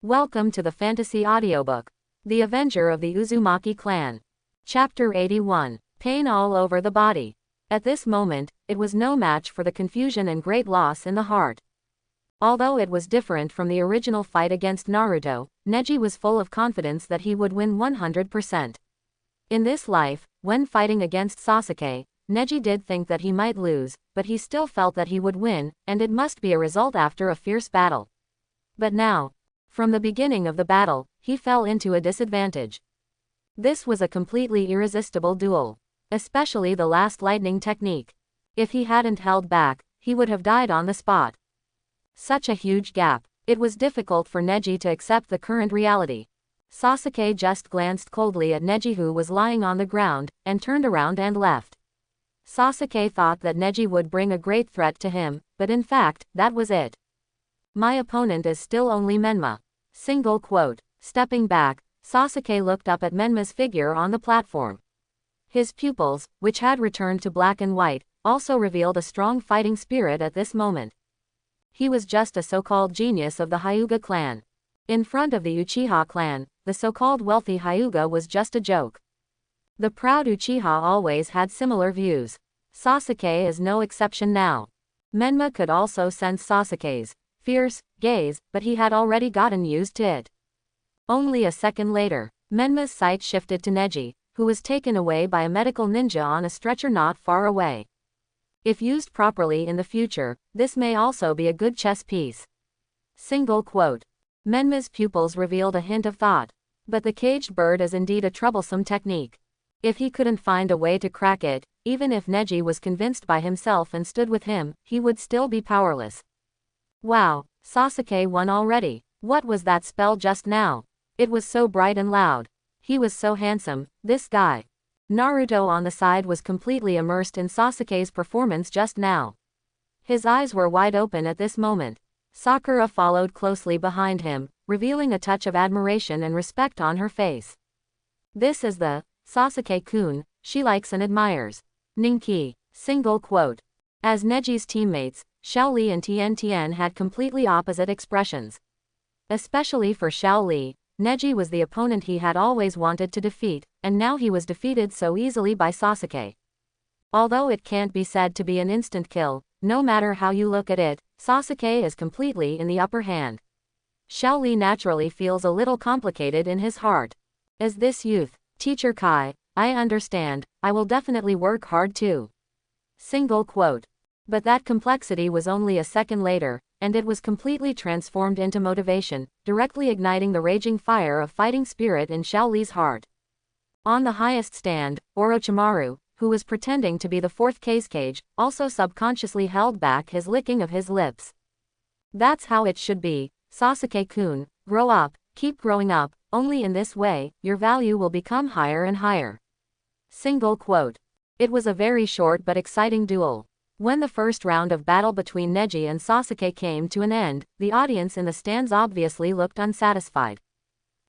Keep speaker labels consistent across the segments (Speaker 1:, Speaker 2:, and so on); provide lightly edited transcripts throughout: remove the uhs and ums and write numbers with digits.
Speaker 1: Welcome to the fantasy audiobook, The Avenger of the Uzumaki clan. Chapter 81. Pain all over the body. At this moment, it was no match for the confusion and great loss in the heart. Although it was different from the original fight against Naruto, Neji was full of confidence that he would win 100%. In this life, when fighting against Sasuke, Neji did think that he might lose, but he still felt that he would win, and it must be a result after a fierce battle. But now, from the beginning of the battle, he fell into a disadvantage. This was a completely irresistible duel, especially the last lightning technique. If he hadn't held back, he would have died on the spot. Such a huge gap. It was difficult for Neji to accept the current reality. Sasuke just glanced coldly at Neji, who was lying on the ground, and turned around and left. Sasuke thought that Neji would bring a great threat to him, but in fact, that was it. My opponent is still only Menma. Single quote. Stepping back, Sasuke looked up at Menma's figure on the platform. His pupils, which had returned to black and white, also revealed a strong fighting spirit at this moment. He was just a so-called genius of the Hyuga clan. In front of the Uchiha clan, the so-called wealthy Hyuga was just a joke. The proud Uchiha always had similar views. Sasuke is no exception now. Menma could also sense Sasuke's fierce gaze, but he had already gotten used to it. Only a second later, Menma's sight shifted to Neji, who was taken away by a medical ninja on a stretcher not far away. If used properly in the future, this may also be a good chess piece. Single quote. Menma's pupils revealed a hint of thought. But the caged bird is indeed a troublesome technique. If he couldn't find a way to crack it, even if Neji was convinced by himself and stood with him, he would still be powerless. Wow, Sasuke won already. What was that spell just now? It was so bright and loud. He was so handsome, this guy. Naruto on the side was completely immersed in Sasuke's performance just now. His eyes were wide open at this moment. Sakura followed closely behind him, revealing a touch of admiration and respect on her face. This is the Sasuke-kun she likes and admires. Ninki. Single quote. As Neji's teammates, Xiaoli and Tien had completely opposite expressions. Especially for Xiaoli, Neji was the opponent he had always wanted to defeat, and now he was defeated so easily by Sasuke. Although it can't be said to be an instant kill, no matter how you look at it, Sasuke is completely in the upper hand. Xiaoli naturally feels a little complicated in his heart. As this youth, Teacher Kai, I understand, I will definitely work hard too. Single quote. But that complexity was only a second later, and it was completely transformed into motivation, directly igniting the raging fire of fighting spirit in Xiaoli's heart. On the highest stand, Orochimaru, who was pretending to be the fourth Kazekage, also subconsciously held back his licking of his lips. That's how it should be, Sasuke-kun, grow up, keep growing up, only in this way, your value will become higher and higher. Single quote. It was a very short but exciting duel. When the first round of battle between Neji and Sasuke came to an end, the audience in the stands obviously looked unsatisfied.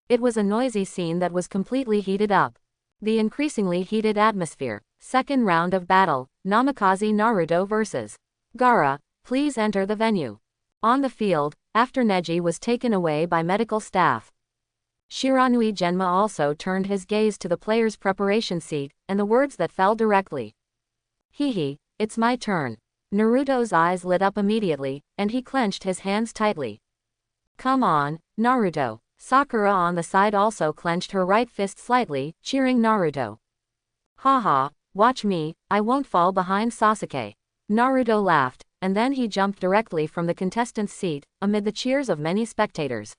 Speaker 1: It was a noisy scene that was completely heated up. The increasingly heated atmosphere. Second round of battle, Namikaze Naruto vs. Gaara, please enter the venue. On the field, after Neji was taken away by medical staff, Shiranui Genma also turned his gaze to the player's preparation seat, and the words that fell directly. Hehe. It's my turn. Naruto's eyes lit up immediately, and he clenched his hands tightly. Come on, Naruto. Sakura on the side also clenched her right fist slightly, cheering Naruto. Haha, watch me, I won't fall behind Sasuke. Naruto laughed, and then he jumped directly from the contestant's seat, amid the cheers of many spectators.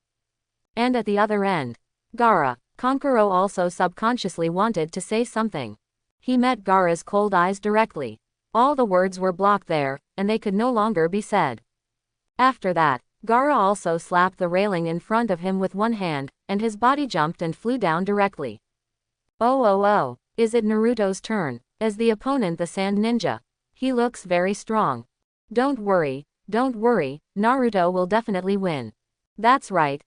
Speaker 1: And at the other end, Gaara. Kankuro also subconsciously wanted to say something. He met Gaara's cold eyes directly. All the words were blocked there, and they could no longer be said. After that, Gaara also slapped the railing in front of him with one hand, and his body jumped and flew down directly. Oh, is it Naruto's turn? As the opponent, the Sand Ninja. He looks very strong. Don't worry, Naruto will definitely win. That's right,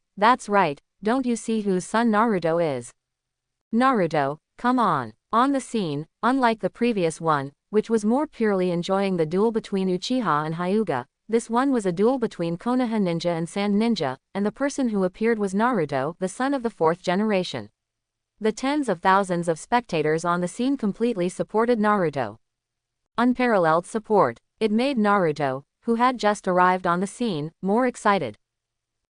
Speaker 1: don't you see whose son Naruto is? Naruto, come on. On the scene, unlike the previous one, which was more purely enjoying the duel between Uchiha and Hyuga, This one was a duel between Konoha ninja and Sand ninja, and the person who appeared was Naruto, the son of the fourth generation. The tens of thousands of spectators on the scene completely supported Naruto. Unparalleled support. It made Naruto, who had just arrived on the scene, more excited.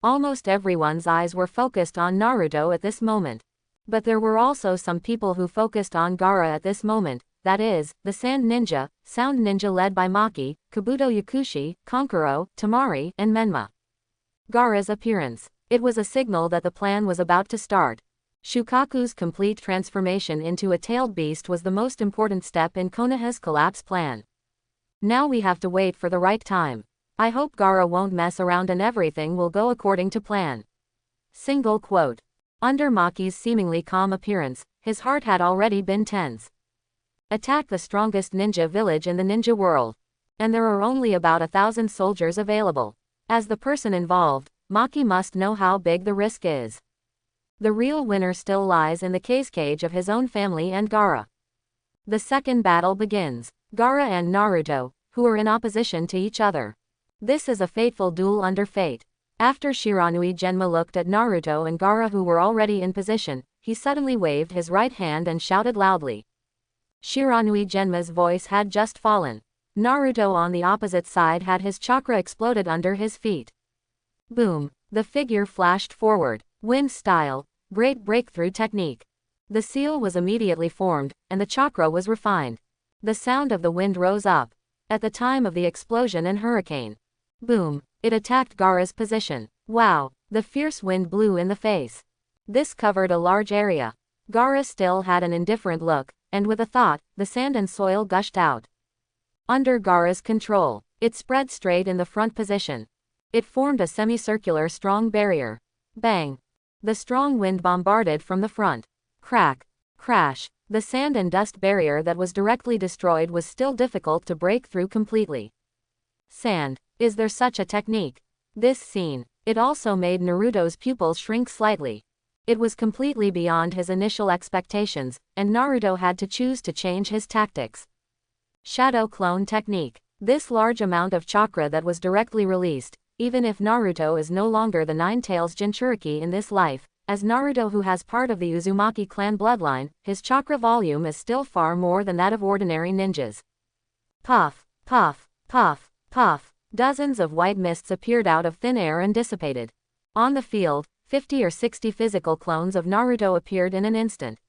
Speaker 1: Almost everyone's eyes were focused on Naruto at this moment. But there were also some people who focused on Gaara at this moment, that is, the Sand Ninja, Sound Ninja led by Maki, Kabuto Yakushi, Kankuro, Tamari, and Menma. Gaara's appearance. It was a signal that the plan was about to start. Shukaku's complete transformation into a tailed beast was the most important step in Konoha's collapse plan. Now we have to wait for the right time. I hope Gaara won't mess around and everything will go according to plan. Single quote. Under Maki's seemingly calm appearance, his heart had already been tense. Attack the strongest ninja village in the ninja world. And there are only about 1,000 soldiers available. As the person involved, Maki must know how big the risk is. The real winner still lies in the cage of his own family and Gaara. The second battle begins. Gaara and Naruto, who are in opposition to each other. This is a fateful duel under fate. After Shiranui Genma looked at Naruto and Gaara who were already in position, he suddenly waved his right hand and shouted loudly. Shiranui Genma's voice had just fallen. Naruto on the opposite side had his chakra exploded under his feet. Boom! The figure flashed forward. Wind style. Great breakthrough technique. The seal was immediately formed, and the chakra was refined. The sound of the wind rose up. At the time of the explosion and hurricane. Boom! It attacked Gaara's position. Wow! The fierce wind blew in the face. This covered a large area. Gaara still had an indifferent look, and with a thought, the sand and soil gushed out. Under Gaara's control, it spread straight in the front position. It formed a semicircular strong barrier. Bang! The strong wind bombarded from the front. Crack! Crash! The sand and dust barrier that was directly destroyed was still difficult to break through completely. Sand. Is there such a technique? This scene. It also made Naruto's pupils shrink slightly. It was completely beyond his initial expectations, and Naruto had to choose to change his tactics. Shadow clone technique. This large amount of chakra that was directly released, even if Naruto is no longer the Nine Tails Jinchuriki in this life, as Naruto who has part of the Uzumaki clan bloodline, his chakra volume is still far more than that of ordinary ninjas. Puff, puff, puff, puff. Dozens of white mists appeared out of thin air and dissipated. On the field, 50 or 60 physical clones of Naruto appeared in an instant.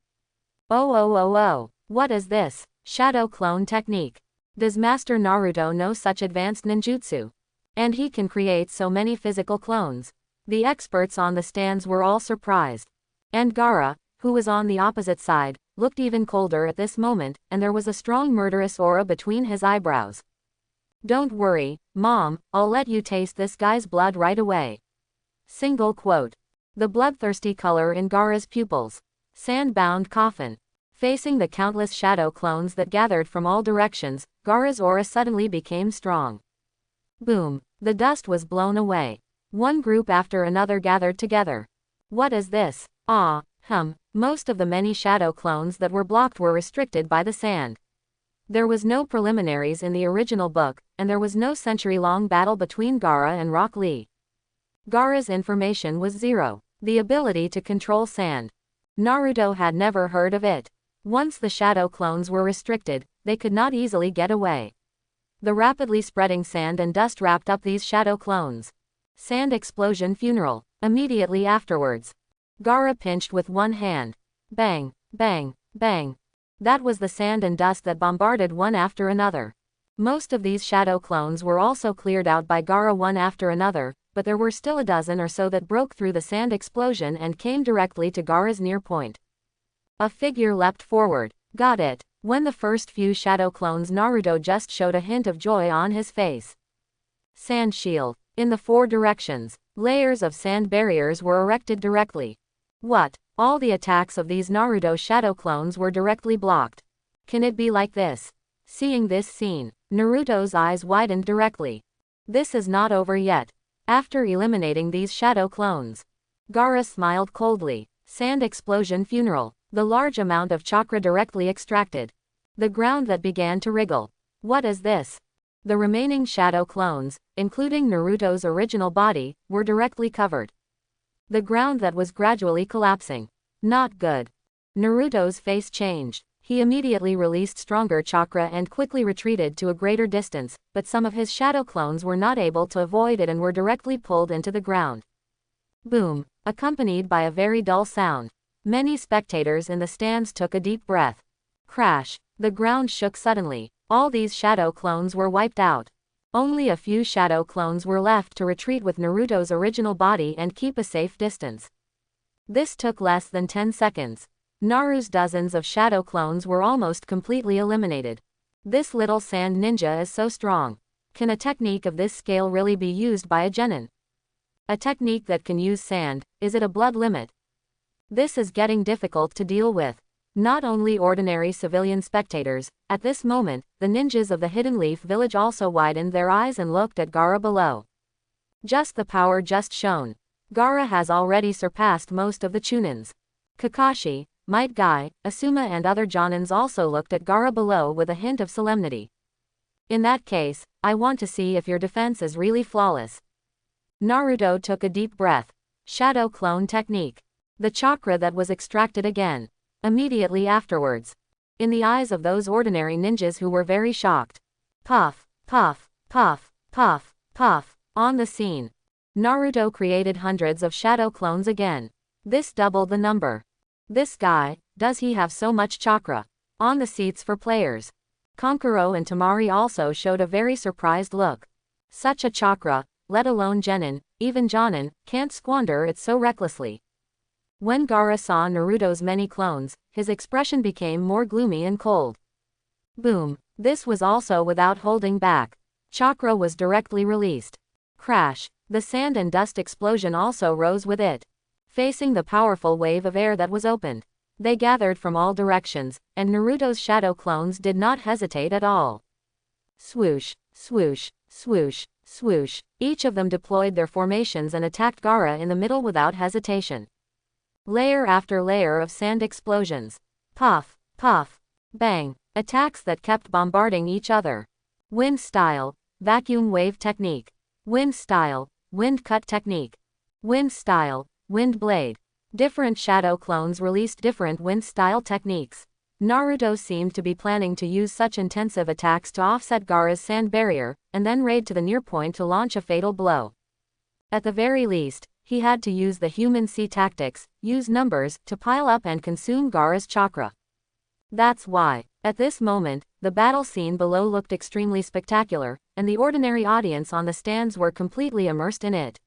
Speaker 1: Oh, what is this? Shadow clone technique. Does Master Naruto know such advanced ninjutsu? And he can create so many physical clones. The experts on the stands were all surprised. And Gaara, who was on the opposite side, looked even colder at this moment, and there was a strong murderous aura between his eyebrows. Don't worry, Mom, I'll let you taste this guy's blood right away. Single quote. The bloodthirsty color in Gaara's pupils. Sand-bound coffin. Facing the countless shadow clones that gathered from all directions, Gaara's aura suddenly became strong. Boom! The dust was blown away. One group after another gathered together. What is this? Most of the many shadow clones that were blocked were restricted by the sand. There was no preliminaries in the original book, and there was no century-long battle between Gaara and Rock Lee. Gaara's information was zero. The ability to control sand. Naruto had never heard of it. Once the shadow clones were restricted, they could not easily get away. The rapidly spreading sand and dust wrapped up these shadow clones. Sand explosion funeral. Immediately afterwards. Gaara pinched with one hand. Bang, bang, bang. That was the sand and dust that bombarded one after another. Most of these shadow clones were also cleared out by Gaara one after another, but there were still a dozen or so that broke through the sand explosion and came directly to Gaara's near point. A figure leapt forward. Got it. When the first few shadow clones Naruto just showed a hint of joy on his face. Sand shield. In the four directions, layers of sand barriers were erected directly. What? All the attacks of these Naruto shadow clones were directly blocked. Can it be like this? Seeing this scene, Naruto's eyes widened directly. This is not over yet. After eliminating these shadow clones, Gaara smiled coldly. Sand explosion funeral. The large amount of chakra directly extracted. The ground that began to wriggle. What is this? The remaining shadow clones, including Naruto's original body, were directly covered. The ground that was gradually collapsing. Not good. Naruto's face changed. He immediately released stronger chakra and quickly retreated to a greater distance, but some of his shadow clones were not able to avoid it and were directly pulled into the ground. Boom, accompanied by a very dull sound. Many spectators in the stands took a deep breath. Crash, the ground shook suddenly. All these shadow clones were wiped out. Only a few shadow clones were left to retreat with Naruto's original body and keep a safe distance. This took less than 10 seconds. Naruto's dozens of shadow clones were almost completely eliminated. This little sand ninja is so strong. Can a technique of this scale really be used by a genin? A technique that can use sand, is it a blood limit? This is getting difficult to deal with. Not only ordinary civilian spectators, at this moment, the ninjas of the Hidden Leaf Village also widened their eyes and looked at Gaara below. Just the power just shown. Gaara has already surpassed most of the Chunins. Kakashi, Might Guy, Asuma and other Jonins also looked at Gaara below with a hint of solemnity. In that case, I want to see if your defense is really flawless. Naruto took a deep breath. Shadow clone technique. The chakra that was extracted again. Immediately afterwards. In the eyes of those ordinary ninjas who were very shocked. Puff, puff, puff, puff, puff, on the scene. Naruto created hundreds of shadow clones again. This doubled the number. This guy, does he have so much chakra? On the seats for players. Kankuro and Tamari also showed a very surprised look. Such a chakra, let alone genin, even jonin, can't squander it so recklessly. When Gaara saw Naruto's many clones, his expression became more gloomy and cold. Boom. This was also without holding back. Chakra was directly released. Crash. The sand and dust explosion also rose with it. Facing the powerful wave of air that was opened. They gathered from all directions, and Naruto's shadow clones did not hesitate at all. Swoosh, swoosh, swoosh, swoosh. Each of them deployed their formations and attacked Gaara in the middle without hesitation. Layer after layer of sand explosions. Puff, puff, bang. Attacks that kept bombarding each other. Wind style, vacuum wave technique. Wind style, wind cut technique. Wind style, wind blade. Different shadow clones released different wind style techniques. Naruto seemed to be planning to use such intensive attacks to offset Gaara's sand barrier, and then raid to the near point to launch a fatal blow. At the very least, he had to use the human sea tactics, use numbers, to pile up and consume Gaara's chakra. That's why, at this moment, the battle scene below looked extremely spectacular, and the ordinary audience on the stands were completely immersed in it.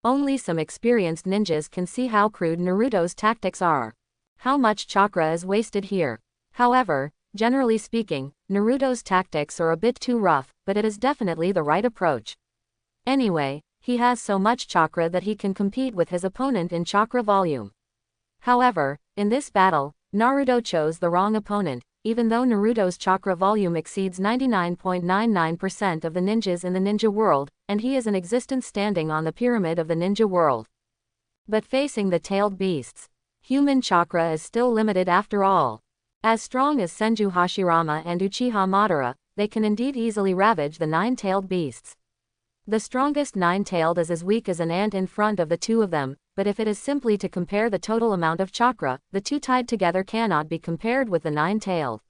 Speaker 1: Only some experienced ninjas can see how crude Naruto's tactics are. How much chakra is wasted here. However, generally speaking, Naruto's tactics are a bit too rough, but it is definitely the right approach. Anyway, he has so much chakra that he can compete with his opponent in chakra volume. However, in this battle, Naruto chose the wrong opponent, even though Naruto's chakra volume exceeds 99.99% of the ninjas in the ninja world, and he is an existence standing on the pyramid of the ninja world. But facing the tailed beasts, human chakra is still limited after all. As strong as Senju Hashirama and Uchiha Madara, they can indeed easily ravage the nine-tailed beasts. The strongest nine-tailed is as weak as an ant in front of the two of them, but if it is simply to compare the total amount of chakra, the two tied together cannot be compared with the nine-tailed.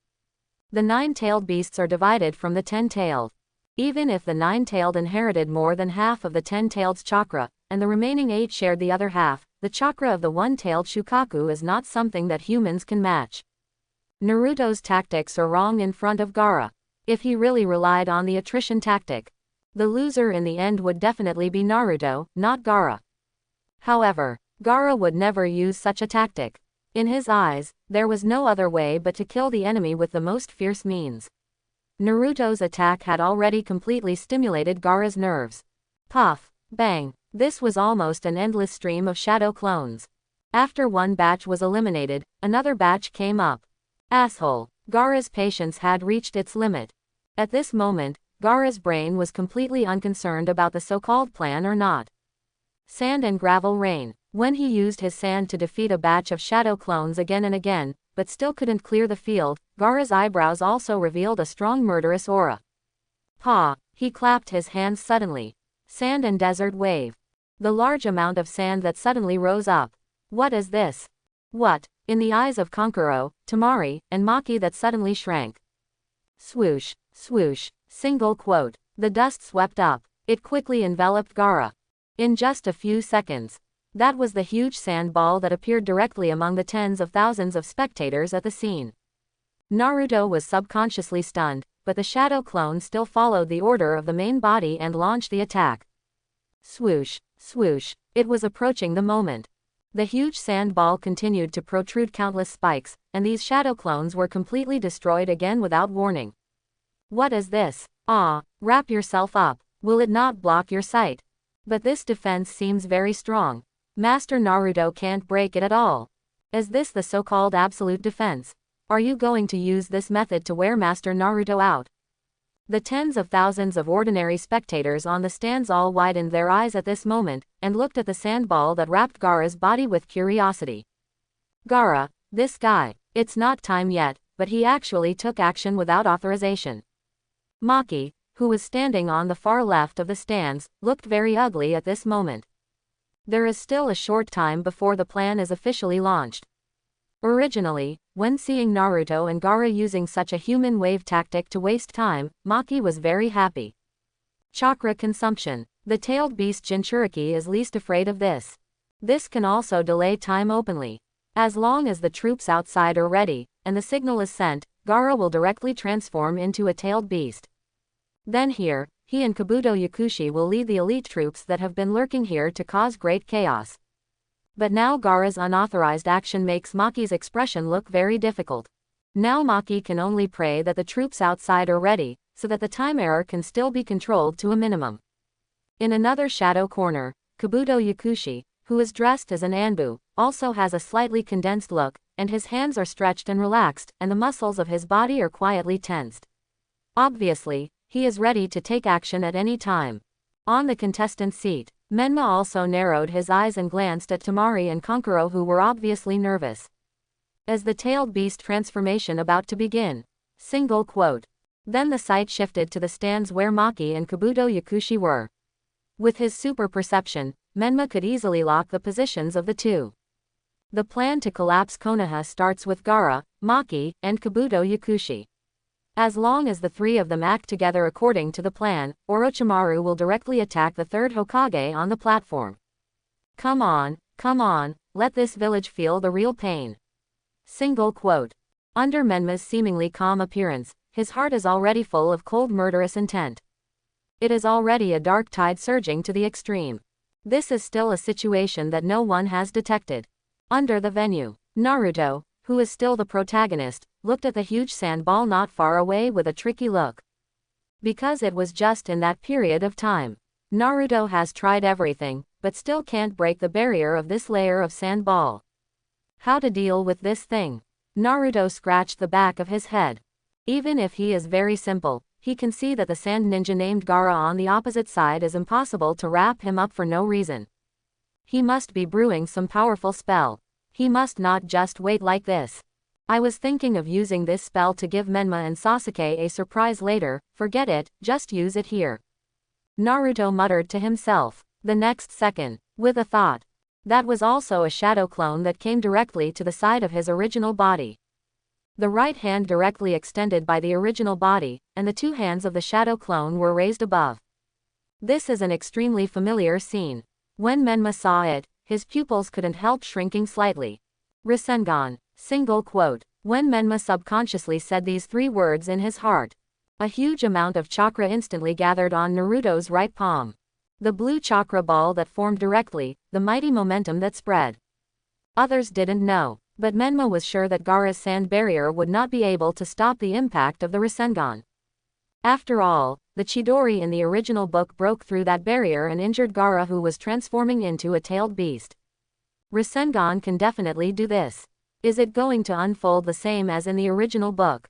Speaker 1: The nine-tailed beasts are divided from the 10-tailed. Even if the nine-tailed inherited more than half of the 10-tailed's chakra, and the remaining 8 shared the other half, the chakra of the one-tailed Shukaku is not something that humans can match. Naruto's tactics are wrong in front of Gaara. If he really relied on the attrition tactic, the loser in the end would definitely be Naruto, not Gaara. However, Gaara would never use such a tactic. In his eyes, there was no other way but to kill the enemy with the most fierce means. Naruto's attack had already completely stimulated Gaara's nerves. Puff, bang. This was almost an endless stream of shadow clones. After one batch was eliminated, another batch came up. Asshole. Gaara's patience had reached its limit. At this moment, Gaara's brain was completely unconcerned about the so-called plan or not. Sand and gravel rain. When he used his sand to defeat a batch of shadow clones again and again, but still couldn't clear the field, Gaara's eyebrows also revealed a strong murderous aura. Pa, he clapped his hands suddenly. Sand and desert wave. The large amount of sand that suddenly rose up. What is this? What? In the eyes of Kankuro, Temari, and Maki that suddenly shrank. Swoosh, swoosh, single quote. The dust swept up. It quickly enveloped Gaara. In just a few seconds. That was the huge sand ball that appeared directly among the tens of thousands of spectators at the scene. Naruto was subconsciously stunned, but the shadow clone still followed the order of the main body and launched the attack. Swoosh, swoosh, it was approaching the moment. The huge sand ball continued to protrude countless spikes, and these shadow clones were completely destroyed again without warning. What is this? Ah, wrap yourself up. Will it not block your sight? But this defense seems very strong. Master Naruto can't break it at all. Is this the so-called absolute defense? Are you going to use this method to wear Master Naruto out? The tens of thousands of ordinary spectators on the stands all widened their eyes at this moment, and looked at the sandball that wrapped Gaara's body with curiosity. Gaara, this guy, it's not time yet, but he actually took action without authorization. Maki, who was standing on the far left of the stands, looked very ugly at this moment. There is still a short time before the plan is officially launched. Originally, when seeing Naruto and Gaara using such a human wave tactic to waste time, Maki was very happy. Chakra consumption. The tailed beast Jinchuriki is least afraid of this. This can also delay time openly. As long as the troops outside are ready, and the signal is sent, Gaara will directly transform into a tailed beast. Then here, he and Kabuto Yakushi will lead the elite troops that have been lurking here to cause great chaos. But now Gaara's unauthorized action makes Maki's expression look very difficult. Now Maki can only pray that the troops outside are ready, so that the time error can still be controlled to a minimum. In another shadow corner, Kabuto Yakushi, who is dressed as an Anbu, also has a slightly condensed look, and his hands are stretched and relaxed, and the muscles of his body are quietly tensed. Obviously, he is ready to take action at any time. On the contestant seat, Menma also narrowed his eyes and glanced at Temari and Kankuro, who were obviously nervous. As the tailed beast transformation about to begin. Single quote. Then the sight shifted to the stands where Maki and Kabuto Yakushi were. With his super perception, Menma could easily lock the positions of the two. The plan to collapse Konoha starts with Gaara, Maki, and Kabuto Yakushi. As long as the three of them act together according to the plan, Orochimaru will directly attack the third Hokage on the platform. Come on, let this village feel the real pain. Single quote. Under Menma's seemingly calm appearance, his heart is already full of cold murderous intent. It is already a dark tide surging to the extreme. This is still a situation that no one has detected. Under the venue, Naruto, who is still the protagonist, looked at the huge sand ball not far away with a tricky look. Because it was just in that period of time. Naruto has tried everything, but still can't break the barrier of this layer of sand ball. How to deal with this thing? Naruto scratched the back of his head. Even if he is very simple, he can see that the sand ninja named Gaara on the opposite side is impossible to wrap him up for no reason. He must be brewing some powerful spell. He must not just wait like this. I was thinking of using this spell to give Menma and Sasuke a surprise later. Forget it, just use it here. Naruto muttered to himself. The next second, with a thought. That was also a shadow clone that came directly to the side of his original body. The right hand directly extended by the original body, and the two hands of the shadow clone were raised above. This is an extremely familiar scene. When Menma saw it, his pupils couldn't help shrinking slightly. Rasengan. Single quote. When Menma subconsciously said these three words in his heart, a huge amount of chakra instantly gathered on Naruto's right palm. The blue chakra ball that formed directly, the mighty momentum that spread. Others didn't know, but Menma was sure that Gaara's sand barrier would not be able to stop the impact of the Rasengan. After all, the Chidori in the original book broke through that barrier and injured Gaara, who was transforming into a tailed beast. Rasengan can definitely do this. Is it going to unfold the same as in the original book?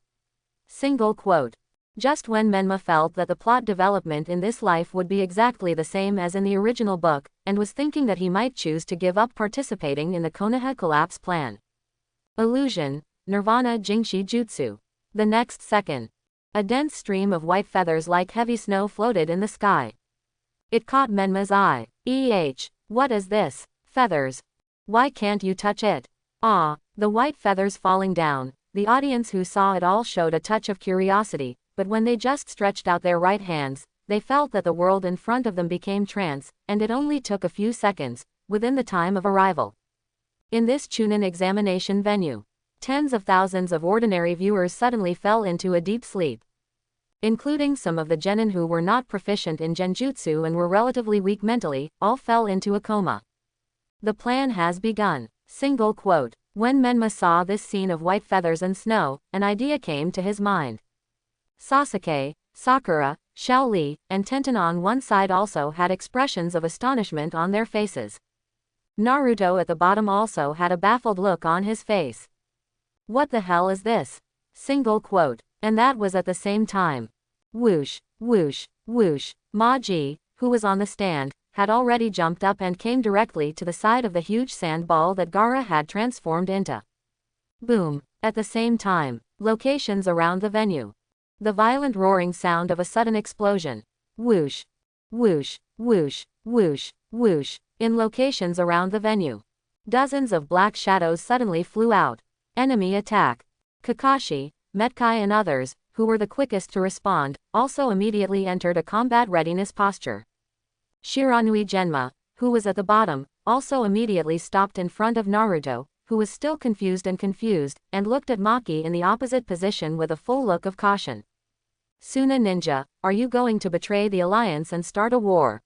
Speaker 1: Single quote. Just when Menma felt that the plot development in this life would be exactly the same as in the original book, and was thinking that he might choose to give up participating in the Konoha collapse plan. Illusion, Nirvana Jingshi Jutsu. The next second. A dense stream of white feathers like heavy snow floated in the sky. It caught Menma's eye. What is this? Feathers. Why can't you touch it? Ah, the white feathers falling down. The audience who saw it all showed a touch of curiosity, but when they just stretched out their right hands, they felt that the world in front of them became trance, and it only took a few seconds, within the time of arrival. In this Chunin examination venue, tens of thousands of ordinary viewers suddenly fell into a deep sleep. Including some of the genin who were not proficient in genjutsu and were relatively weak mentally, all fell into a coma. The plan has begun. Single quote. When Menma saw this scene of white feathers and snow, an idea came to his mind. Sasuke, Sakura, Xiaoli, and Tenten on one side also had expressions of astonishment on their faces. Naruto at the bottom also had a baffled look on his face. What the hell is this? Single quote. And that was at the same time. Whoosh, whoosh, whoosh. Ma-ji, who was on the stand, had already jumped up and came directly to the side of the huge sand ball that Gaara had transformed into. Boom. At the same time, locations around the venue. The violent roaring sound of a sudden explosion. Whoosh, whoosh, whoosh, whoosh, whoosh. In locations around the venue. Dozens of black shadows suddenly flew out. Enemy attack. Kakashi, Metkai and others, who were the quickest to respond, also immediately entered a combat readiness posture. Shiranui Genma, who was at the bottom, also immediately stopped in front of Naruto, who was still confused, and looked at Maki in the opposite position with a full look of caution. Suna Ninja, are you going to betray the alliance and start a war?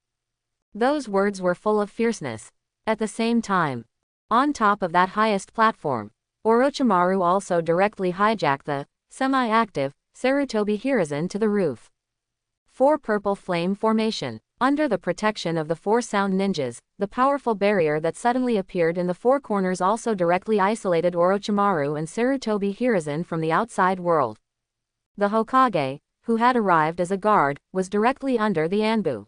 Speaker 1: Those words were full of fierceness. At the same time, on top of that highest platform, Orochimaru also directly hijacked the semi-active Sarutobi Hiruzen to the roof. 4 Purple Flame Formation. Under the protection of the 4 sound ninjas, the powerful barrier that suddenly appeared in the 4 corners also directly isolated Orochimaru and Sarutobi Hiruzen from the outside world. The Hokage, who had arrived as a guard, was directly under the Anbu.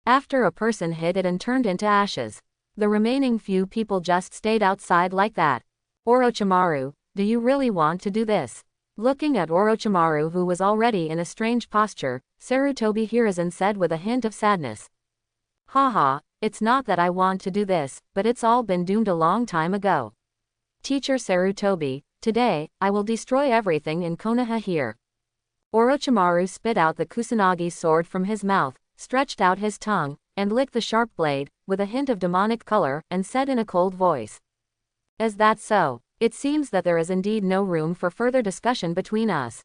Speaker 1: After a person hit it and turned into ashes, the remaining few people just stayed outside like that. Orochimaru, do you really want to do this? Looking at Orochimaru, who was already in a strange posture, Sarutobi Hiruzen said with a hint of sadness. Haha, it's not that I want to do this, but it's all been doomed a long time ago. Teacher Sarutobi, today, I will destroy everything in Konoha here. Orochimaru spit out the Kusanagi sword from his mouth, stretched out his tongue, and licked the sharp blade, with a hint of demonic color, and said in a cold voice. Is that so? It seems that there is indeed no room for further discussion between us.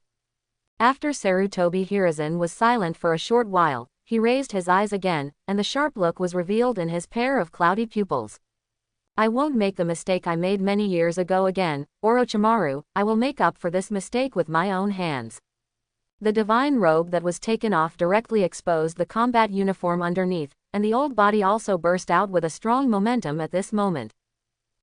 Speaker 1: After Sarutobi Hiruzen was silent for a short while, he raised his eyes again, and the sharp look was revealed in his pair of cloudy pupils. I won't make the mistake I made many years ago again, Orochimaru, I will make up for this mistake with my own hands. The divine robe that was taken off directly exposed the combat uniform underneath, and the old body also burst out with a strong momentum at this moment.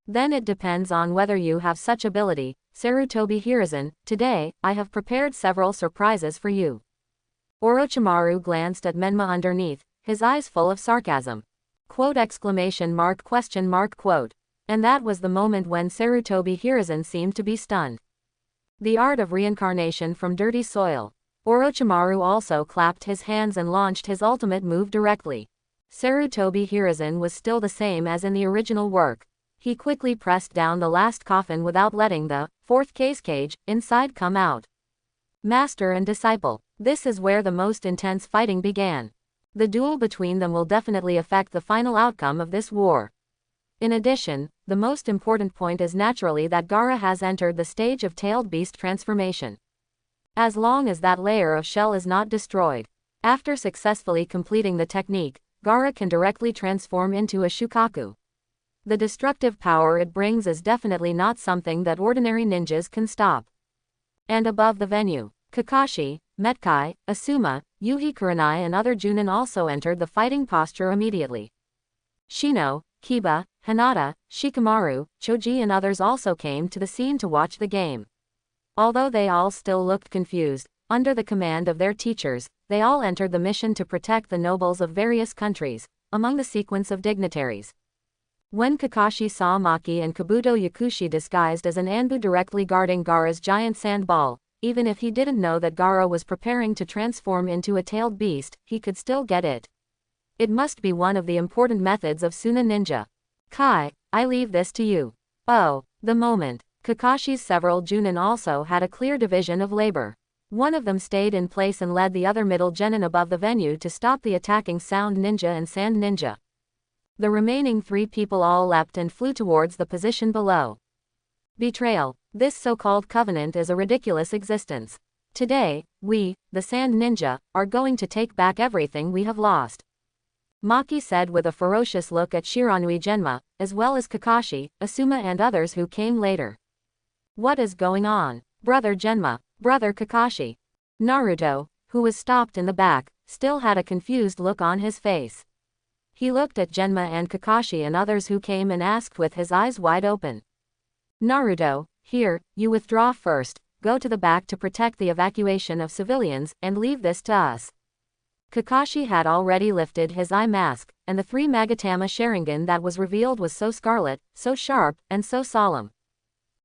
Speaker 1: Then it depends on whether you have such ability, Sarutobi Hiruzen. Today, I have prepared several surprises for you. Orochimaru glanced at Menma underneath, his eyes full of sarcasm. Quote exclamation mark question mark quote. And that was the moment when Sarutobi Hiruzen seemed to be stunned. The art of reincarnation from dirty soil. Orochimaru also clapped his hands and launched his ultimate move directly. Sarutobi Hiruzen was still the same as in the original work. He quickly pressed down the last coffin without letting the 4th cage inside come out. Master and disciple. This is where the most intense fighting began. The duel between them will definitely affect the final outcome of this war. In addition, the most important point is naturally that Gaara has entered the stage of tailed beast transformation. As long as that layer of shell is not destroyed, after successfully completing the technique, Gaara can directly transform into a Shukaku. The destructive power it brings is definitely not something that ordinary ninjas can stop. And above the venue, Kakashi, Metkai, Asuma, Yuhi Kurenai and other Junin also entered the fighting posture immediately. Shino, Kiba, Hinata, Shikamaru, Choji and others also came to the scene to watch the game. Although they all still looked confused, under the command of their teachers, they all entered the mission to protect the nobles of various countries, among the sequence of dignitaries. When Kakashi saw Maki and Kabuto Yakushi disguised as an Anbu directly guarding Gaara's giant sand ball, even if he didn't know that Gaara was preparing to transform into a tailed beast, he could still get it. It must be one of the important methods of Suna Ninja. Kai, I leave this to you. Oh, the moment. Kakashi's several Junin also had a clear division of labor. One of them stayed in place and led the other middle genin above the venue to stop the attacking Sound Ninja and Sand Ninja. The remaining 3 people all leapt and flew towards the position below. Betrayal. This so-called covenant is a ridiculous existence. Today, we, the Sand Ninja, are going to take back everything we have lost. Maki said with a ferocious look at Shiranui Genma, as well as Kakashi, Asuma and others who came later. What is going on? Brother Genma, brother Kakashi. Naruto, who was stopped in the back, still had a confused look on his face. He looked at Genma and Kakashi and others who came and asked with his eyes wide open. Naruto, here, you withdraw first, go to the back to protect the evacuation of civilians, and leave this to us. Kakashi had already lifted his eye mask, and the 3 Magatama Sharingan that was revealed was so scarlet, so sharp, and so solemn.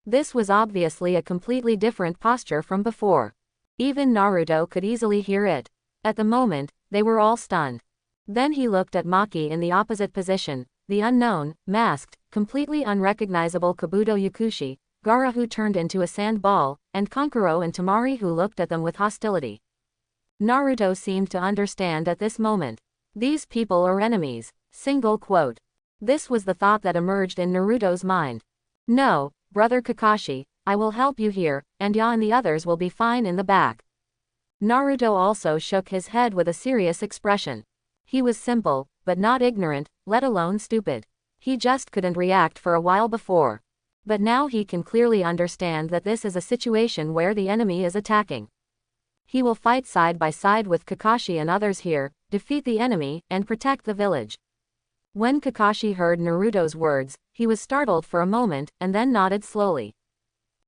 Speaker 1: This was obviously a completely different posture from before. Even Naruto could easily hear it. At the moment, they were all stunned. Then he looked at Maki in the opposite position, the unknown, masked, completely unrecognizable Kabuto Yakushi, Gaara who turned into a sand ball, and Kankuro and Temari who looked at them with hostility. Naruto seemed to understand at this moment. These people are enemies. Single quote. This was the thought that emerged in Naruto's mind. No, brother Kakashi, I will help you here, and Ya and the others will be fine in the back. Naruto also shook his head with a serious expression. He was simple, but not ignorant, let alone stupid. He just couldn't react for a while before. But now he can clearly understand that this is a situation where the enemy is attacking. He will fight side by side with Kakashi and others here, defeat the enemy, and protect the village. When Kakashi heard Naruto's words, he was startled for a moment, and then nodded slowly.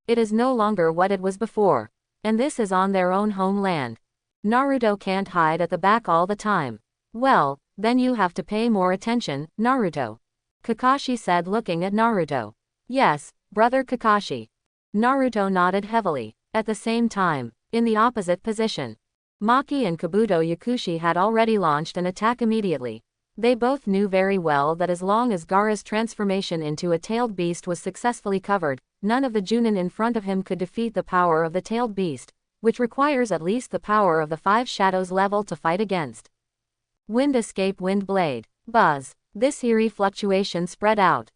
Speaker 1: It is no longer what it was before. And this is on their own homeland. Naruto can't hide at the back all the time. Well, then you have to pay more attention, Naruto. Kakashi said looking at Naruto. Yes, brother Kakashi. Naruto nodded heavily. At the same time, in the opposite position, Maki and Kabuto Yakushi had already launched an attack immediately. They both knew very well that as long as Gaara's transformation into a tailed beast was successfully covered, none of the Junin in front of him could defeat the power of the tailed beast, which requires at least the power of the 5 shadows level to fight against. Wind escape wind blade. Buzz. This eerie fluctuation spread out.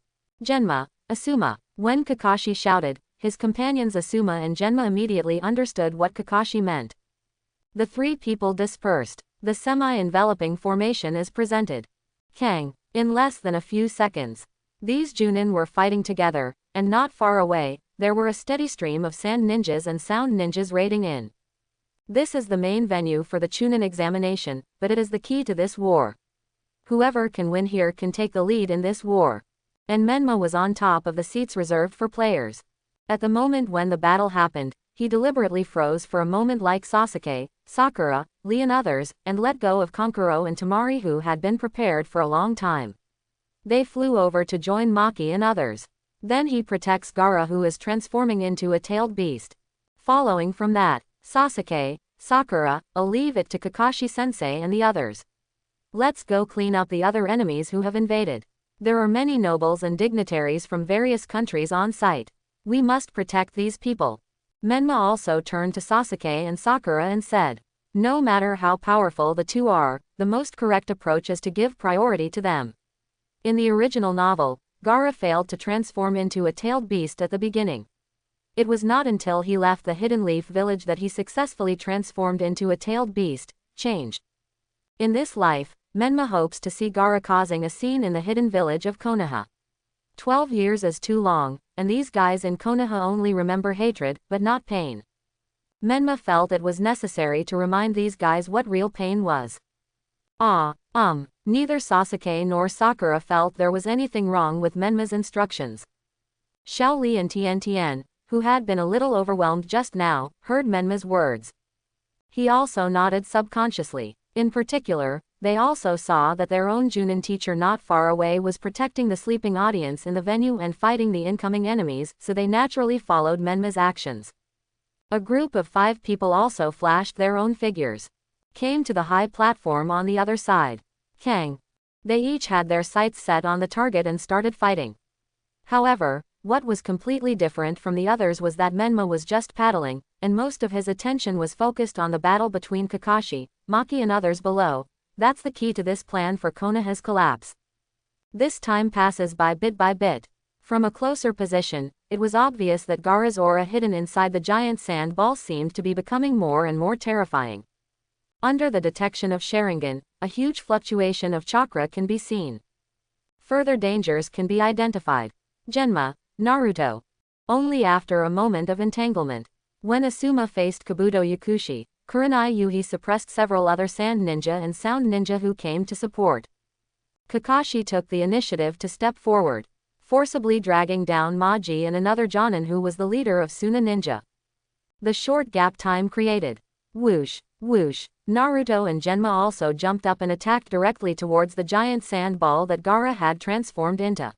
Speaker 1: Genma, Asuma. When Kakashi shouted, his companions Asuma and Genma immediately understood what Kakashi meant. The 3 people dispersed. The semi-enveloping formation is presented. Kang. In less than a few seconds. These Junin were fighting together, and not far away, there were a steady stream of sand ninjas and sound ninjas raiding in. This is the main venue for the Chunin examination, but it is the key to this war. Whoever can win here can take the lead in this war. And Menma was on top of the seats reserved for players. At the moment when the battle happened, he deliberately froze for a moment like Sasuke, Sakura, Lee and others, and let go of Kankuro and Temari who had been prepared for a long time. They flew over to join Maki and others. Then he protects Gaara who is transforming into a tailed beast. Following from that, Sasuke, Sakura, I'll leave it to Kakashi-sensei and the others. Let's go clean up the other enemies who have invaded. There are many nobles and dignitaries from various countries on site. We must protect these people. Menma also turned to Sasuke and Sakura and said, no matter how powerful the 2 are, the most correct approach is to give priority to them. In the original novel, Gaara failed to transform into a tailed beast at the beginning. It was not until he left the Hidden Leaf village that he successfully transformed into a tailed beast, changed. In this life, Menma hopes to see Gaara causing a scene in the hidden village of Konoha. 12 years is too long, and these guys in Konoha only remember hatred, but not pain. Menma felt it was necessary to remind these guys what real pain was. Neither Sasuke nor Sakura felt there was anything wrong with Menma's instructions. Xiao Li and Tian, who had been a little overwhelmed just now, heard Menma's words. He also nodded subconsciously. In particular, they also saw that their own Junin teacher not far away was protecting the sleeping audience in the venue and fighting the incoming enemies, so they naturally followed Menma's actions. A group of 5 people also flashed their own figures. Came to the high platform on the other side. Kang. They each had their sights set on the target and started fighting. However, what was completely different from the others was that Menma was just paddling, and most of his attention was focused on the battle between Kakashi, Maki and others below. That's the key to this plan for Konoha's collapse. This time passes by bit. From a closer position, it was obvious that Gaara's aura hidden inside the giant sand ball seemed to be becoming more and more terrifying. Under the detection of Sharingan, a huge fluctuation of chakra can be seen. Further dangers can be identified. Genma, Naruto. Only after a moment of entanglement. When Asuma faced Kabuto Yakushi, Kurenai Yuhi suppressed several other sand ninja and sound ninja who came to support. Kakashi took the initiative to step forward, forcibly dragging down Maji and another Jonin who was the leader of Suna Ninja. The short gap time created. Whoosh, whoosh. Naruto and Genma also jumped up and attacked directly towards the giant sand ball that Gaara had transformed into.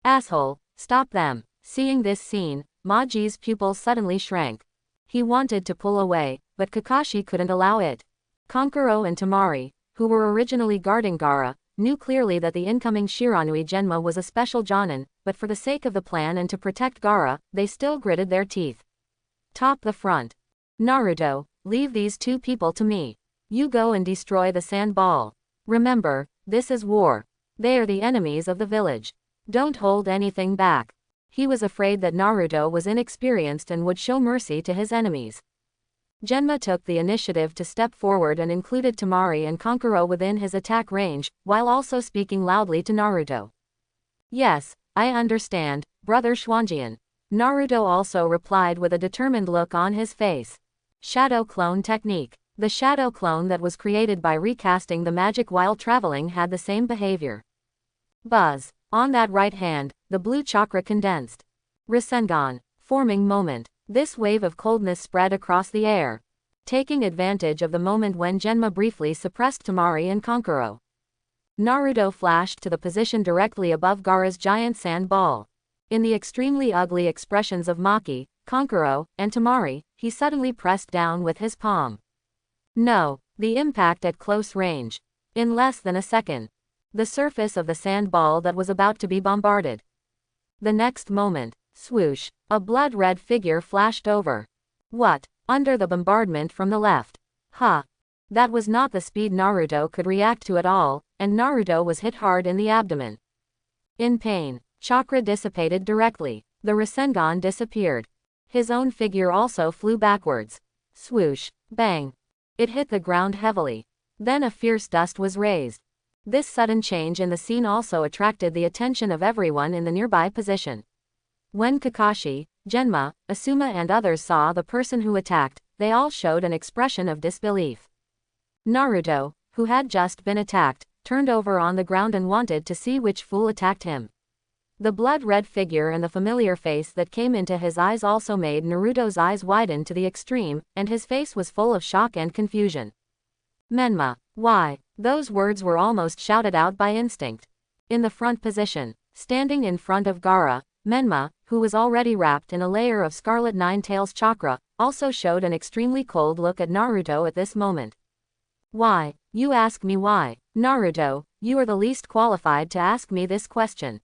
Speaker 1: Asshole, stop them. Seeing this scene, Maji's pupils suddenly shrank. He wanted to pull away, but Kakashi couldn't allow it. Kankuro and Temari, who were originally guarding Gaara, knew clearly that the incoming Shiranui Genma was a special Jonin, but for the sake of the plan and to protect Gaara, they still gritted their teeth. Top the front. Naruto, leave these 2 people to me. You go and destroy the sand ball. Remember, this is war. They are the enemies of the village. Don't hold anything back. He was afraid that Naruto was inexperienced and would show mercy to his enemies. Genma took the initiative to step forward and included Temari and Kankuro within his attack range, while also speaking loudly to Naruto. Yes, I understand, brother Schwanjian. Naruto also replied with a determined look on his face. Shadow clone technique. The shadow clone that was created by recasting the magic while traveling had the same behavior. Buzz. On that right hand, the blue chakra condensed. Rasengan. Forming moment. This wave of coldness spread across the air. Taking advantage of the moment when Genma briefly suppressed Temari and Kankuro, Naruto flashed to the position directly above Gaara's giant sand ball. In the extremely ugly expressions of Maki, Kankuro, and Temari, he suddenly pressed down with his palm. No, the impact at close range. In less than a second. The surface of the sand ball that was about to be bombarded. The next moment, swoosh, a blood-red figure flashed over. What? Under the bombardment from the left. Huh. That was not the speed Naruto could react to at all, and Naruto was hit hard in the abdomen. In pain, chakra dissipated directly. The Rasengan disappeared. His own figure also flew backwards. Swoosh, bang. It hit the ground heavily. Then a fierce dust was raised. This sudden change in the scene also attracted the attention of everyone in the nearby position. When Kakashi, Genma, Asuma and others saw the person who attacked, they all showed an expression of disbelief. Naruto, who had just been attacked, turned over on the ground and wanted to see which fool attacked him. The blood-red figure and the familiar face that came into his eyes also made Naruto's eyes widen to the extreme, and his face was full of shock and confusion. Menma, why? Those words were almost shouted out by instinct. In the front position, standing in front of Gaara, Menma, who was already wrapped in a layer of Scarlet Nine-Tails chakra, also showed an extremely cold look at Naruto at this moment. Why? You ask me why? Naruto, you are the least qualified to ask me this question.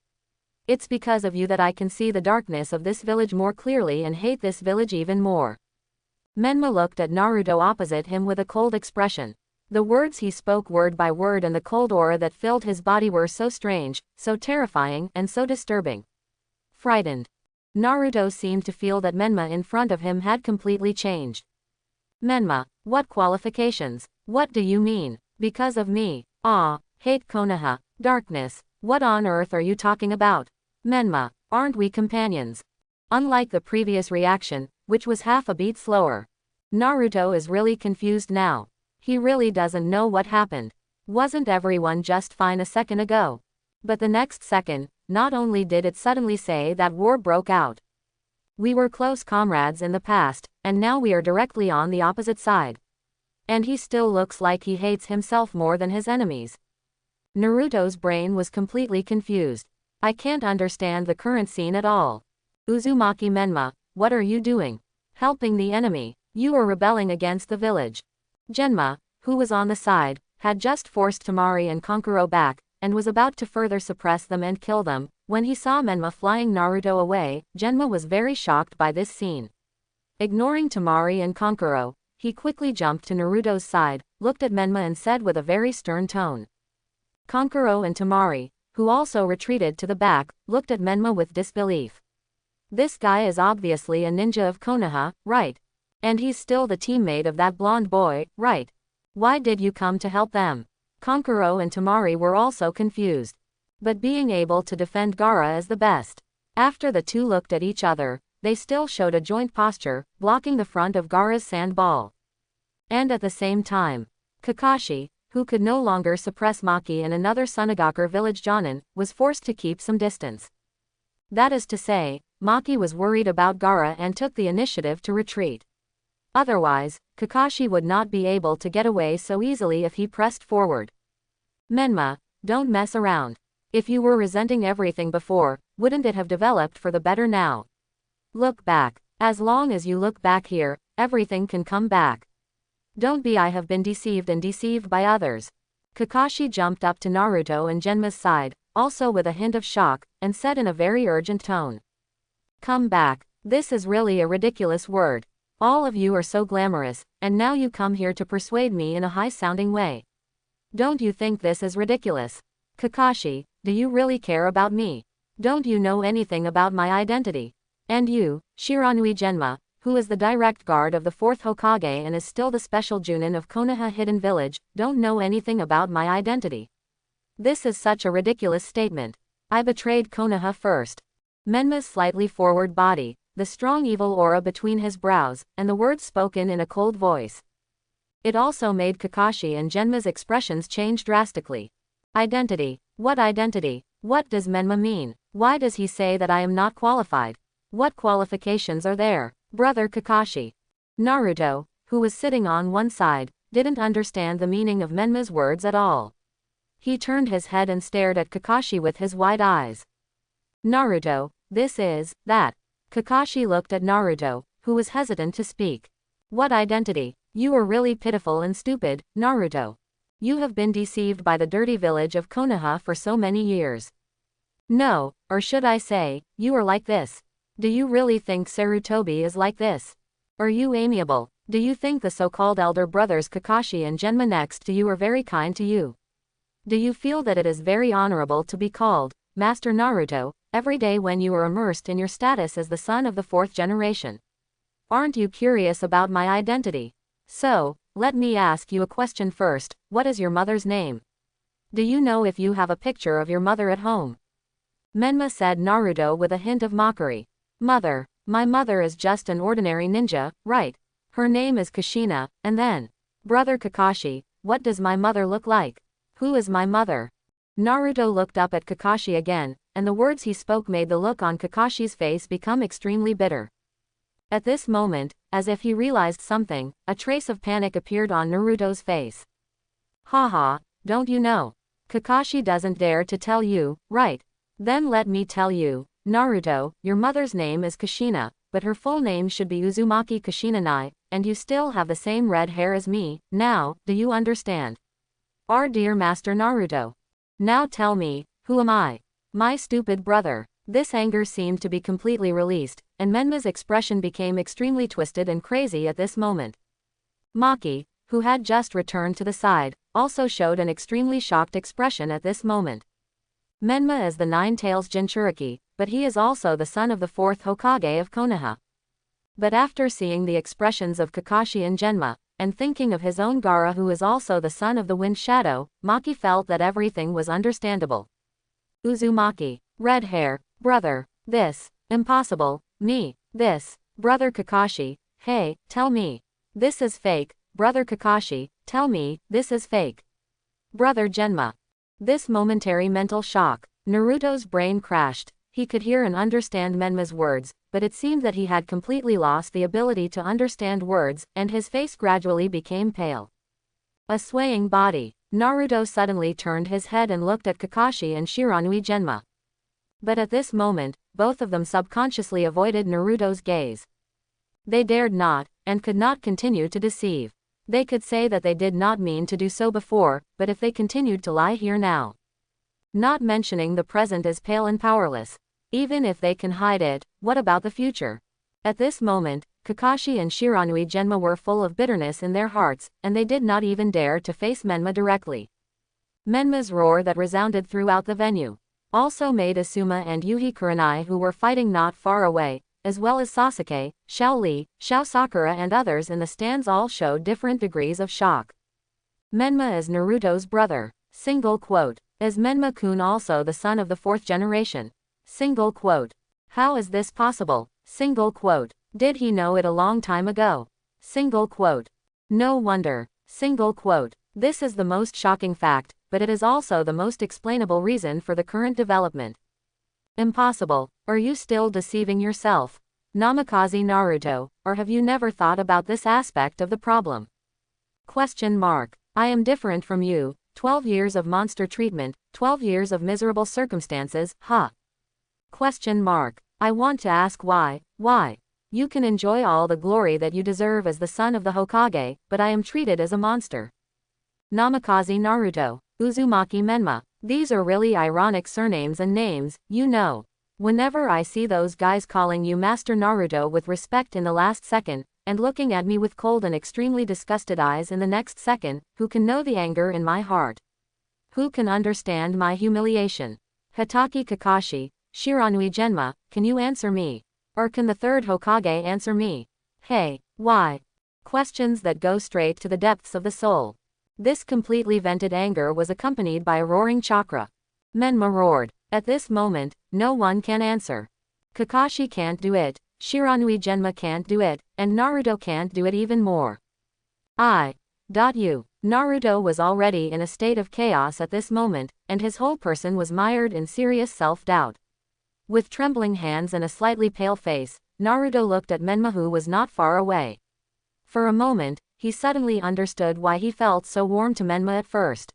Speaker 1: It's because of you that I can see the darkness of this village more clearly and hate this village even more. Menma looked at Naruto opposite him with a cold expression. The words he spoke word by word and the cold aura that filled his body were so strange, so terrifying, and so disturbing. Frightened. Naruto seemed to feel that Menma in front of him had completely changed. Menma, what qualifications? What do you mean? Because of me? Ah, hate Konoha. Darkness. What on earth are you talking about? Menma, aren't we companions? Unlike the previous reaction, which was half a beat slower, Naruto is really confused now. He really doesn't know what happened. Wasn't everyone just fine a second ago? But the next second, not only did it suddenly say that war broke out. We were close comrades in the past, and now we are directly on the opposite side. And he still looks like he hates himself more than his enemies. Naruto's brain was completely confused. I can't understand the current scene at all. Uzumaki Menma, what are you doing? Helping the enemy. You are rebelling against the village. Genma, who was on the side, had just forced Temari and Kankuro back, and was about to further suppress them and kill them. When he saw Menma flying Naruto away, Genma was very shocked by this scene. Ignoring Temari and Kankuro, he quickly jumped to Naruto's side, looked at Menma and said with a very stern tone. Kankuro and Temari, who also retreated to the back, looked at Menma with disbelief. This guy is obviously a ninja of Konoha, right? And he's still the teammate of that blonde boy, right? Why did you come to help them? Kankuro and Temari were also confused. But being able to defend Gaara is the best. After the two looked at each other, they still showed a joint posture, blocking the front of Gaara's sand ball. And at the same time, Kakashi, who could no longer suppress Maki and another Sunagaku village Jonin, was forced to keep some distance. That is to say, Maki was worried about Gaara and took the initiative to retreat. Otherwise, Kakashi would not be able to get away so easily if he pressed forward. Menma, don't mess around. If you were resenting everything before, wouldn't it have developed for the better now? Look back. As long as you look back here, everything can come back. Don't be I have been deceived and deceived by others. Kakashi jumped up to Naruto and Genma's side, also with a hint of shock, and said in a very urgent tone. Come back. This is really a ridiculous word. All of you are so glamorous, and now you come here to persuade me in a high-sounding way. Don't you think this is ridiculous? Kakashi, do you really care about me? Don't you know anything about my identity? And you, Shiranui Genma, who is the direct guard of the 4th Hokage and is still the special Junin of Konoha Hidden Village, don't know anything about my identity. This is such a ridiculous statement. I betrayed Konoha first. Menma's slightly forward body, the strong evil aura between his brows, and the words spoken in a cold voice. It also made Kakashi and Genma's expressions change drastically. Identity? What identity? What does Menma mean? Why does he say that I am not qualified? What qualifications are there? Brother Kakashi. Naruto, who was sitting on one side, didn't understand the meaning of Menma's words at all. He turned his head and stared at Kakashi with his wide eyes. Naruto, this is, that. Kakashi looked at Naruto, who was hesitant to speak. What identity? You are really pitiful and stupid, Naruto. You have been deceived by the dirty village of Konoha for so many years. No, or should I say, you are like this. Do you really think Sarutobi is like this? Are you amiable? Do you think the so-called elder brothers Kakashi and Genma next to you are very kind to you? Do you feel that it is very honorable to be called Master Naruto every day when you are immersed in your status as the son of the 4th generation? Aren't you curious about my identity? So, let me ask you a question first. What is your mother's name? Do you know if you have a picture of your mother at home? Menma said Naruto with a hint of mockery. Mother. My mother is just an ordinary ninja, right? Her name is Kushina, and then. Brother Kakashi, what does my mother look like? Who is my mother? Naruto looked up at Kakashi again, and the words he spoke made the look on Kakashi's face become extremely bitter. At this moment, as if he realized something, a trace of panic appeared on Naruto's face. Haha, don't you know? Kakashi doesn't dare to tell you, right? Then let me tell you. Naruto, your mother's name is Kushina, but her full name should be Uzumaki Kushinanai, and you still have the same red hair as me. Now, do you understand? Our dear Master Naruto. Now tell me, who am I? My stupid brother. This anger seemed to be completely released, and Menma's expression became extremely twisted and crazy at this moment. Maki, who had just returned to the side, also showed an extremely shocked expression at this moment. Menma is the Nine-Tails Jinchuriki, but he is also the son of the 4th Hokage of Konoha. But after seeing the expressions of Kakashi and Genma, and thinking of his own Gaara who is also the son of the Wind Shadow, Maki felt that everything was understandable. Uzumaki. Red hair. Brother. This. Impossible. Me. This. Brother Kakashi. Hey, tell me. This is fake. Brother Kakashi, tell me, this is fake. Brother Genma. This momentary mental shock. Naruto's brain crashed. He could hear and understand Menma's words, but it seemed that he had completely lost the ability to understand words, and his face gradually became pale. A swaying body. Naruto suddenly turned his head and looked at Kakashi and Shiranui Genma. But at this moment, both of them subconsciously avoided Naruto's gaze. They dared not, and could not continue to deceive. They could say that they did not mean to do so before, but if they continued to lie here now, not mentioning the present is pale and powerless. Even if they can hide it, what about the future? At this moment, Kakashi and Shiranui Genma were full of bitterness in their hearts, and they did not even dare to face Menma directly. Menma's roar that resounded throughout the venue also made Asuma and Yuhi Kurenai, who were fighting not far away, as well as Sasuke, Xiao Li, Xiao Sakura and others in the stands, all showed different degrees of shock. Menma is Naruto's brother. Single quote. Is Menma-kun also the son of the fourth generation? Single quote. How is this possible? Single quote. Did he know it a long time ago? Single quote. No wonder. Single quote. This is the most shocking fact, but it is also the most explainable reason for the current development. Impossible. Are you still deceiving yourself, Namikaze Naruto, or have you never thought about this aspect of the problem? Question mark. I am different from you. 12 years of monster treatment, 12 years of miserable circumstances, huh? Question mark. I want to ask why. You can enjoy all the glory that you deserve as the son of the Hokage, but I am treated as a monster. Namikaze Naruto. Uzumaki Menma. These are really ironic surnames and names, you know. Whenever I see those guys calling you Master Naruto with respect in the last second, and looking at me with cold and extremely disgusted eyes in the next second, who can know the anger in my heart? Who can understand my humiliation? Hatake Kakashi, Shiranui Genma, can you answer me? Or can the third Hokage answer me? Hey, why? Questions that go straight to the depths of the soul. This completely vented anger was accompanied by a roaring chakra. Menma roared. At this moment, no one can answer. Kakashi can't do it, Shiranui Genma can't do it, and Naruto can't do it even more. Naruto was already in a state of chaos at this moment, and his whole person was mired in serious self-doubt. With trembling hands and a slightly pale face, Naruto looked at Menma, who was not far away. For a moment, he suddenly understood why he felt so warm to Menma at first.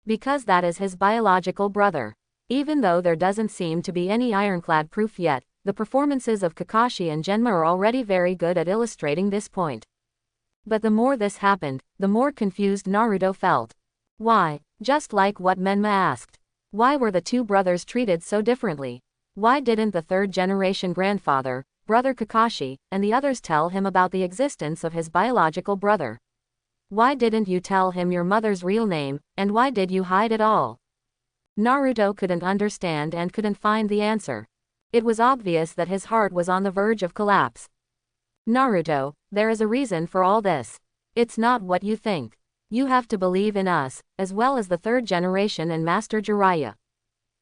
Speaker 1: Because that is his biological brother. Even though there doesn't seem to be any ironclad proof yet, the performances of Kakashi and Genma are already very good at illustrating this point. But the more this happened, the more confused Naruto felt. Why? Just like what Menma asked. Why were the two brothers treated so differently? Why didn't the third-generation grandfather, Brother Kakashi, and the others tell him about the existence of his biological brother? Why didn't you tell him your mother's real name, and why did you hide it all? Naruto couldn't understand and couldn't find the answer. It was obvious that his heart was on the verge of collapse. Naruto, there is a reason for all this. It's not what you think. You have to believe in us, as well as the third generation and Master Jiraiya.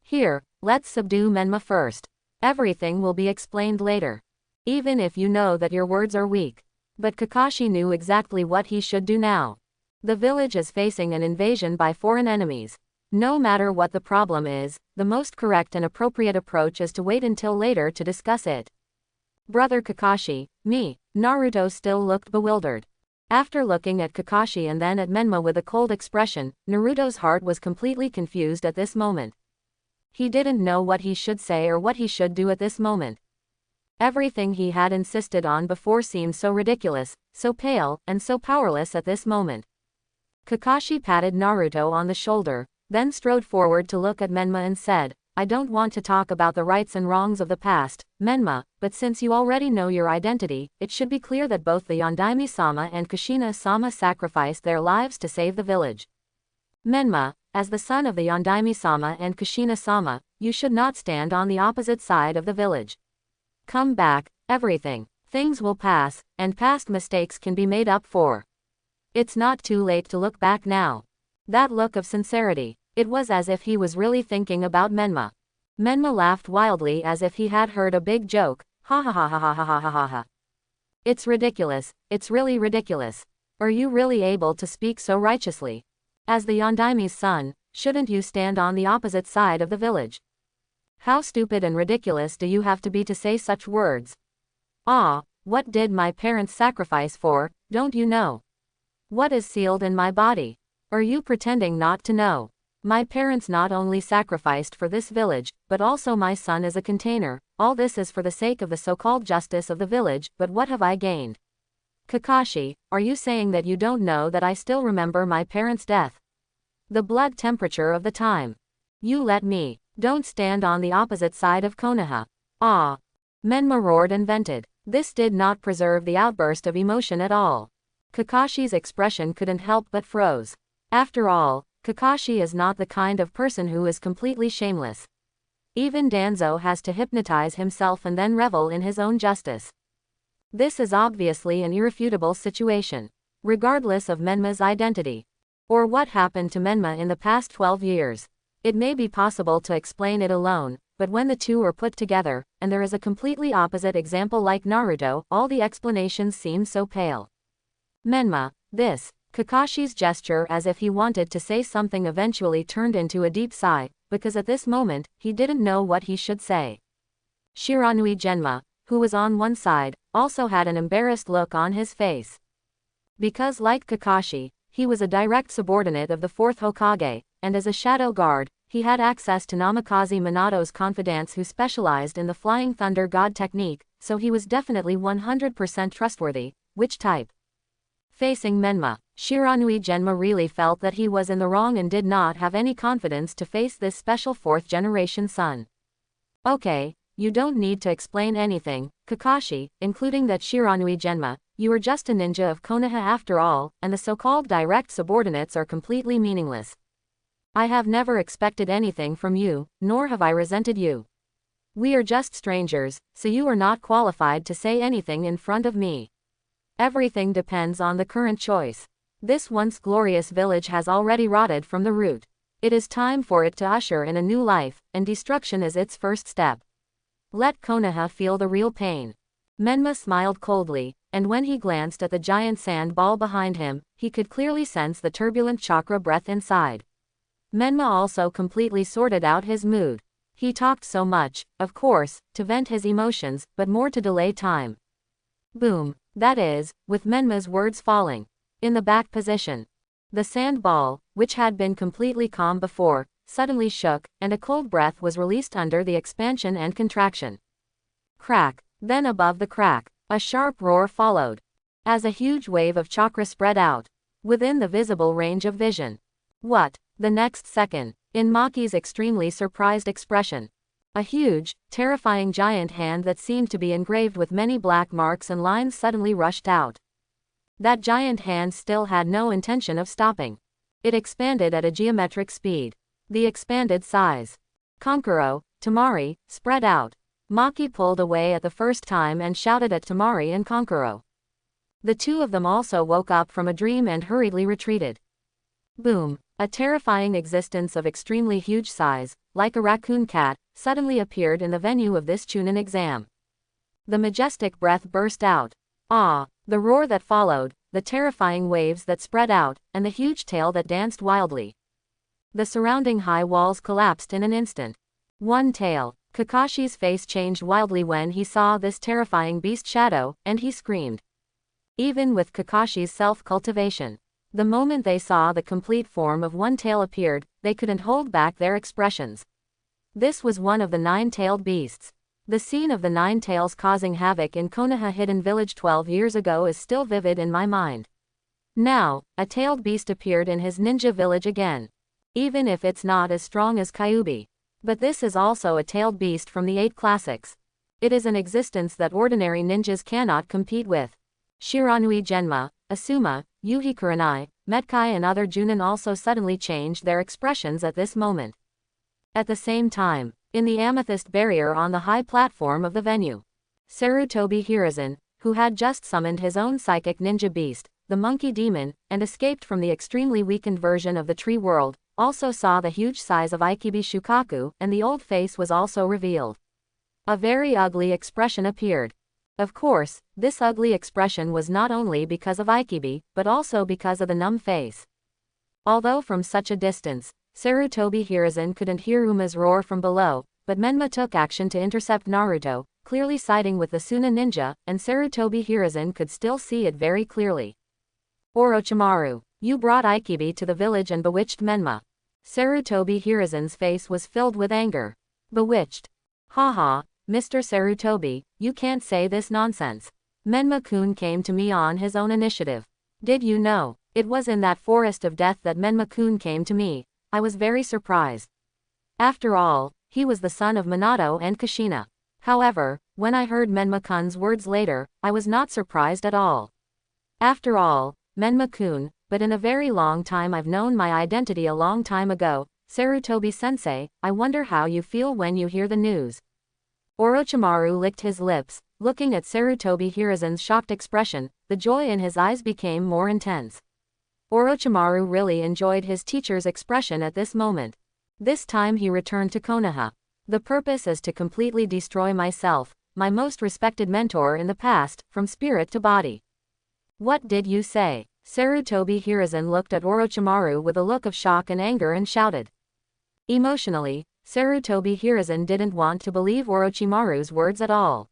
Speaker 1: Here, let's subdue Menma first. Everything will be explained later. Even if you know that your words are weak. But Kakashi knew exactly what he should do now. The village is facing an invasion by foreign enemies. No matter what the problem is, the most correct and appropriate approach is to wait until later to discuss it. Brother Kakashi, me. Naruto still looked bewildered. After looking at Kakashi and then at Menma with a cold expression, Naruto's heart was completely confused at this moment. He didn't know what he should say or what he should do at this moment. Everything he had insisted on before seemed so ridiculous, so pale, and so powerless at this moment. Kakashi patted Naruto on the shoulder, then strode forward to look at Menma and said, I don't want to talk about the rights and wrongs of the past, Menma, but since you already know your identity, it should be clear that both the Yondaime-sama and Kushina-sama sacrificed their lives to save the village. Menma, as the son of the Yondaime-sama and Kushina-sama, you should not stand on the opposite side of the village. Come back, everything. Things will pass, and past mistakes can be made up for. It's not too late to look back now. That look of sincerity, it was as if he was really thinking about Menma. Menma laughed wildly as if he had heard a big joke, ha ha ha ha ha ha ha ha ha. It's ridiculous, it's really ridiculous. Are you really able to speak so righteously? As the Yondaime's son, shouldn't you stand on the opposite side of the village? How stupid and ridiculous do you have to be to say such words? What did my parents sacrifice for, don't you know? What is sealed in my body? Are you pretending not to know? My parents not only sacrificed for this village, but also my son is a container. All this is for the sake of the so-called justice of the village, but what have I gained? Kakashi, are you saying that you don't know that I still remember my parents' death? The blood temperature of the time. You let me. Don't stand on the opposite side of Konoha. Ah! Menma roared and vented. This did not preserve the outburst of emotion at all. Kakashi's expression couldn't help but froze. After all, Kakashi is not the kind of person who is completely shameless. Even Danzo has to hypnotize himself and then revel in his own justice. This is obviously an irrefutable situation, regardless of Menma's identity. Or what happened to Menma in the past 12 years. It may be possible to explain it alone, but when the two are put together, and there is a completely opposite example like Naruto, all the explanations seem so pale. Menma, this. Kakashi's gesture as if he wanted to say something eventually turned into a deep sigh, because at this moment, he didn't know what he should say. Shiranui Genma, who was on one side, also had an embarrassed look on his face. Because like Kakashi, he was a direct subordinate of the 4th Hokage, and as a shadow guard, he had access to Namikaze Minato's confidants who specialized in the Flying Thunder God technique, so he was definitely 100% trustworthy. Which type? Facing Menma, Shiranui Genma really felt that he was in the wrong and did not have any confidence to face this special 4th generation son. Okay, you don't need to explain anything, Kakashi, including that Shiranui Genma, you are just a ninja of Konoha after all, and the so-called direct subordinates are completely meaningless. I have never expected anything from you, nor have I resented you. We are just strangers, so you are not qualified to say anything in front of me. Everything depends on the current choice. This once glorious village has already rotted from the root. It is time for it to usher in a new life, and destruction is its first step. Let Konoha feel the real pain. Menma smiled coldly, and when he glanced at the giant sand ball behind him, he could clearly sense the turbulent chakra breath inside. Menma also completely sorted out his mood. He talked so much, of course, to vent his emotions, but more to delay time. Boom. That is, with Menma's words falling. In the back position. The sand ball, which had been completely calm before, suddenly shook, and a cold breath was released under the expansion and contraction. Crack. Then above the crack, a sharp roar followed. As a huge wave of chakra spread out. Within the visible range of vision. What? The next second, in Maki's extremely surprised expression. A huge, terrifying giant hand that seemed to be engraved with many black marks and lines suddenly rushed out. That giant hand still had no intention of stopping. It expanded at a geometric speed. The expanded size. Kankuro, Tamari, spread out. Maki pulled away at the first time and shouted at Tamari and Kankuro. The two of them also woke up from a dream and hurriedly retreated. Boom. A terrifying existence of extremely huge size, like a raccoon cat, suddenly appeared in the venue of this Chunin exam. The majestic breath burst out. Ah! The roar that followed, the terrifying waves that spread out, and the huge tail that danced wildly. The surrounding high walls collapsed in an instant. One tail. Kakashi's face changed wildly when he saw this terrifying beast shadow, and he screamed. Even with Kakashi's self-cultivation, the moment they saw the complete form of one tail appeared, they couldn't hold back their expressions. This was one of the 9-tailed beasts. The scene of the 9 tails causing havoc in Konoha Hidden Village 12 years ago is still vivid in my mind. Now, a tailed beast appeared in his ninja village again. Even if it's not as strong as Kyuubi. But this is also a tailed beast from the 8 classics. It is an existence that ordinary ninjas cannot compete with. Shiranui Genma, Asuma, Yuhi Kurenai, Metkai and other Junin also suddenly changed their expressions at this moment. At the same time, in the amethyst barrier on the high platform of the venue, Sarutobi Hiruzen, who had just summoned his own psychic ninja beast, the monkey demon, and escaped from the extremely weakened version of the tree world, also saw the huge size of Ikibi Shukaku, and the old face was also revealed. A very ugly expression appeared. Of course, this ugly expression was not only because of Ikibi, but also because of the numb face. Although from such a distance, Sarutobi Hiruzen couldn't hear Uma's roar from below, but Menma took action to intercept Naruto, clearly siding with the Suna ninja, and Sarutobi Hiruzen could still see it very clearly. Orochimaru, you brought Ikibi to the village and bewitched Menma. Sarutobi Hiruzen's face was filled with anger. Bewitched. Haha, Mr. Sarutobi, you can't say this nonsense. Menma-kun came to me on his own initiative. Did you know? It was in that forest of death that Menma-kun came to me. I was very surprised. After all, he was the son of Minato and Kushina. However, when I heard Menma-kun's words later, I was not surprised at all. After all, Menma-kun, but in a very long time I've known my identity a long time ago. Sarutobi-sensei, I wonder how you feel when you hear the news. Orochimaru licked his lips, looking at Sarutobi Hiruzen's shocked expression. The joy in his eyes became more intense. Orochimaru really enjoyed his teacher's expression at this moment. This time he returned to Konoha. The purpose is to completely destroy myself, my most respected mentor in the past, from spirit to body. What did you say? Sarutobi Hiruzen looked at Orochimaru with a look of shock and anger and shouted. Emotionally, Sarutobi Hiruzen didn't want to believe Orochimaru's words at all.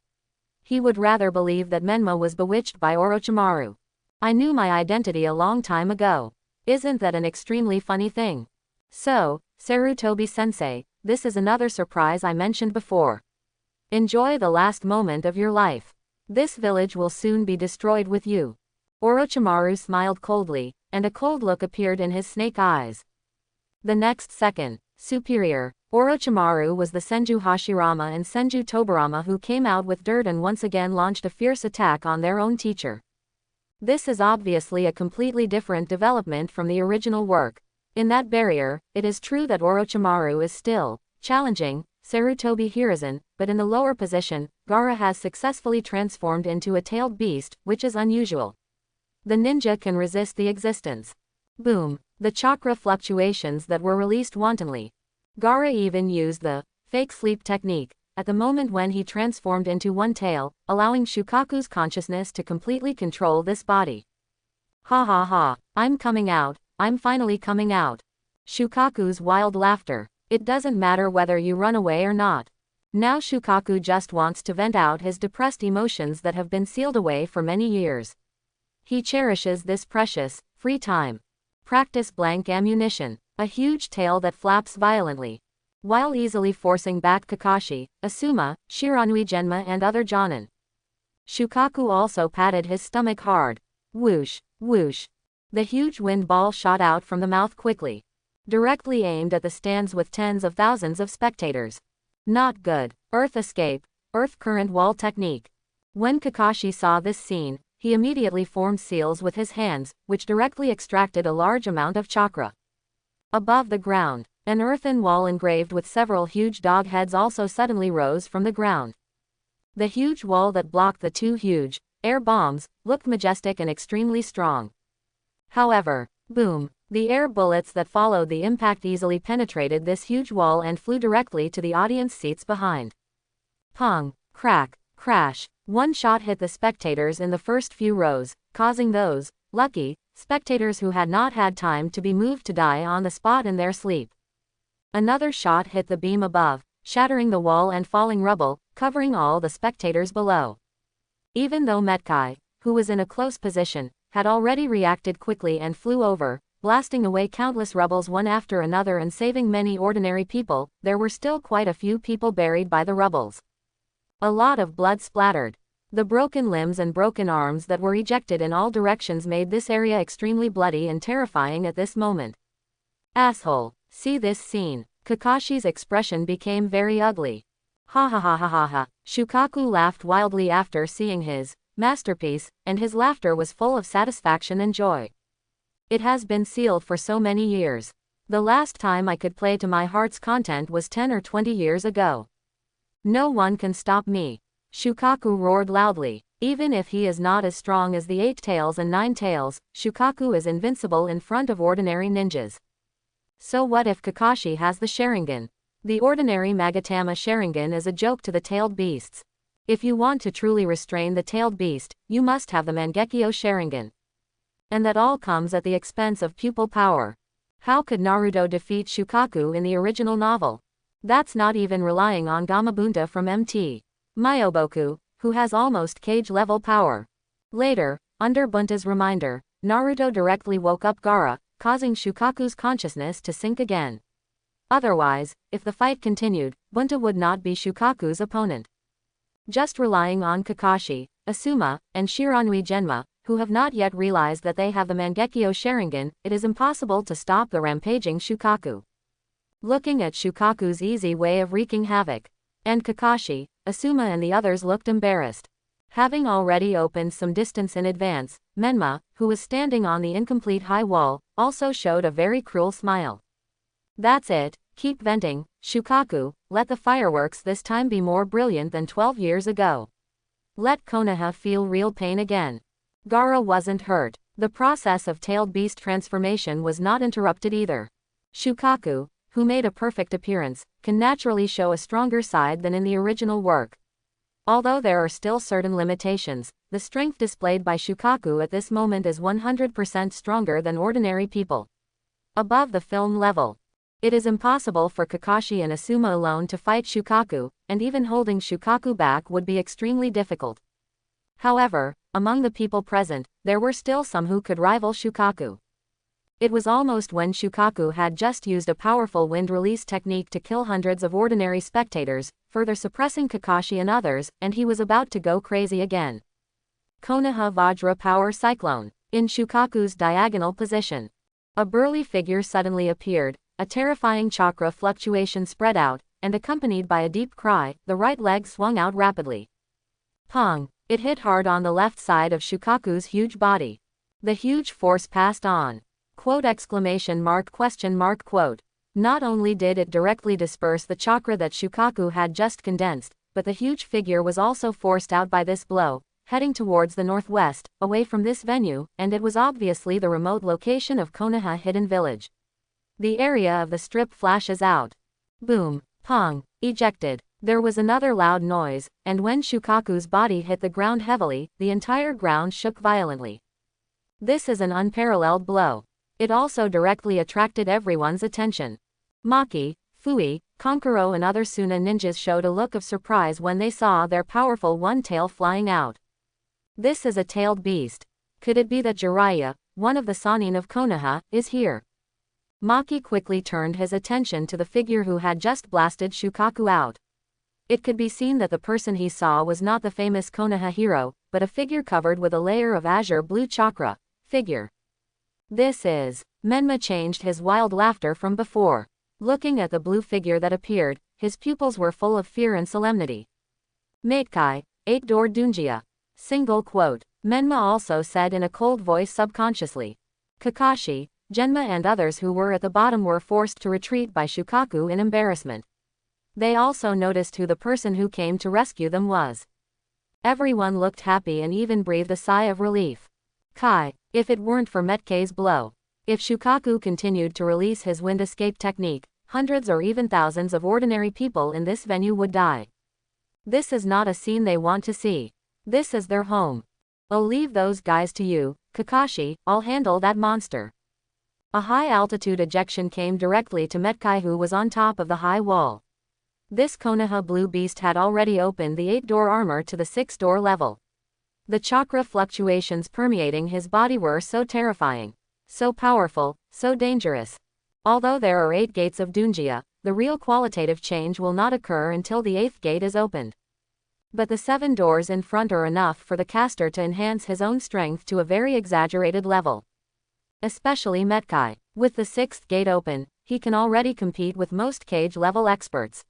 Speaker 1: He would rather believe that Menma was bewitched by Orochimaru. I knew my identity a long time ago. Isn't that an extremely funny thing? So, Sarutobi-sensei, this is another surprise I mentioned before. Enjoy the last moment of your life. This village will soon be destroyed with you. Orochimaru smiled coldly, and a cold look appeared in his snake eyes. The next second, Superior, Orochimaru was the Senju Hashirama and Senju Tobirama who came out with dirt and once again launched a fierce attack on their own teacher. This is obviously a completely different development from the original work. In that barrier, it is true that Orochimaru is still challenging Sarutobi Hiruzen, but in the lower position, Gaara has successfully transformed into a tailed beast, which is unusual. The ninja can resist the existence. Boom. The chakra fluctuations that were released wantonly. Gaara even used the fake sleep technique at the moment when he transformed into one tail, allowing Shukaku's consciousness to completely control this body. Ha ha ha, I'm coming out, I'm finally coming out. Shukaku's wild laughter. It doesn't matter whether you run away or not. Now Shukaku just wants to vent out his depressed emotions that have been sealed away for many years. He cherishes this precious, free time. Practice blank ammunition, a huge tail that flaps violently, while easily forcing back Kakashi, Asuma, Shiranui Genma and other Jonin. Shukaku also patted his stomach hard. Whoosh, whoosh. The huge wind ball shot out from the mouth quickly, directly aimed at the stands with tens of thousands of spectators. Not good. Earth escape, earth current wall technique. When Kakashi saw this scene, he immediately formed seals with his hands, which directly extracted a large amount of chakra. Above the ground, an earthen wall engraved with several huge dog heads also suddenly rose from the ground. The huge wall that blocked the two huge air bombs looked majestic and extremely strong. However, boom, the air bullets that followed the impact easily penetrated this huge wall and flew directly to the audience seats behind. Pong, crack, crash. One shot hit the spectators in the first few rows, causing those lucky spectators who had not had time to be moved to die on the spot in their sleep. Another shot hit the beam above, shattering the wall and falling rubble, covering all the spectators below. Even though Metkai, who was in a close position, had already reacted quickly and flew over, blasting away countless rubbles one after another and saving many ordinary people, there were still quite a few people buried by the rubbles. A lot of blood splattered. The broken limbs and broken arms that were ejected in all directions made this area extremely bloody and terrifying at this moment. Asshole, see this scene. Kakashi's expression became very ugly. Ha ha ha ha ha ha. Shukaku laughed wildly after seeing his masterpiece, and his laughter was full of satisfaction and joy. It has been sealed for so many years. The last time I could play to my heart's content was 10 or 20 years ago. No one can stop me. Shukaku roared loudly. Even if he is not as strong as the 8 tails and 9 tails, Shukaku is invincible in front of ordinary ninjas. So what if Kakashi has the Sharingan? The ordinary Magatama Sharingan is a joke to the tailed beasts. If you want to truly restrain the tailed beast, you must have the Mangekyo Sharingan. And that all comes at the expense of pupil power. How could Naruto defeat Shukaku in the original novel? That's not even relying on Gamabunta from MT. Myoboku, who has almost cage-level power. Later, under Bunta's reminder, Naruto directly woke up Gaara, causing Shukaku's consciousness to sink again. Otherwise, if the fight continued, Bunta would not be Shukaku's opponent. Just relying on Kakashi, Asuma, and Shiranui Genma, who have not yet realized that they have the Mangekyo Sharingan, it is impossible to stop the rampaging Shukaku. Looking at Shukaku's easy way of wreaking havoc, and Kakashi, Asuma and the others looked embarrassed. Having already opened some distance in advance, Menma, who was standing on the incomplete high wall, also showed a very cruel smile. That's it, keep venting, Shukaku, let the fireworks this time be more brilliant than 12 years ago. Let Konoha feel real pain again. Gaara wasn't hurt. The process of tailed beast transformation was not interrupted either. Shukaku, who made a perfect appearance, can naturally show a stronger side than in the original work. Although there are still certain limitations, the strength displayed by Shukaku at this moment is 100% stronger than ordinary people. Above the film level. It is impossible for Kakashi and Asuma alone to fight Shukaku, and even holding Shukaku back would be extremely difficult. However, among the people present, there were still some who could rival Shukaku. It was almost when Shukaku had just used a powerful wind release technique to kill hundreds of ordinary spectators, further suppressing Kakashi and others, and he was about to go crazy again. Konoha Vajra Power Cyclone. In Shukaku's diagonal position, a burly figure suddenly appeared, a terrifying chakra fluctuation spread out, and accompanied by a deep cry, the right leg swung out rapidly. Pong! It hit hard on the left side of Shukaku's huge body. The huge force passed on. Quote exclamation mark question mark quote. Not only did it directly disperse the chakra that Shukaku had just condensed, but the huge figure was also forced out by this blow, heading towards the northwest, away from this venue, and it was obviously the remote location of Konoha Hidden Village. The area of the strip flashes out. Boom, pong, ejected. There was another loud noise, and when Shukaku's body hit the ground heavily, the entire ground shook violently. This is an unparalleled blow. It also directly attracted everyone's attention. Maki, Fui, Kankuro and other Suna ninjas showed a look of surprise when they saw their powerful one tail flying out. This is a tailed beast. Could it be that Jiraiya, one of the Sannin of Konoha, is here? Maki quickly turned his attention to the figure who had just blasted Shukaku out. It could be seen that the person he saw was not the famous Konoha hero, but a figure covered with a layer of azure blue chakra. Figure. This is. Menma changed his wild laughter from before. Looking at the blue figure that appeared, his pupils were full of fear and solemnity. Matekai, 8-door Dunjia. Single quote. Menma also said in a cold voice subconsciously. Kakashi, Genma and others who were at the bottom were forced to retreat by Shukaku in embarrassment. They also noticed who the person who came to rescue them was. Everyone looked happy and even breathed a sigh of relief. Kai, if it weren't for Metkei's blow. If Shukaku continued to release his wind escape technique, hundreds or even thousands of ordinary people in this venue would die. This is not a scene they want to see. This is their home. I'll leave those guys to you, Kakashi, I'll handle that monster. A high-altitude ejection came directly to Metkai who was on top of the high wall. This Konoha blue beast had already opened the 8-door armor to the 6-door level. The chakra fluctuations permeating his body were so terrifying, so powerful, so dangerous. Although there are 8 gates of Dunjia, the real qualitative change will not occur until the 8th gate is opened. But the 7 doors in front are enough for the caster to enhance his own strength to a very exaggerated level. Especially Metkai. With the 6th gate open, he can already compete with most cage-level experts.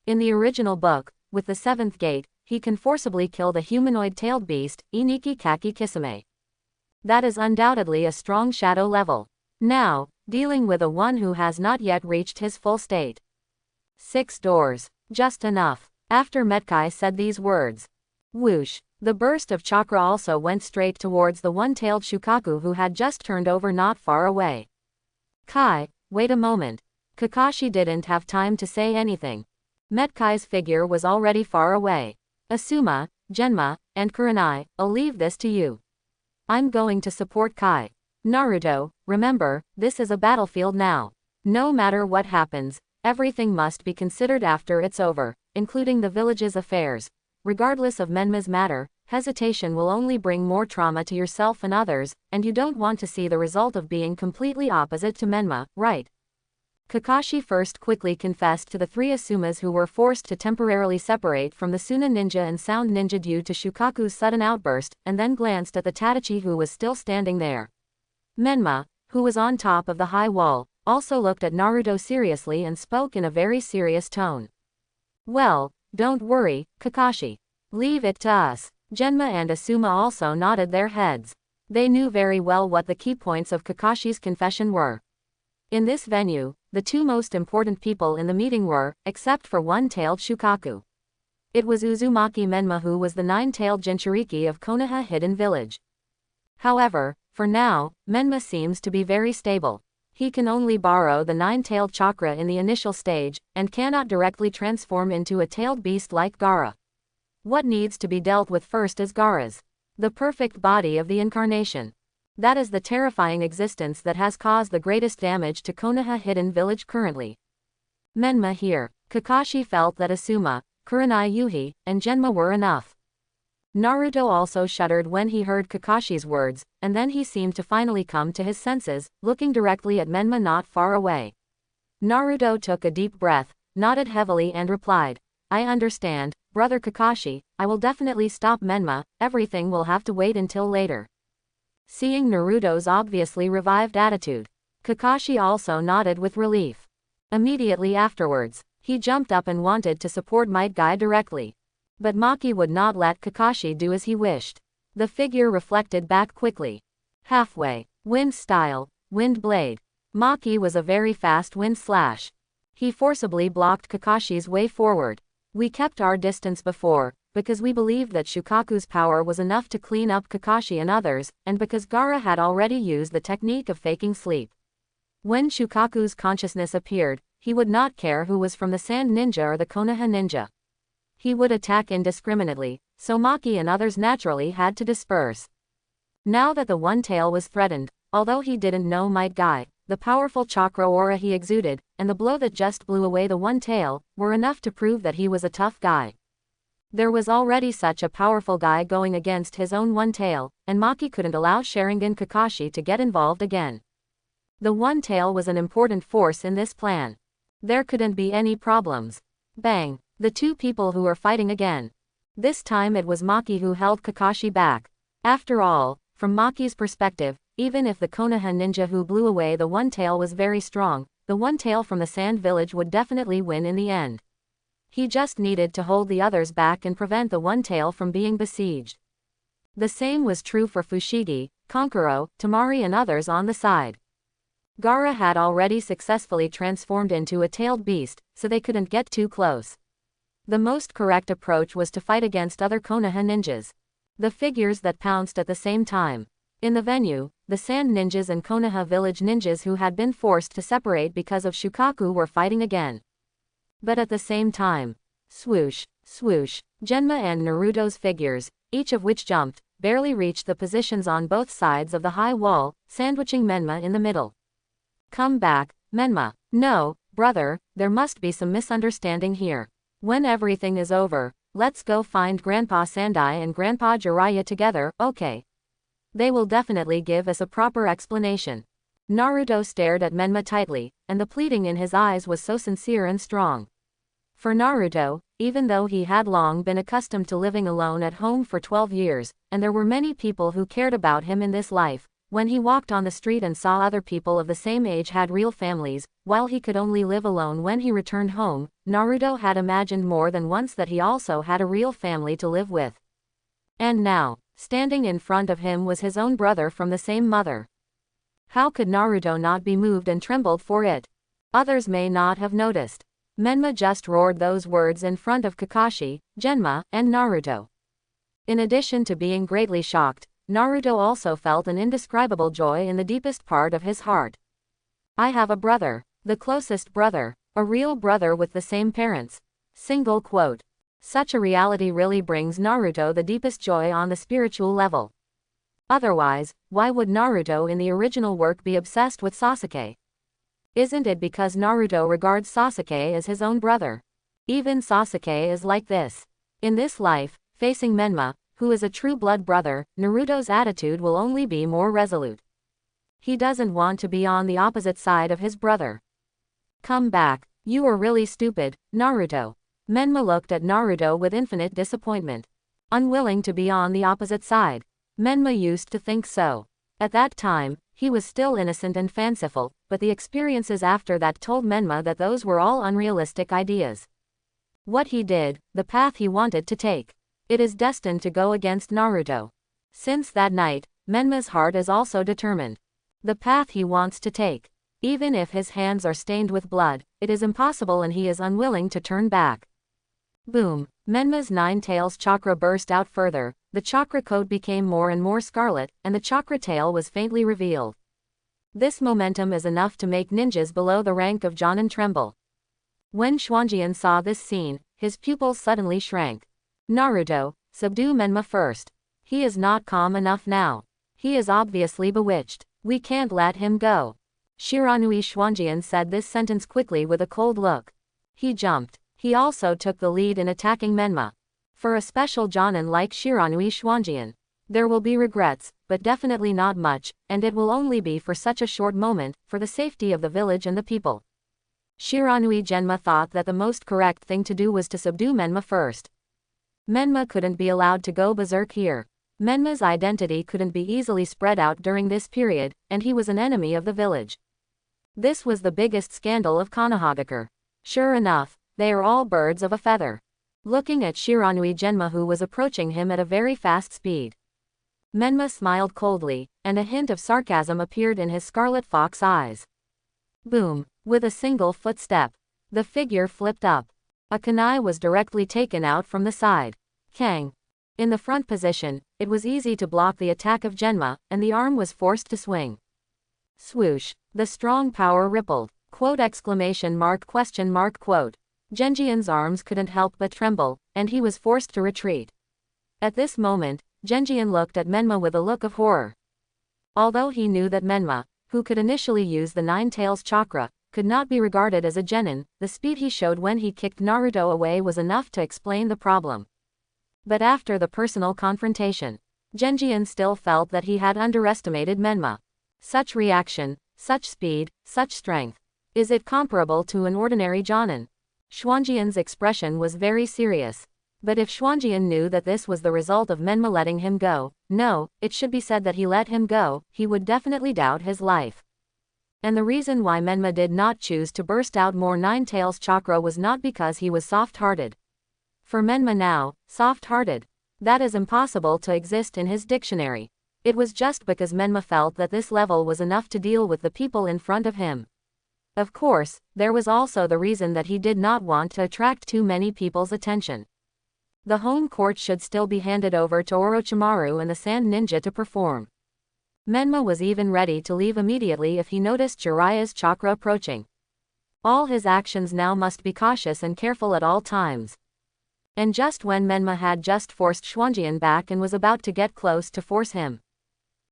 Speaker 1: In the original book, with the 7th gate, he can forcibly kill the humanoid-tailed beast, Iniki Kaki Kisame. That is undoubtedly a strong shadow level. Now, dealing with a one who has not yet reached his full state. 6 doors. Just enough. After Metkai said these words. Whoosh. The burst of chakra also went straight towards the one-tailed Shukaku who had just turned over not far away. Kai, wait a moment. Kakashi didn't have time to say anything. Metkai's figure was already far away. Asuma, Genma, and Kurenai, I'll leave this to you. I'm going to support Kai. Naruto, remember, this is a battlefield now. No matter what happens, everything must be considered after it's over, including the village's affairs. Regardless of Menma's matter, hesitation will only bring more trauma to yourself and others, and you don't want to see the result of being completely opposite to Menma, right? Kakashi first quickly confessed to the three Asumas who were forced to temporarily separate from the Suna ninja and Sound ninja due to Shukaku's sudden outburst, and then glanced at the Tadachi who was still standing there. Menma, who was on top of the high wall, also looked at Naruto seriously and spoke in a very serious tone. Well, don't worry, Kakashi. Leave it to us. Genma and Asuma also nodded their heads. They knew very well what the key points of Kakashi's confession were. In this venue, the two most important people in the meeting were, except for one-tailed Shukaku. It was Uzumaki Menma who was the nine-tailed Jinchuriki of Konoha Hidden Village. However, for now, Menma seems to be very stable. He can only borrow the nine-tailed chakra in the initial stage, and cannot directly transform into a tailed beast like Gaara. What needs to be dealt with first is Gaara's, the perfect body of the incarnation. That is the terrifying existence that has caused the greatest damage to Konoha Hidden Village currently. Menma here. Kakashi felt that Asuma, Kurenai Yuhi, and Genma were enough. Naruto also shuddered when he heard Kakashi's words, and then he seemed to finally come to his senses, looking directly at Menma not far away. Naruto took a deep breath, nodded heavily and replied, I understand, brother Kakashi, I will definitely stop Menma, everything will have to wait until later. Seeing Naruto's obviously revived attitude, Kakashi also nodded with relief. Immediately afterwards, he jumped up and wanted to support Might Guy directly. But Maki would not let Kakashi do as he wished. The figure reflected back quickly. Halfway, wind style, wind blade. Maki was a very fast wind slash. He forcibly blocked Kakashi's way forward. We kept our distance before, because we believed that Shukaku's power was enough to clean up Kakashi and others, and because Gaara had already used the technique of faking sleep. When Shukaku's consciousness appeared, he would not care who was from the Sand Ninja or the Konoha Ninja. He would attack indiscriminately, so Maki and others naturally had to disperse. Now that the One Tail was threatened, although he didn't know Might Guy, the powerful chakra aura he exuded, and the blow that just blew away the One Tail, were enough to prove that he was a tough guy. There was already such a powerful guy going against his own One Tail, and Maki couldn't allow Sharingan Kakashi to get involved again. The One Tail was an important force in this plan. There couldn't be any problems. Bang! The two people who were fighting again. This time it was Maki who held Kakashi back. After all, from Maki's perspective, even if the Konoha ninja who blew away the One Tail was very strong, the One Tail from the Sand Village would definitely win in the end. He just needed to hold the others back and prevent the One Tail from being besieged. The same was true for Fushigi, Kankuro, Tamari and others on the side. Gaara had already successfully transformed into a tailed beast, so they couldn't get too close. The most correct approach was to fight against other Konoha ninjas. The figures that pounced at the same time. In the venue, the Sand Ninjas and Konoha Village ninjas who had been forced to separate because of Shukaku were fighting again. But at the same time, swoosh, swoosh, Genma and Naruto's figures, each of which jumped, barely reached the positions on both sides of the high wall, sandwiching Menma in the middle. Come back, Menma. No, brother, there must be some misunderstanding here. When everything is over, let's go find Grandpa Sandai and Grandpa Jiraiya together, okay? They will definitely give us a proper explanation. Naruto stared at Menma tightly, and the pleading in his eyes was so sincere and strong. For Naruto, even though he had long been accustomed to living alone at home for 12 years, and there were many people who cared about him in this life, when he walked on the street and saw other people of the same age had real families, while he could only live alone when he returned home, Naruto had imagined more than once that he also had a real family to live with. And now, standing in front of him was his own brother from the same mother. How could Naruto not be moved and trembled for it? Others may not have noticed. Menma just roared those words in front of Kakashi, Genma, and Naruto. In addition to being greatly shocked, Naruto also felt an indescribable joy in the deepest part of his heart. I have a brother, the closest brother, a real brother with the same parents. Single quote. Such a reality really brings Naruto the deepest joy on the spiritual level. Otherwise, why would Naruto in the original work be obsessed with Sasuke? Isn't it because Naruto regards Sasuke as his own brother? Even Sasuke is like this. In this life, facing Menma, who is a true blood brother, Naruto's attitude will only be more resolute. He doesn't want to be on the opposite side of his brother. Come back. You are really stupid, Naruto. Menma looked at Naruto with infinite disappointment. Unwilling to be on the opposite side. Menma used to think so. At that time, he was still innocent and fanciful, but the experiences after that told Menma that those were all unrealistic ideas. What he did, the path he wanted to take. It is destined to go against Naruto. Since that night, Menma's heart is also determined. The path he wants to take. Even if his hands are stained with blood, it is impossible and he is unwilling to turn back. Boom! Menma's nine tails chakra burst out further, the chakra coat became more and more scarlet, and the chakra tail was faintly revealed. This momentum is enough to make ninjas below the rank of Jonin tremble. When Xuanjian saw this scene, his pupils suddenly shrank. Naruto, subdue Menma first. He is not calm enough now. He is obviously bewitched. We can't let him go. Shiranui Xuanjian said this sentence quickly with a cold look. He jumped. He also took the lead in attacking Menma. For a special Jonin like Shiranui Xuanjian, there will be regrets, but definitely not much, and it will only be for such a short moment, for the safety of the village and the people. Shiranui Genma thought that the most correct thing to do was to subdue Menma first. Menma couldn't be allowed to go berserk here. Menma's identity couldn't be easily spread out during this period, and he was an enemy of the village. This was the biggest scandal of Konohagakure. Sure enough, they are all birds of a feather. Looking at Shiranui Genma who was approaching him at a very fast speed. Menma smiled coldly, and a hint of sarcasm appeared in his scarlet fox eyes. Boom! With a single footstep, the figure flipped up. A kunai was directly taken out from the side. Kang! In the front position, it was easy to block the attack of Genma, and the arm was forced to swing. Swoosh! The strong power rippled. Quote exclamation mark question mark quote. Genjian's arms couldn't help but tremble, and he was forced to retreat. At this moment, Genjian looked at Menma with a look of horror. Although he knew that Menma, who could initially use the Nine Tails chakra, could not be regarded as a genin, the speed he showed when he kicked Naruto away was enough to explain the problem. But after the personal confrontation, Genjian still felt that he had underestimated Menma. Such reaction, such speed, such strength. Is it comparable to an ordinary Jonin? Xuanjian's expression was very serious. But if Xuanjian knew that this was the result of Menma letting him go, no, it should be said that he let him go, he would definitely doubt his life. And the reason why Menma did not choose to burst out more Nine Tails chakra was not because he was soft-hearted. For Menma now, soft-hearted. That is impossible to exist in his dictionary. It was just because Menma felt that this level was enough to deal with the people in front of him. Of course, there was also the reason that he did not want to attract too many people's attention. The home court should still be handed over to Orochimaru and the Sand Ninja to perform. Menma was even ready to leave immediately if he noticed Jiraiya's chakra approaching. All his actions now must be cautious and careful at all times. And just when Menma had just forced Xuanjian back and was about to get close to force him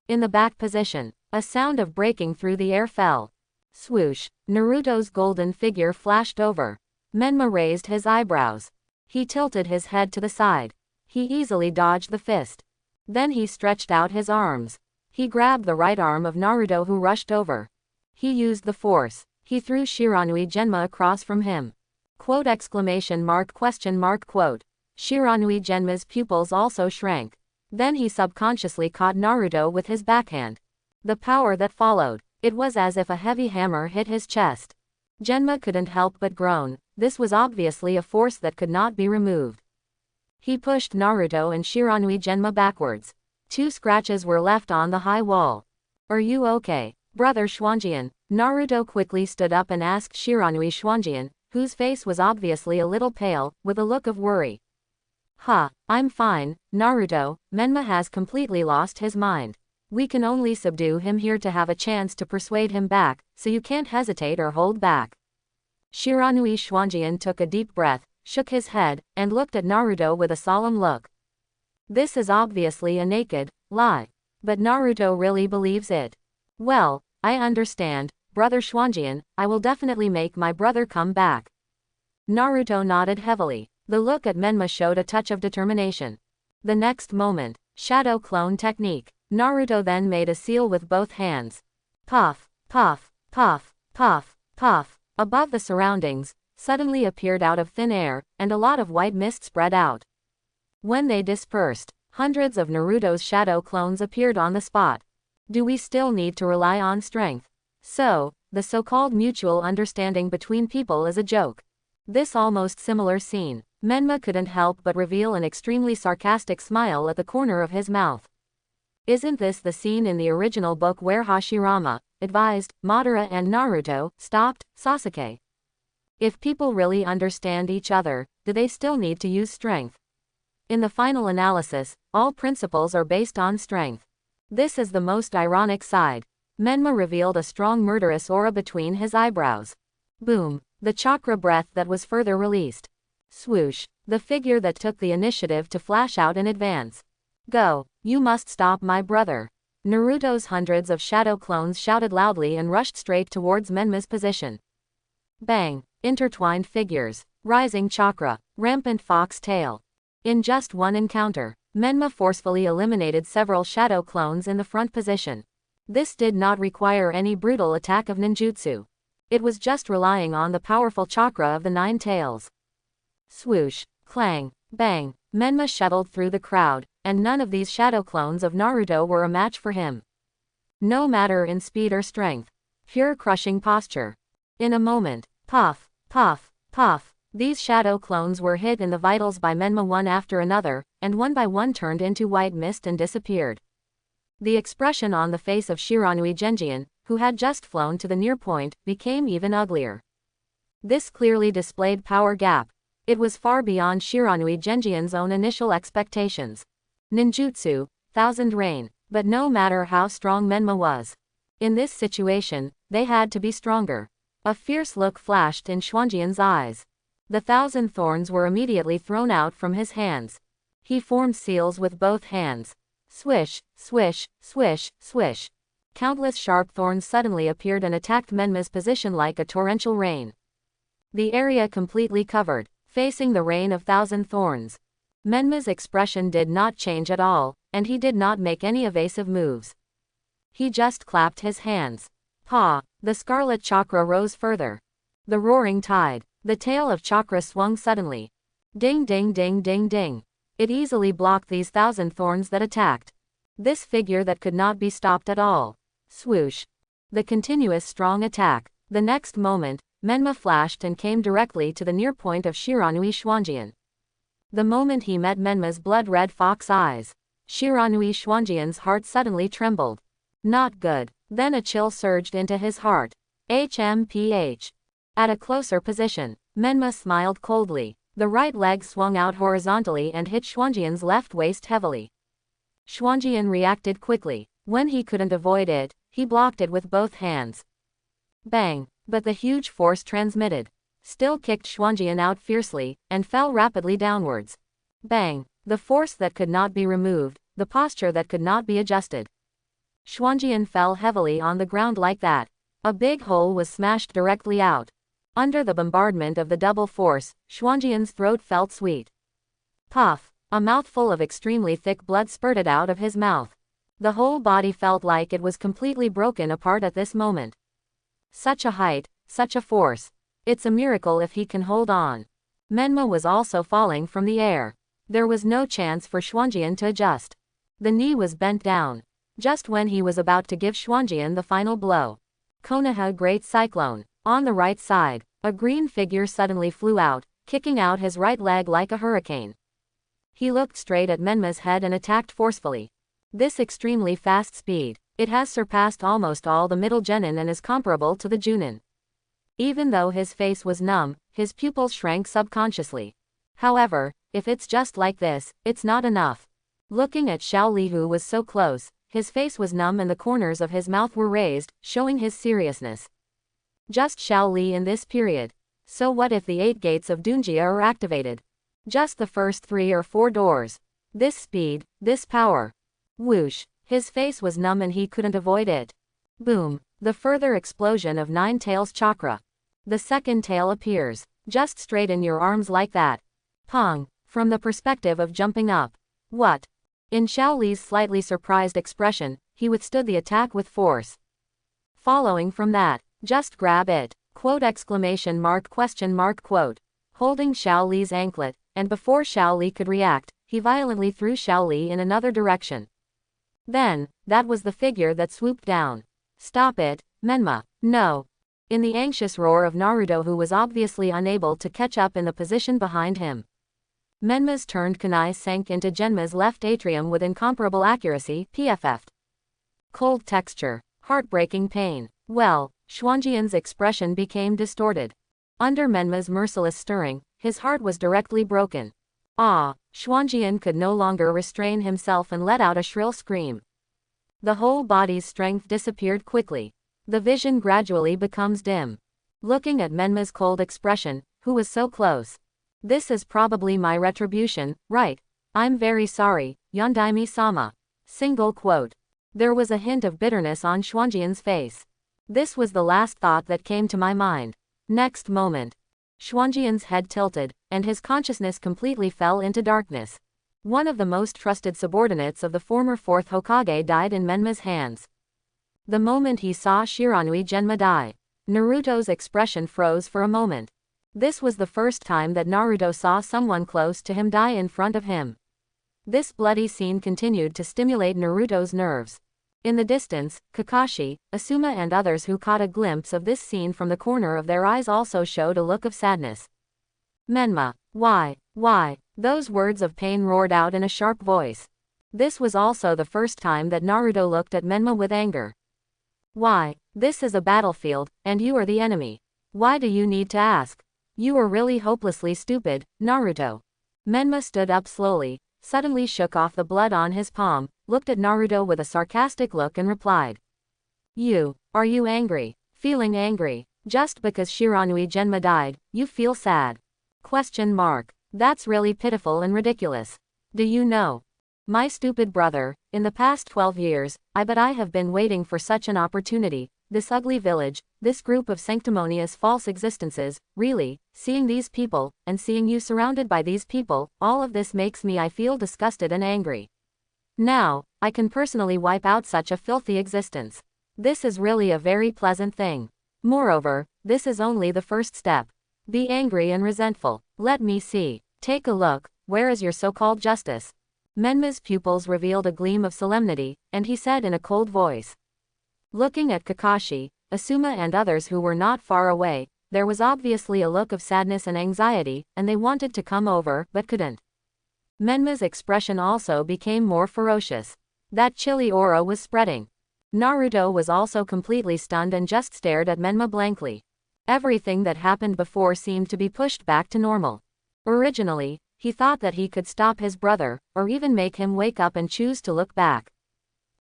Speaker 1: in the back position, a sound of breaking through the air fell. Swoosh! Naruto's golden figure flashed over. Menma raised his eyebrows. He tilted his head to the side. He easily dodged the fist. Then he stretched out his arms. He grabbed the right arm of Naruto who rushed over. He used the force. He threw Shiranui Genma across from him. Quote exclamation mark question mark quote. Shiranui Genma's pupils also shrank. Then he subconsciously caught Naruto with his backhand. The power that followed. It was as if a heavy hammer hit his chest. Genma couldn't help but groan. This was obviously a force that could not be removed. He pushed Naruto and Shiranui Genma backwards. 2 scratches were left on the high wall. Are you okay, brother Xuanjian? Naruto quickly stood up and asked Shiranui Xuanjian, whose face was obviously a little pale, with a look of worry. I'm fine, Naruto. Menma has completely lost his mind. We can only subdue him here to have a chance to persuade him back, so you can't hesitate or hold back. Shiranui Xuanjian took a deep breath, shook his head, and looked at Naruto with a solemn look. This is obviously a naked lie. But Naruto really believes it. Well, I understand, brother Xuanjian, I will definitely make my brother come back. Naruto nodded heavily. The look at Menma showed a touch of determination. The next moment, shadow clone technique. Naruto then made a seal with both hands. Puff, puff, puff, puff, puff. Above the surroundings, suddenly appeared out of thin air, and a lot of white mist spread out. When they dispersed, hundreds of Naruto's shadow clones appeared on the spot. Do we still need to rely on strength? So, the so-called mutual understanding between people is a joke. This almost similar scene, Menma couldn't help but reveal an extremely sarcastic smile at the corner of his mouth. Isn't this the scene in the original book where Hashirama advised Madara and Naruto stopped Sasuke? If people really understand each other, do they still need to use strength? In the final analysis, all principles are based on strength. This is the most ironic side. Menma revealed a strong murderous aura between his eyebrows. Boom, the chakra breath that was further released. Swoosh, the figure that took the initiative to flash out in advance. Go, you must stop my brother. Naruto's hundreds of shadow clones shouted loudly and rushed straight towards Menma's position. Bang, intertwined figures, rising chakra, rampant fox tail. In just one encounter, Menma forcefully eliminated several shadow clones in the front position. This did not require any brutal attack of ninjutsu. It was just relying on the powerful chakra of the nine tails. Swoosh, clang, bang, Menma shuttled through the crowd, and none of these shadow clones of Naruto were a match for him. No matter in speed or strength. Pure crushing posture. In a moment, puff, puff, puff, these shadow clones were hit in the vitals by Menma one after another, and one by one turned into white mist and disappeared. The expression on the face of Shiranui Genjian, who had just flown to the near point, became even uglier. This clearly displayed power gap. It was far beyond Shiranui Genjian's own initial expectations. Ninjutsu, Thousand Rain, but no matter how strong Menma was. In this situation, they had to be stronger. A fierce look flashed in Xuanjian's eyes. The thousand thorns were immediately thrown out from his hands. He formed seals with both hands. Swish, swish, swish, swish. Countless sharp thorns suddenly appeared and attacked Menma's position like a torrential rain. The area completely covered, facing the rain of thousand thorns. Menma's expression did not change at all, and he did not make any evasive moves. He just clapped his hands. Pa! The scarlet chakra rose further. The roaring tide. The tail of chakra swung suddenly. Ding ding ding ding ding. It easily blocked these thousand thorns that attacked. This figure that could not be stopped at all. Swoosh. The continuous strong attack. The next moment, Menma flashed and came directly to the near point of Shiranui Xuanjian. The moment he met Menma's blood-red fox eyes, Shiranui Xuanjian's heart suddenly trembled. Not good. Then a chill surged into his heart. HMPH. At a closer position, Menma smiled coldly. The right leg swung out horizontally and hit Xuanjian's left waist heavily. Xuanjian reacted quickly. When he couldn't avoid it, he blocked it with both hands. Bang! But the huge force transmitted still kicked Xuanjian out fiercely, and fell rapidly downwards. Bang! The force that could not be removed, the posture that could not be adjusted. Xuanjian fell heavily on the ground like that. A big hole was smashed directly out. Under the bombardment of the double force, Xuanjian's throat felt sweet. Puff! A mouthful of extremely thick blood spurted out of his mouth. The whole body felt like it was completely broken apart at this moment. Such a height, such a force. It's a miracle if he can hold on. Menma was also falling from the air. There was no chance for Xuanjian to adjust. The knee was bent down. Just when he was about to give Xuanjian the final blow. Konoha Great Cyclone. On the right side, a green figure suddenly flew out, kicking out his right leg like a hurricane. He looked straight at Menma's head and attacked forcefully. This extremely fast speed, it has surpassed almost all the middle genin and is comparable to the Junin. Even though his face was numb, his pupils shrank subconsciously. However, if it's just like this, it's not enough. Looking at Xiao Li, who was so close, his face was numb and the corners of his mouth were raised, showing his seriousness. Just Xiao Li in this period. So what if the 8 gates of Dunjia are activated? Just the first 3 or 4 doors. This speed, this power. Whoosh, his face was numb and he couldn't avoid it. Boom, the further explosion of 9 tails chakra. The second tail appears, just straight in your arms like that. Pong, from the perspective of jumping up. What? In Xiao Li's slightly surprised expression, he withstood the attack with force. Following from that, just grab it. Quote exclamation mark question mark quote. Holding Xiao Li's anklet, and before Xiao Li could react, he violently threw Xiao Li in another direction. Then, that was the figure that swooped down. Stop it, Menma. No. In the anxious roar of Naruto, who was obviously unable to catch up in the position behind him. Menma's turned kunai sank into Genma's left atrium with incomparable accuracy, PFF'd. Cold texture. Heartbreaking pain. Well, Xuanjian's expression became distorted. Under Menma's merciless stirring, his heart was directly broken. Ah! Xuanjian could no longer restrain himself and let out a shrill scream. The whole body's strength disappeared quickly. The vision gradually becomes dim. Looking at Menma's cold expression, who was so close. This is probably my retribution, right? I'm very sorry, Yondaime-sama. Single quote. There was a hint of bitterness on Xuanjian's face. This was the last thought that came to my mind. Next moment, Xuanjian's head tilted, and his consciousness completely fell into darkness. One of the most trusted subordinates of the former fourth Hokage died in Menma's hands. The moment he saw Shiranui Genma die, Naruto's expression froze for a moment. This was the first time that Naruto saw someone close to him die in front of him. This bloody scene continued to stimulate Naruto's nerves. In the distance, Kakashi, Asuma and others who caught a glimpse of this scene from the corner of their eyes also showed a look of sadness. Menma, why? Those words of pain roared out in a sharp voice. This was also the first time that Naruto looked at Menma with anger. Why? This is a battlefield, and you are the enemy. Why do you need to ask? You are really hopelessly stupid, Naruto. Menma stood up slowly, suddenly shook off the blood on his palm, looked at Naruto with a sarcastic look and replied. Are you angry? Feeling angry? Just because Shiranui Genma died, you feel sad? Question mark. That's really pitiful and ridiculous. Do you know? My stupid brother, in the past 12 years, I have been waiting for such an opportunity. This ugly village, this group of sanctimonious false existences, really, seeing these people, and seeing you surrounded by these people, all of this makes me I feel disgusted and angry. Now, I can personally wipe out such a filthy existence. This is really a very pleasant thing. Moreover, this is only the first step. Be angry and resentful. Let me see. Take a look, where is your so-called justice? Menma's pupils revealed a gleam of solemnity, and he said in a cold voice. Looking at Kakashi, Asuma and others who were not far away, there was obviously a look of sadness and anxiety, and they wanted to come over, but couldn't. Menma's expression also became more ferocious. That chilly aura was spreading. Naruto was also completely stunned and just stared at Menma blankly. Everything that happened before seemed to be pushed back to normal. Originally, he thought that he could stop his brother, or even make him wake up and choose to look back.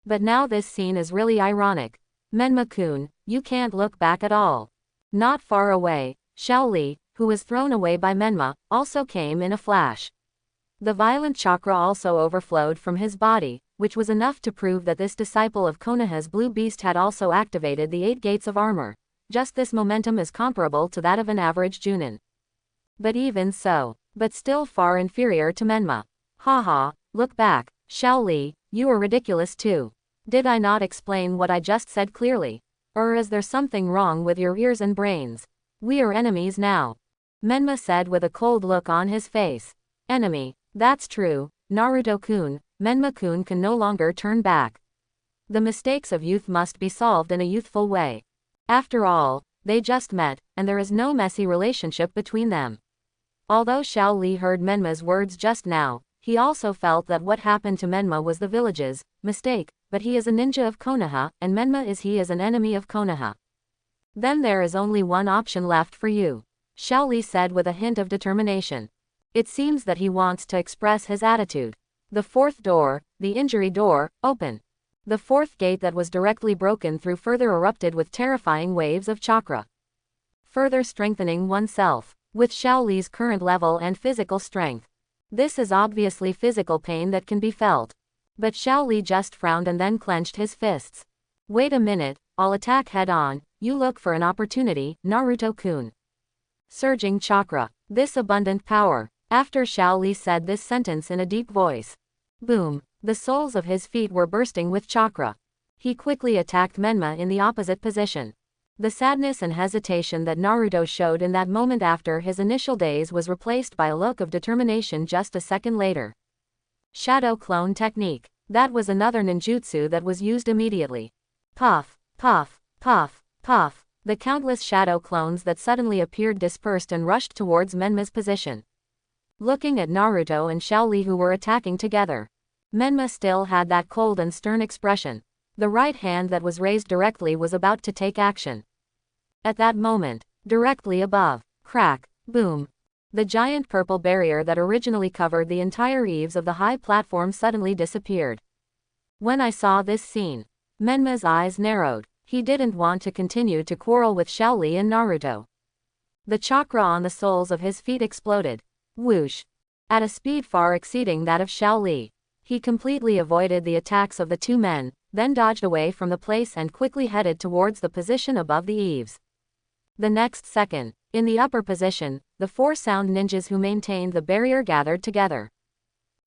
Speaker 1: But now this scene is really ironic. Menma-kun, you can't look back at all. Not far away, Xiao Li, who was thrown away by Menma, also came in a flash. The violent chakra also overflowed from his body, which was enough to prove that this disciple of Konoha's blue beast had also activated the 8 gates of armor. Just this momentum is comparable to that of an average Junin. But even so, but still far inferior to Menma. Haha, look back, Xiao Li, you are ridiculous too. Did I not explain what I just said clearly? Or is there something wrong with your ears and brains? We are enemies now. Menma said with a cold look on his face. Enemy, that's true, Naruto-kun, Menma-kun can no longer turn back. The mistakes of youth must be solved in a youthful way. After all, they just met, and there is no messy relationship between them. Although Xiao Li heard Menma's words just now, he also felt that what happened to Menma was the village's mistake, but he is a ninja of Konoha, and Menma is an enemy of Konoha. Then there is only one option left for you, Xiao Li said with a hint of determination. It seems that he wants to express his attitude. The fourth door, the injury door, open. The fourth gate that was directly broken through further erupted with terrifying waves of chakra. Further strengthening oneself. With Xiao Li's current level and physical strength. This is obviously physical pain that can be felt. But Xiao Li just frowned and then clenched his fists. Wait a minute, I'll attack head on, you look for an opportunity, Naruto-kun. Surging chakra. This abundant power. After Xiao Li said this sentence in a deep voice. Boom! The soles of his feet were bursting with chakra. He quickly attacked Menma in the opposite position. The sadness and hesitation that Naruto showed in that moment after his initial daze was replaced by a look of determination just a second later. Shadow clone technique. That was another ninjutsu that was used immediately. Puff, puff, puff, puff. The countless shadow clones that suddenly appeared dispersed and rushed towards Menma's position. Looking at Naruto and Xiaoli who were attacking together. Menma still had that cold and stern expression. The right hand that was raised directly was about to take action. At that moment, directly above, crack, boom. The giant purple barrier that originally covered the entire eaves of the high platform suddenly disappeared. When I saw this scene, Menma's eyes narrowed. He didn't want to continue to quarrel with Xiaoli and Naruto. The chakra on the soles of his feet exploded. Whoosh! At a speed far exceeding that of Xiaoli. He completely avoided the attacks of the two men, then dodged away from the place and quickly headed towards the position above the eaves. The next second, in the upper position, the four sound ninjas who maintained the barrier gathered together.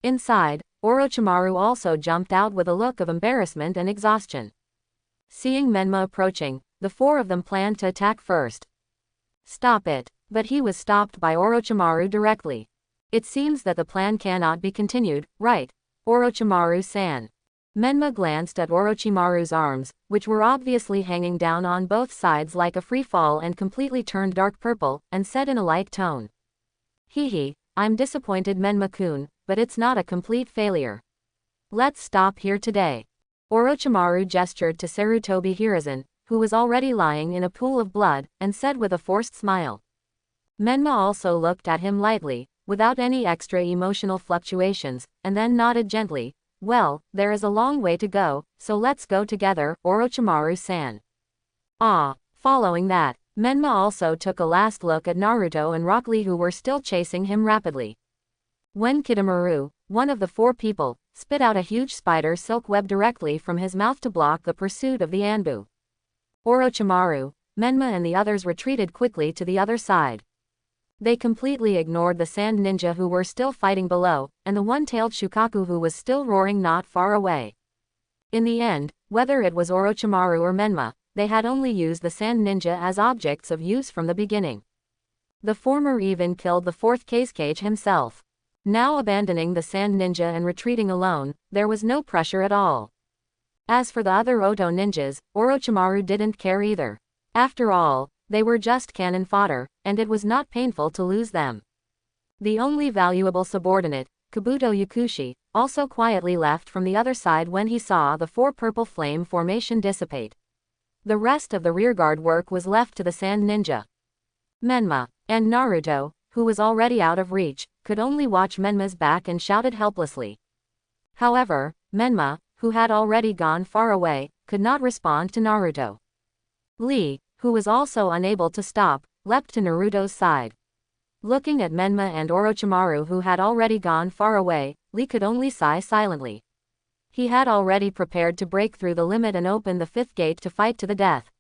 Speaker 1: Inside, Orochimaru also jumped out with a look of embarrassment and exhaustion. Seeing Menma approaching, the four of them planned to attack first. Stop it, but he was stopped by Orochimaru directly. It seems that the plan cannot be continued, right? Orochimaru-san. Menma glanced at Orochimaru's arms, which were obviously hanging down on both sides like a free fall and completely turned dark purple, and said in a light tone. Hehe, I'm disappointed Menma-kun, but it's not a complete failure. Let's stop here today. Orochimaru gestured to Sarutobi Hiruzen, who was already lying in a pool of blood, and said with a forced smile. Menma also looked at him lightly, without any extra emotional fluctuations, and then nodded gently. Well, there is a long way to go, so let's go together, Orochimaru-san. Ah, following that, Menma also took a last look at Naruto and Rock Lee who were still chasing him rapidly. When Kidomaru, one of the four people, spit out a huge spider silk web directly from his mouth to block the pursuit of the Anbu. Orochimaru, Menma and the others retreated quickly to the other side. They completely ignored the sand ninja who were still fighting below, and the one-tailed Shukaku who was still roaring not far away. In the end, whether it was Orochimaru or Menma, they had only used the sand ninja as objects of use from the beginning. The former even killed the fourth Kazekage himself. Now abandoning the sand ninja and retreating alone, there was no pressure at all. As for the other Oto ninjas, Orochimaru didn't care either. After all, they were just cannon fodder, and it was not painful to lose them. The only valuable subordinate, Kabuto Yakushi, also quietly left from the other side when he saw the four purple flame formation dissipate. The rest of the rearguard work was left to the sand ninja. Menma, and Naruto, who was already out of reach, could only watch Menma's back and shouted helplessly. However, Menma, who had already gone far away, could not respond to Naruto. Lee, who was also unable to stop, leapt to Naruto's side. Looking at Menma and Orochimaru who had already gone far away, Lee could only sigh silently. He had already prepared to break through the limit and open the fifth gate to fight to the death.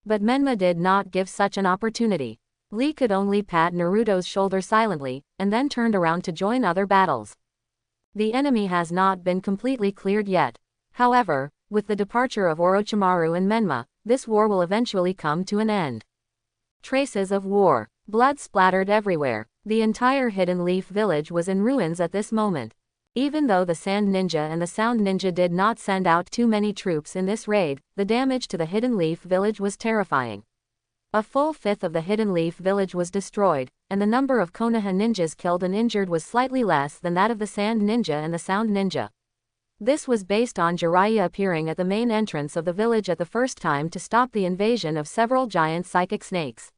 Speaker 1: But Menma did not give such an opportunity. Lee could only pat Naruto's shoulder silently, and then turned around to join other battles. The enemy has not been completely cleared yet. However, with the departure of Orochimaru and Menma, this war will eventually come to an end. Traces of war. Blood splattered everywhere. The entire Hidden Leaf village was in ruins at this moment. Even though the Sand Ninja and the Sound Ninja did not send out too many troops in this raid, the damage to the Hidden Leaf village was terrifying. A full fifth of the Hidden Leaf village was destroyed, and the number of Konoha ninjas killed and injured was slightly less than that of the Sand Ninja and the Sound Ninja. This was based on Jiraiya appearing at the main entrance of the village at the first time to stop the invasion of several giant psychic snakes.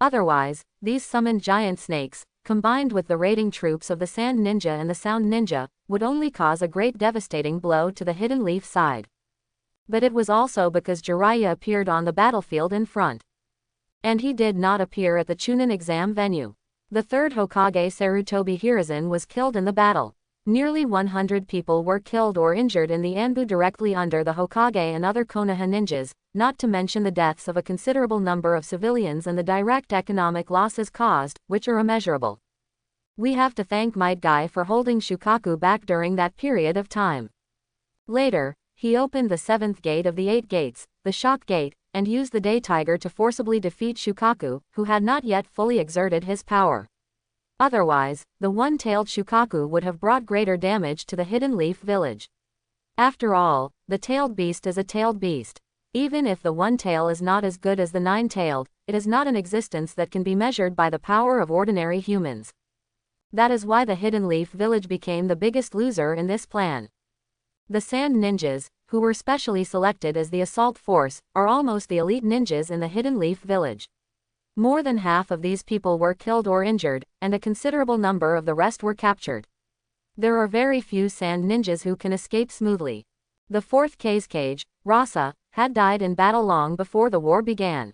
Speaker 1: Otherwise, these summoned giant snakes, combined with the raiding troops of the Sand Ninja and the Sound Ninja, would only cause a great devastating blow to the Hidden Leaf side. But it was also because Jiraiya appeared on the battlefield in front. And he did not appear at the Chunin exam venue. The third Hokage Sarutobi Hiruzen was killed in the battle. Nearly 100 people were killed or injured in the Anbu directly under the Hokage and other Konoha ninjas, not to mention the deaths of a considerable number of civilians and the direct economic losses caused, which are immeasurable. We have to thank Might Guy for holding Shukaku back during that period of time. Later, he opened the 7th gate of the 8 gates, the Shock Gate, and used the Day Tiger to forcibly defeat Shukaku, who had not yet fully exerted his power. Otherwise, the one-tailed Shukaku would have brought greater damage to the Hidden Leaf Village. After all, the tailed beast is a tailed beast. Even if the one tail is not as good as the 9-tailed, it is not an existence that can be measured by the power of ordinary humans. That is why the Hidden Leaf Village became the biggest loser in this plan. The Sand Ninjas, who were specially selected as the assault force, are almost the elite ninjas in the Hidden Leaf Village. More than half of these people were killed or injured, and a considerable number of the rest were captured. There are very few Sand Ninjas who can escape smoothly. The 4th Kazekage, Rasa, had died in battle long before the war began.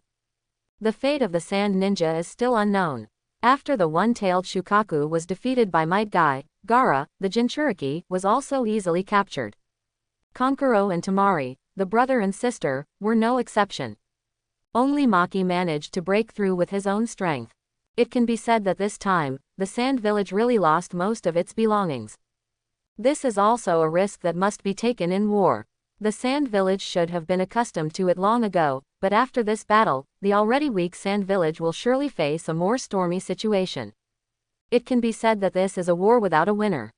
Speaker 1: The fate of the Sand Ninja is still unknown. After the one-tailed Shukaku was defeated by Might Guy, Gaara, the Jinchuriki, was also easily captured. Kankuro and Tamari, the brother and sister, were no exception. Only Maki managed to break through with his own strength. It can be said that this time, the Sand Village really lost most of its belongings. This is also a risk that must be taken in war. The Sand Village should have been accustomed to it long ago, but after this battle, the already weak Sand Village will surely face a more stormy situation. It can be said that this is a war without a winner.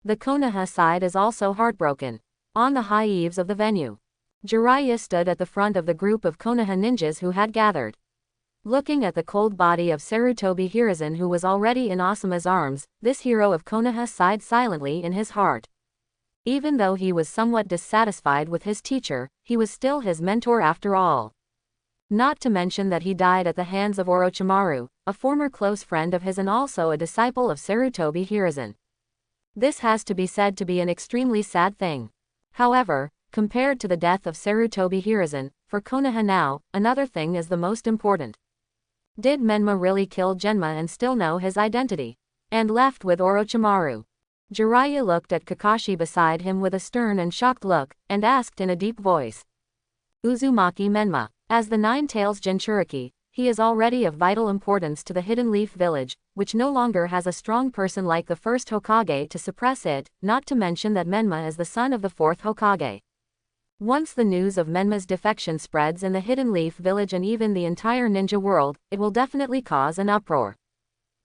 Speaker 1: The Konoha side is also heartbroken. On the high eaves of the venue, Jiraiya stood at the front of the group of Konoha ninjas who had gathered. Looking at the cold body of Sarutobi Hiruzen, who was already in Asuma's arms, this hero of Konoha sighed silently in his heart. Even though he was somewhat dissatisfied with his teacher, he was still his mentor after all. Not to mention that he died at the hands of Orochimaru, a former close friend of his and also a disciple of Sarutobi Hiruzen. This has to be said to be an extremely sad thing. However, compared to the death of Sarutobi Hiruzen, for Konoha now, another thing is the most important. Did Menma really kill Genma and still know his identity? And left with Orochimaru? Jiraiya looked at Kakashi beside him with a stern and shocked look, and asked in a deep voice. Uzumaki Menma. As the 9-tails Jinchuriki, he is already of vital importance to the Hidden Leaf Village, which no longer has a strong person like the first Hokage to suppress it, not to mention that Menma is the son of the 4th Hokage. Once the news of Menma's defection spreads in the Hidden Leaf Village and even the entire ninja world, it will definitely cause an uproar.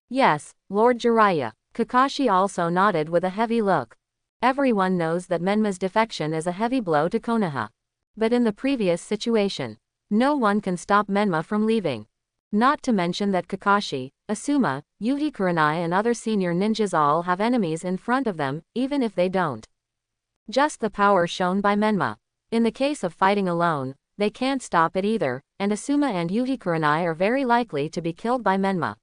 Speaker 1: Yes, Lord Jiraiya. Kakashi also nodded with a heavy look. Everyone knows that Menma's defection is a heavy blow to Konoha. But in the previous situation, no one can stop Menma from leaving. Not to mention that Kakashi, Asuma, Yuhi Kurenai and other senior ninjas all have enemies in front of them, even if they don't. Just the power shown by Menma. In the case of fighting alone, they can't stop it either, and Asuma and Yuhi Kurenai are very likely to be killed by Menma.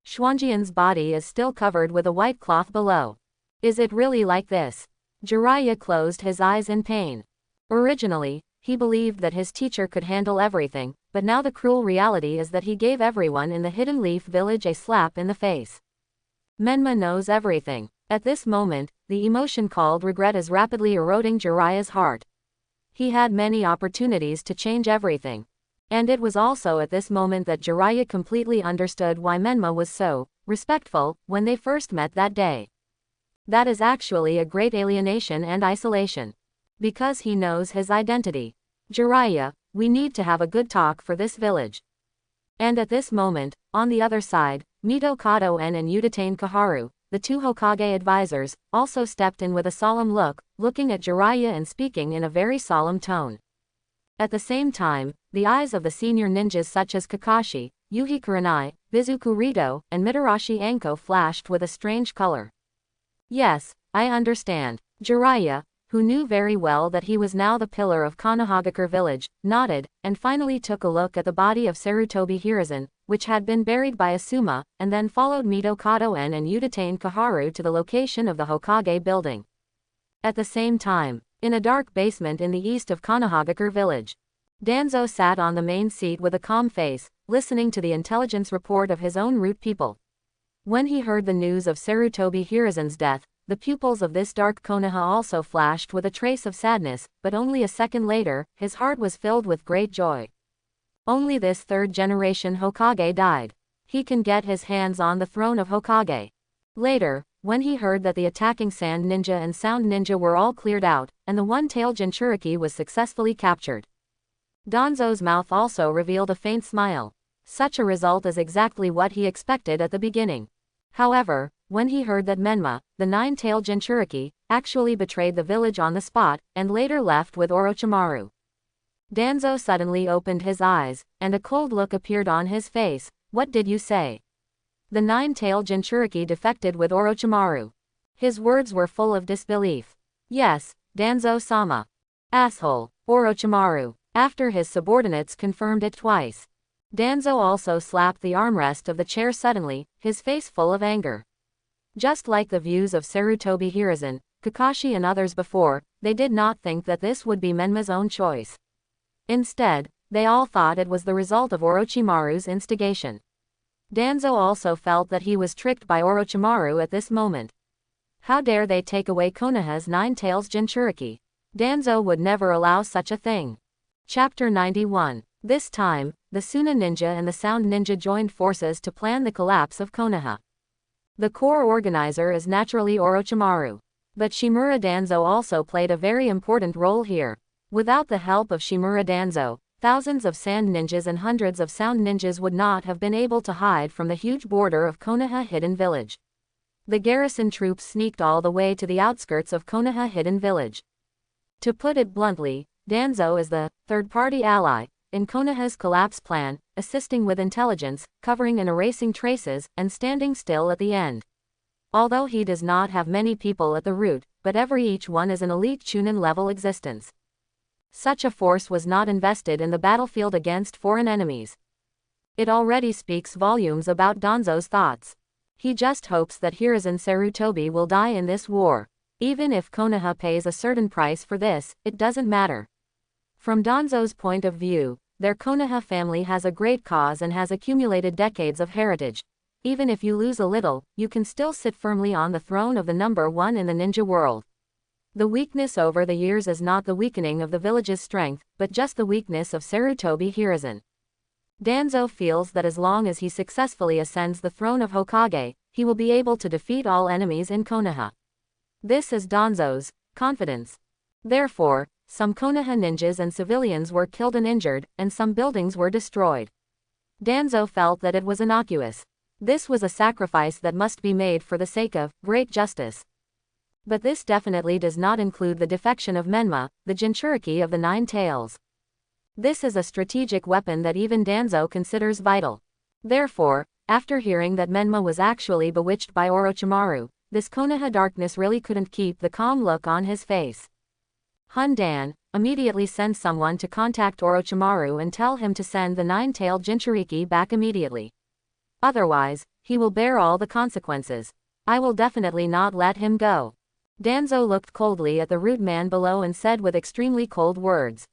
Speaker 1: Xuanjian's body is still covered with a white cloth below. Is it really like this? Jiraiya closed his eyes in pain. Originally, he believed that his teacher could handle everything, but now the cruel reality is that he gave everyone in the Hidden Leaf Village a slap in the face. Menma knows everything. At this moment, the emotion called regret is rapidly eroding Jiraiya's heart. He had many opportunities to change everything. And it was also at this moment that Jiraiya completely understood why Menma was so respectful when they first met that day. That is actually a great alienation and isolation. Because he knows his identity. Jiraiya, we need to have a good talk for this village. And at this moment, on the other side, Mito Kato-en and Udatain Kaharu, the 2 Hokage advisors, also stepped in with a solemn look, looking at Jiraiya and speaking in a very solemn tone. At the same time, the eyes of the senior ninjas such as Kakashi, Yuhi Kurenai, Bizuku Rito, and Mitarashi Anko flashed with a strange color. Yes, I understand. Jiraiya, who knew very well that he was now the pillar of Konohagakure village, nodded, and finally took a look at the body of Sarutobi Hiruzen, which had been buried by Asuma, and then followed Mito Kato-en and Udatain Kaharu to the location of the Hokage building. At the same time, in a dark basement in the east of Konohagakure village, Danzo sat on the main seat with a calm face, listening to the intelligence report of his own root people. When he heard the news of Sarutobi Hiruzen's death, the pupils of this dark Konoha also flashed with a trace of sadness, but only a second later, his heart was filled with great joy. Only this 3rd generation Hokage died. He can get his hands on the throne of Hokage. Later, when he heard that the attacking Sand Ninja and Sound Ninja were all cleared out, and the one-tailed Jinchuriki was successfully captured, Danzo's mouth also revealed a faint smile. Such a result is exactly what he expected at the beginning. However, when he heard that Menma, the nine-tailed Jinchuriki, actually betrayed the village on the spot, and later left with Orochimaru, Danzo suddenly opened his eyes, and a cold look appeared on his face. What did you say? The nine-tailed Jinchuriki defected with Orochimaru. His words were full of disbelief. Yes, Danzo-sama. Asshole, Orochimaru. After his subordinates confirmed it twice, Danzo also slapped the armrest of the chair suddenly, his face full of anger. Just like the views of Sarutobi Hiruzen, Kakashi and others before, they did not think that this would be Menma's own choice. Instead, they all thought it was the result of Orochimaru's instigation. Danzo also felt that he was tricked by Orochimaru at this moment. How dare they take away Konoha's nine-tails Jinchuriki? Danzo would never allow such a thing. Chapter 91. This time, the Suna Ninja and the Sound Ninja joined forces to plan the collapse of Konoha. The core organizer is naturally Orochimaru. But Shimura Danzo also played a very important role here. Without the help of Shimura Danzo, thousands of Sand Ninjas and hundreds of Sound Ninjas would not have been able to hide from the huge border of Konoha Hidden Village. The garrison troops sneaked all the way to the outskirts of Konoha Hidden Village. To put it bluntly, Danzo is the third-party ally in Konoha's collapse plan, assisting with intelligence, covering and erasing traces, and standing still at the end. Although he does not have many people at the root, but each one is an elite Chunin-level existence. Such a force was not invested in the battlefield against foreign enemies. It already speaks volumes about Danzo's thoughts. He just hopes that Hiruzen Sarutobi will die in this war. Even if Konoha pays a certain price for this, it doesn't matter. From Danzo's point of view, their Konoha family has a great cause and has accumulated decades of heritage. Even if you lose a little, you can still sit firmly on the throne of the number one in the ninja world. The weakness over the years is not the weakening of the village's strength, but just the weakness of Sarutobi Hiruzen. Danzo feels that as long as he successfully ascends the throne of Hokage, he will be able to defeat all enemies in Konoha. This is Danzo's confidence. Therefore, some Konoha ninjas and civilians were killed and injured, and some buildings were destroyed. Danzo felt that it was innocuous. This was a sacrifice that must be made for the sake of great justice. But this definitely does not include the defection of Menma, the Jinchuriki of the Nine Tails. This is a strategic weapon that even Danzo considers vital. Therefore, after hearing that Menma was actually bewitched by Orochimaru, this Konoha darkness really couldn't keep the calm look on his face. Hundan immediately sent someone to contact Orochimaru and tell him to send the nine-tailed Jinchuriki back immediately. Otherwise, he will bear all the consequences. I will definitely not let him go. Danzo looked coldly at the rude man below and said with extremely cold words.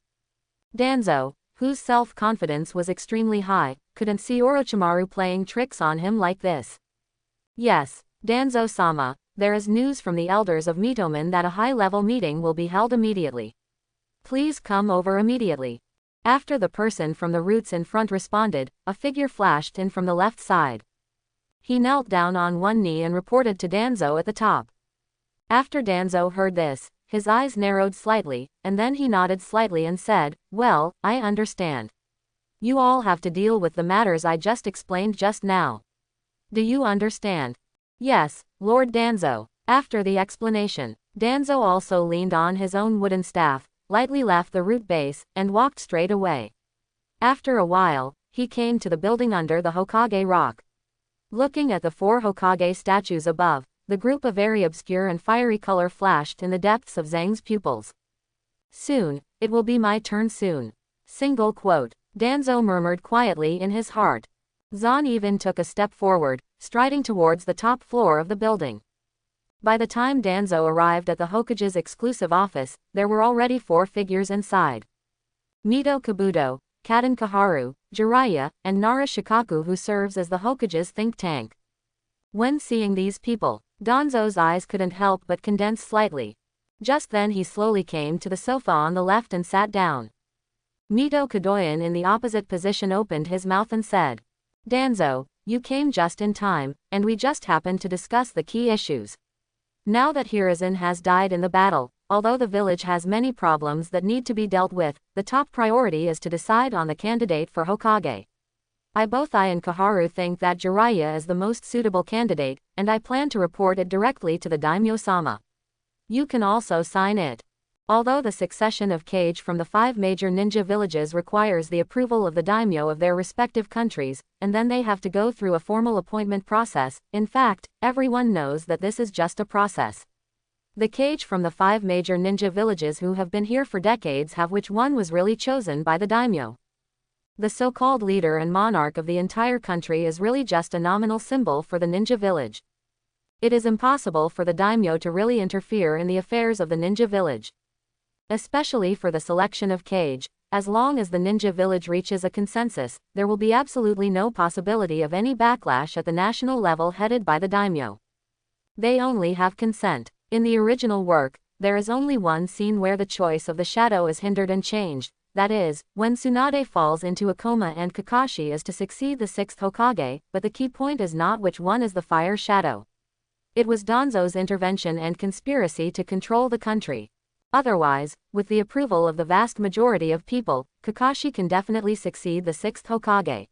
Speaker 1: Danzo, whose self-confidence was extremely high, couldn't see Orochimaru playing tricks on him like this. Yes, Danzo-sama, there is news from the elders of Mitomen that a high-level meeting will be held immediately. Please come over immediately. After the person from the roots in front responded, a figure flashed in from the left side. He knelt down on one knee and reported to Danzo at the top. After Danzo heard this, his eyes narrowed slightly, and then he nodded slightly and said, "Well, I understand. You all have to deal with the matters I just explained just now. Do you understand?" "Yes, Lord Danzo." After the explanation, Danzo also leaned on his own wooden staff, lightly left the root base, and walked straight away. After a while, he came to the building under the Hokage rock. Looking at the four Hokage statues above, the group of very obscure and fiery color flashed in the depths of Zhang's pupils. Soon, it will be my turn soon. Single quote. Danzo murmured quietly in his heart. Zan even took a step forward, striding towards the top floor of the building. By the time Danzo arrived at the Hokage's exclusive office, there were already 4 figures inside. Mito Kabuto, Kaden Kaharu, Jiraiya, and Nara Shukaku, who serves as the Hokage's think tank. When seeing these people, Danzo's eyes couldn't help but condense slightly. Just then he slowly came to the sofa on the left and sat down. Mito Kadoyan in the opposite position opened his mouth and said, Danzo, you came just in time, and we just happened to discuss the key issues. Now that Hiruzen has died in the battle, although the village has many problems that need to be dealt with, the top priority is to decide on the candidate for Hokage. Both I and Kaharu think that Jiraiya is the most suitable candidate, and I plan to report it directly to the daimyo-sama. You can also sign it. Although the succession of Kage from the 5 major ninja villages requires the approval of the daimyo of their respective countries, and then they have to go through a formal appointment process, in fact, everyone knows that this is just a process. The Kage from the 5 major ninja villages who have been here for decades have which one was really chosen by the daimyo. The so-called leader and monarch of the entire country is really just a nominal symbol for the ninja village. It is impossible for the daimyo to really interfere in the affairs of the ninja village. Especially for the selection of Kage, as long as the ninja village reaches a consensus, there will be absolutely no possibility of any backlash at the national level headed by the daimyo. They only have consent. In the original work, there is only one scene where the choice of the shadow is hindered and changed. That is, when Tsunade falls into a coma and Kakashi is to succeed the 6th Hokage, but the key point is not which one is the fire shadow. It was Danzo's intervention and conspiracy to control the country. Otherwise, with the approval of the vast majority of people, Kakashi can definitely succeed the 6th Hokage.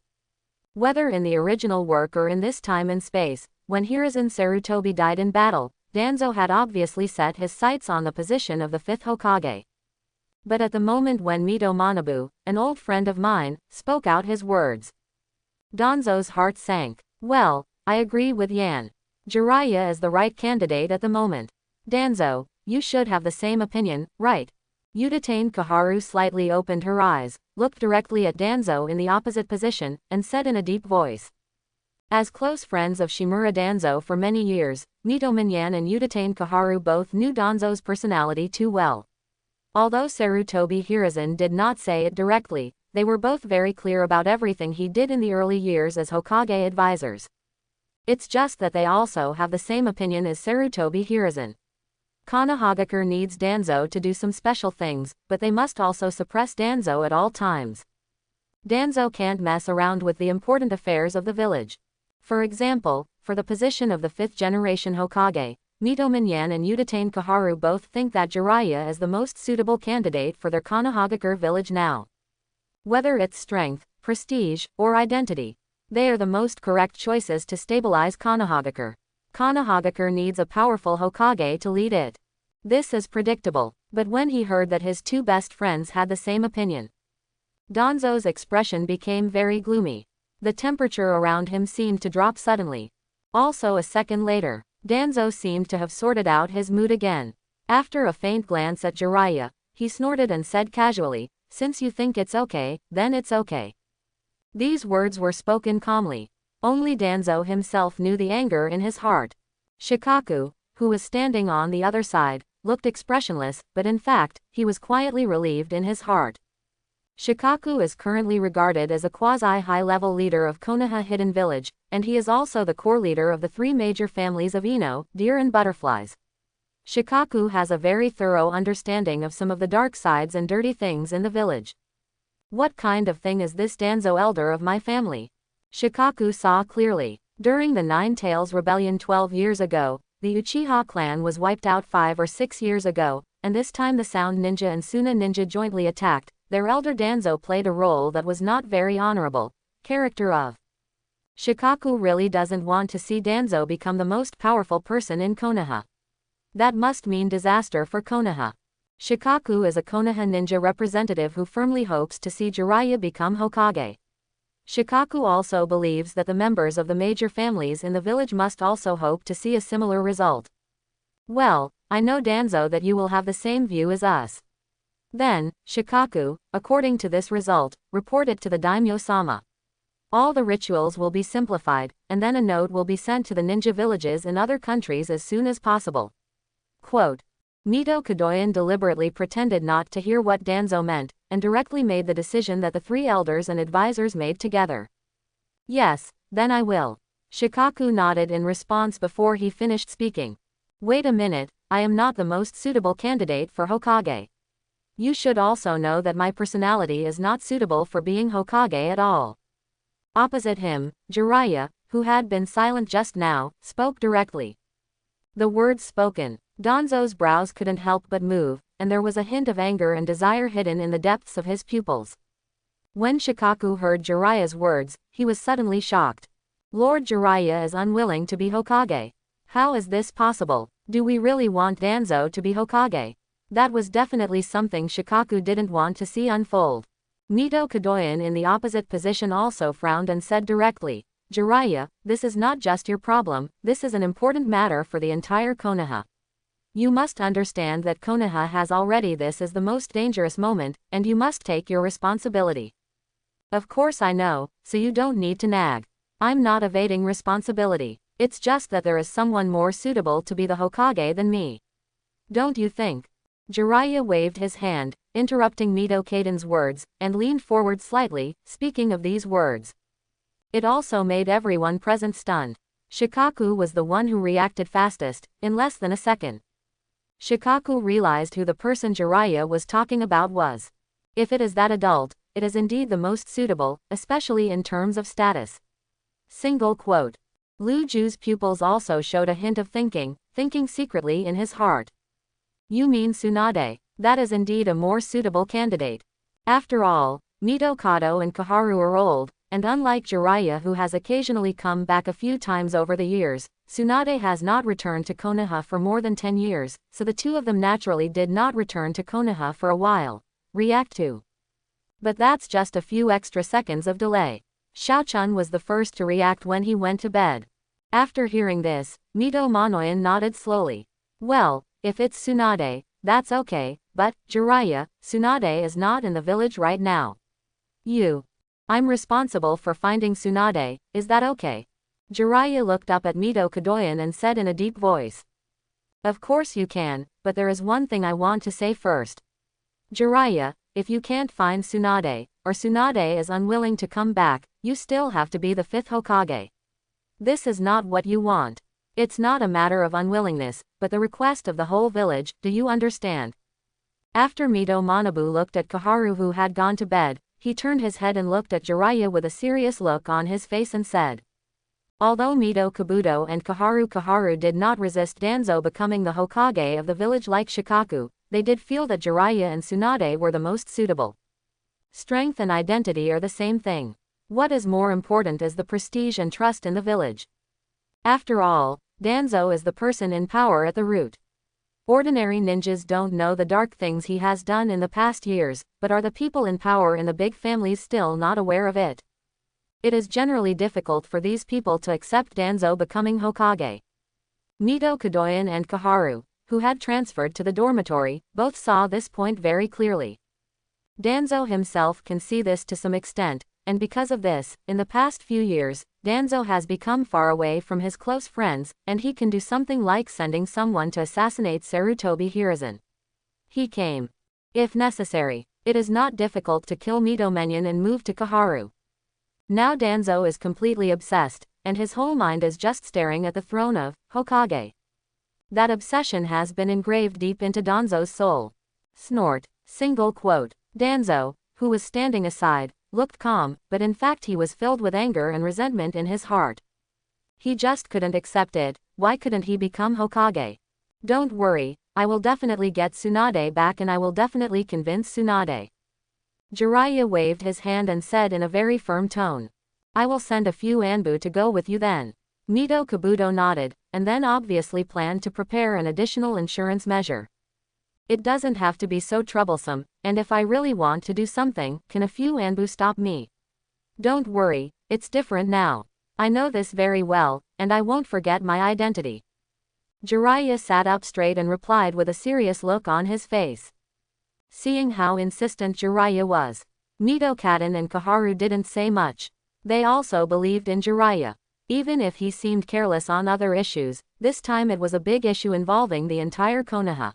Speaker 1: Whether in the original work or in this time and space, when Hiruzen Sarutobi died in battle, Danzo had obviously set his sights on the position of the 5th Hokage. But at the moment when Mito Manabu, an old friend of mine, spoke out his words, Danzo's heart sank. Well, I agree with Yan. Jiraiya is the right candidate at the moment. Danzo, you should have the same opinion, right? Udatane Kaharu slightly opened her eyes, looked directly at Danzo in the opposite position, and said in a deep voice. As close friends of Shimura Danzo for many years, Mito Minyan and Udatane Kaharu both knew Danzo's personality too well. Although Sarutobi Hiruzen did not say it directly, they were both very clear about everything he did in the early years as Hokage advisors. It's just that they also have the same opinion as Sarutobi Hiruzen. Konohagakure needs Danzo to do some special things, but they must also suppress Danzo at all times. Danzo can't mess around with the important affairs of the village. For example, for the position of the 5th generation Hokage, Mito Minyan and Udatane Kaharu both think that Jiraiya is the most suitable candidate for their Konohagakure village now. Whether it's strength, prestige, or identity, they are the most correct choices to stabilize Konohagakure. Konohagakure needs a powerful Hokage to lead it. This is predictable, but when he heard that his 2 best friends had the same opinion, Danzo's expression became very gloomy. The temperature around him seemed to drop suddenly. Also a second later, Danzo seemed to have sorted out his mood again. After a faint glance at Jiraiya, he snorted and said casually, "Since you think it's okay, then it's okay." These words were spoken calmly. Only Danzo himself knew the anger in his heart. Shukaku, who was standing on the other side, looked expressionless, but in fact, he was quietly relieved in his heart. Shukaku is currently regarded as a quasi-high-level leader of Konoha Hidden Village, and he is also the core leader of the 3 major families of Ino, deer and butterflies. Shukaku has a very thorough understanding of some of the dark sides and dirty things in the village. What kind of thing is this Danzo elder of my family? Shukaku saw clearly. During the Nine Tails Rebellion 12 years ago, the Uchiha clan was wiped out 5 or 6 years ago, and this time the Sound Ninja and Suna Ninja jointly attacked. Their elder Danzo played a role that was not very honorable. Character of Shukaku really doesn't want to see Danzo become the most powerful person in Konoha. That must mean disaster for Konoha. Shukaku is a Konoha ninja representative who firmly hopes to see Jiraiya become Hokage. Shukaku also believes that the members of the major families in the village must also hope to see a similar result. Well, I know Danzo that you will have the same view as us. Then, Shukaku, according to this result, report it to the daimyo-sama. All the rituals will be simplified, and then a note will be sent to the ninja villages in other countries as soon as possible. Quote. Mito Kadoyan deliberately pretended not to hear what Danzo meant, and directly made the decision that the 3 elders and advisors made together. Yes, then I will. Shukaku nodded in response before he finished speaking. Wait a minute, I am not the most suitable candidate for Hokage. You should also know that my personality is not suitable for being Hokage at all. Opposite him, Jiraiya, who had been silent just now, spoke directly. The words spoken, Danzo's brows couldn't help but move, and there was a hint of anger and desire hidden in the depths of his pupils. When Shukaku heard Jiraiya's words, he was suddenly shocked. Lord Jiraiya is unwilling to be Hokage. How is this possible? Do we really want Danzo to be Hokage? That was definitely something Shukaku didn't want to see unfold. Mito Kadoyan in the opposite position also frowned and said directly, Jiraiya, this is not just your problem, this is an important matter for the entire Konoha. You must understand that Konoha has already this is the most dangerous moment, and you must take your responsibility. Of course I know, so you don't need to nag. I'm not evading responsibility. It's just that there is someone more suitable to be the Hokage than me. Don't you think? Jiraiya waved his hand, interrupting Mito Kaiden's words, and leaned forward slightly, speaking of these words. It also made everyone present stunned. Shukaku was the one who reacted fastest, in less than a second. Shukaku realized who the person Jiraiya was talking about was. If it is that adult, it is indeed the most suitable, especially in terms of status. Single quote. Lu Ju's pupils also showed a hint of thinking secretly in his heart. You mean Tsunade? That is indeed a more suitable candidate. After all, Mito Kato and Kaharu are old, and unlike Jiraiya who has occasionally come back a few times over the years, Tsunade has not returned to Konoha for more than 10 years, so the two of them naturally did not return to Konoha for a while. React to. But that's just a few extra seconds of delay. Xiaochun was the first to react when he went to bed. After hearing this, Mito Monoyan nodded slowly. Well, if it's Tsunade, that's okay, but, Jiraiya, Tsunade is not in the village right now. I'm responsible for finding Tsunade, is that okay? Jiraiya looked up at Mito Kadoyan and said in a deep voice. Of course you can, but there is one thing I want to say first. Jiraiya, if you can't find Tsunade, or Tsunade is unwilling to come back, you still have to be the 5th Hokage. This is not what you want. It's not a matter of unwillingness, but the request of the whole village, do you understand? After Mito Manabu looked at Kaharu who had gone to bed, he turned his head and looked at Jiraiya with a serious look on his face and said. Although Mito Kabuto and Kaharu did not resist Danzo becoming the Hokage of the village like Shukaku, they did feel that Jiraiya and Tsunade were the most suitable. Strength and identity are the same thing. What is more important is the prestige and trust in the village. After all, Danzo is the person in power at the root. Ordinary ninjas don't know the dark things he has done in the past years, but are the people in power in the big families still not aware of it? It is generally difficult for these people to accept Danzo becoming Hokage. Mito Kadoyan and Kaharu, who had transferred to the dormitory, both saw this point very clearly. Danzo himself can see this to some extent, and because of this, in the past few years, Danzo has become far away from his close friends, and he can do something like sending someone to assassinate Sarutobi Hiruzen. He came. If necessary, it is not difficult to kill Mito Menyon and move to Kaharu. Now Danzo is completely obsessed, and his whole mind is just staring at the throne of Hokage. That obsession has been engraved deep into Danzo's soul. Snort. Single quote. Danzo, who was standing aside, looked calm, but in fact he was filled with anger and resentment in his heart. He just couldn't accept it. Why couldn't he become Hokage? Don't worry, I will definitely get Tsunade back and I will definitely convince Tsunade. Jiraiya waved his hand and said in a very firm tone. I will send a few Anbu to go with you then. Mito Kabuto nodded, and then obviously planned to prepare an additional insurance measure. It doesn't have to be so troublesome, and if I really want to do something, can a few Anbu stop me? Don't worry, it's different now. I know this very well, and I won't forget my identity. Jiraiya sat up straight and replied with a serious look on his face. Seeing how insistent Jiraiya was, Mito Kaden and Kaharu didn't say much. They also believed in Jiraiya. Even if he seemed careless on other issues, this time it was a big issue involving the entire Konoha.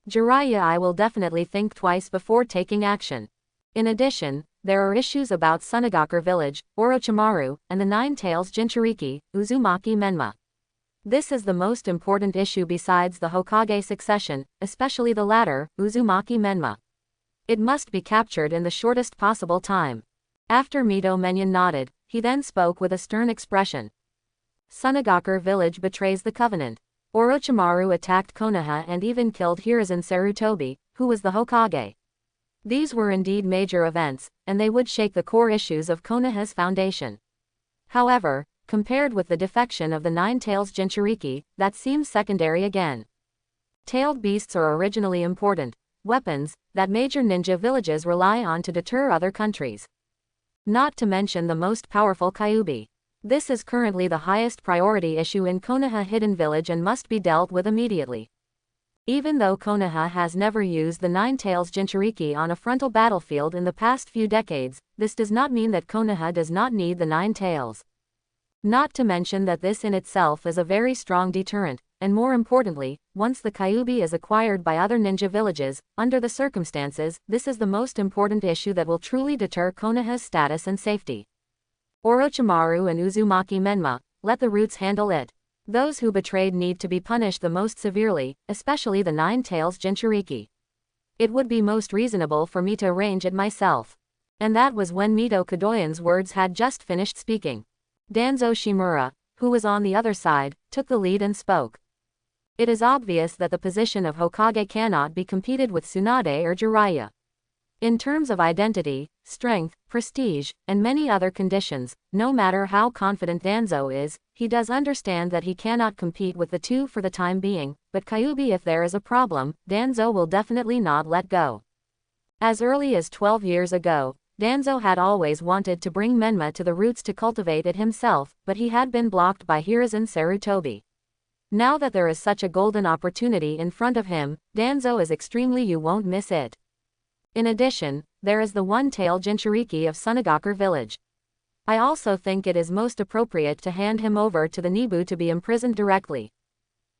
Speaker 1: Jiraiya, I will definitely think twice before taking action. In addition, there are issues about Sunagakure village, Orochimaru, and the Nine Tails Jinchuriki, Uzumaki Menma. This is the most important issue besides the Hokage succession, especially the latter, Uzumaki Menma. It must be captured in the shortest possible time. After Mito Menyon nodded, he then spoke with a stern expression. Sunagakure village betrays the covenant. Orochimaru attacked Konoha and even killed Hiruzen Sarutobi, who was the Hokage. These were indeed major events, and they would shake the core issues of Konoha's foundation. However, compared with the defection of the Nine Tails Jinchuriki, that seems secondary again. Tailed beasts are originally important weapons that major ninja villages rely on to deter other countries. Not to mention the most powerful Kyuubi. This is currently the highest priority issue in Konoha Hidden Village and must be dealt with immediately. Even though Konoha has never used the Nine Tails Jinchuriki on a frontal battlefield in the past few decades, this does not mean that Konoha does not need the Nine Tails. Not to mention that this in itself is a very strong deterrent, and more importantly, once the Kyuubi is acquired by other ninja villages, under the circumstances, this is the most important issue that will truly deter Konoha's status and safety. Orochimaru and Uzumaki Menma, let the roots handle it. Those who betrayed need to be punished the most severely, especially the Nine Tails Jinchuriki. It would be most reasonable for me to arrange it myself. And that was when Mito Kadoyan's words had just finished speaking. Danzo Shimura, who was on the other side, took the lead and spoke. It is obvious that the position of Hokage cannot be competed with Tsunade or Jiraiya. In terms of identity, strength, prestige, and many other conditions, no matter how confident Danzo is, he does understand that he cannot compete with the two for the time being, but Kyuubi, if there is a problem, Danzo will definitely not let go. As early as 12 years ago, Danzo had always wanted to bring Menma to the roots to cultivate it himself, but he had been blocked by Hiruzen Sarutobi. Now that there is such a golden opportunity in front of him, Danzo is extremely you won't miss it. In addition, there is the one-tail Jinchuriki of Sunagakure village. I also think it is most appropriate to hand him over to the Nibu to be imprisoned directly.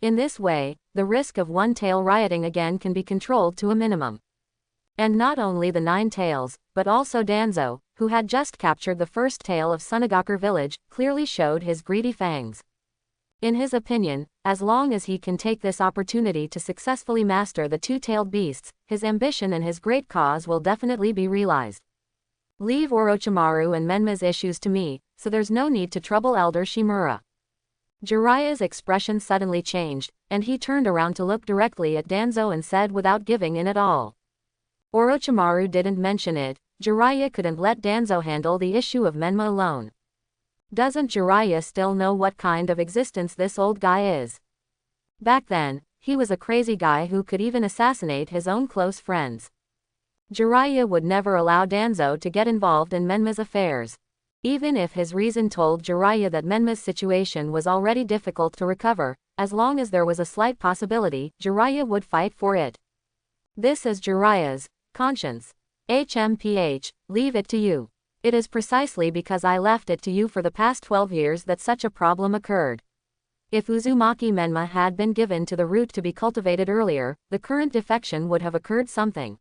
Speaker 1: In this way, the risk of one-tail rioting again can be controlled to a minimum. And not only the Nine Tails, but also Danzo, who had just captured the first tail of Sunagakure village, clearly showed his greedy fangs. In his opinion, as long as he can take this opportunity to successfully master the two-tailed beasts, his ambition and his great cause will definitely be realized. Leave Orochimaru and Menma's issues to me, so there's no need to trouble Elder Shimura. Jiraiya's expression suddenly changed, and he turned around to look directly at Danzo and said without giving in at all. Orochimaru didn't mention it, Jiraiya couldn't let Danzo handle the issue of Menma alone. Doesn't Jiraiya still know what kind of existence this old guy is? Back then, he was a crazy guy who could even assassinate his own close friends. Jiraiya would never allow Danzo to get involved in Menma's affairs. Even if his reason told Jiraiya that Menma's situation was already difficult to recover, as long as there was a slight possibility, Jiraiya would fight for it. This is Jiraiya's conscience. HMPH, leave it to you. It is precisely because I left it to you for the past 12 years that such a problem occurred. If Uzumaki Menma had been given to the root to be cultivated earlier, the current defection would have occurred something.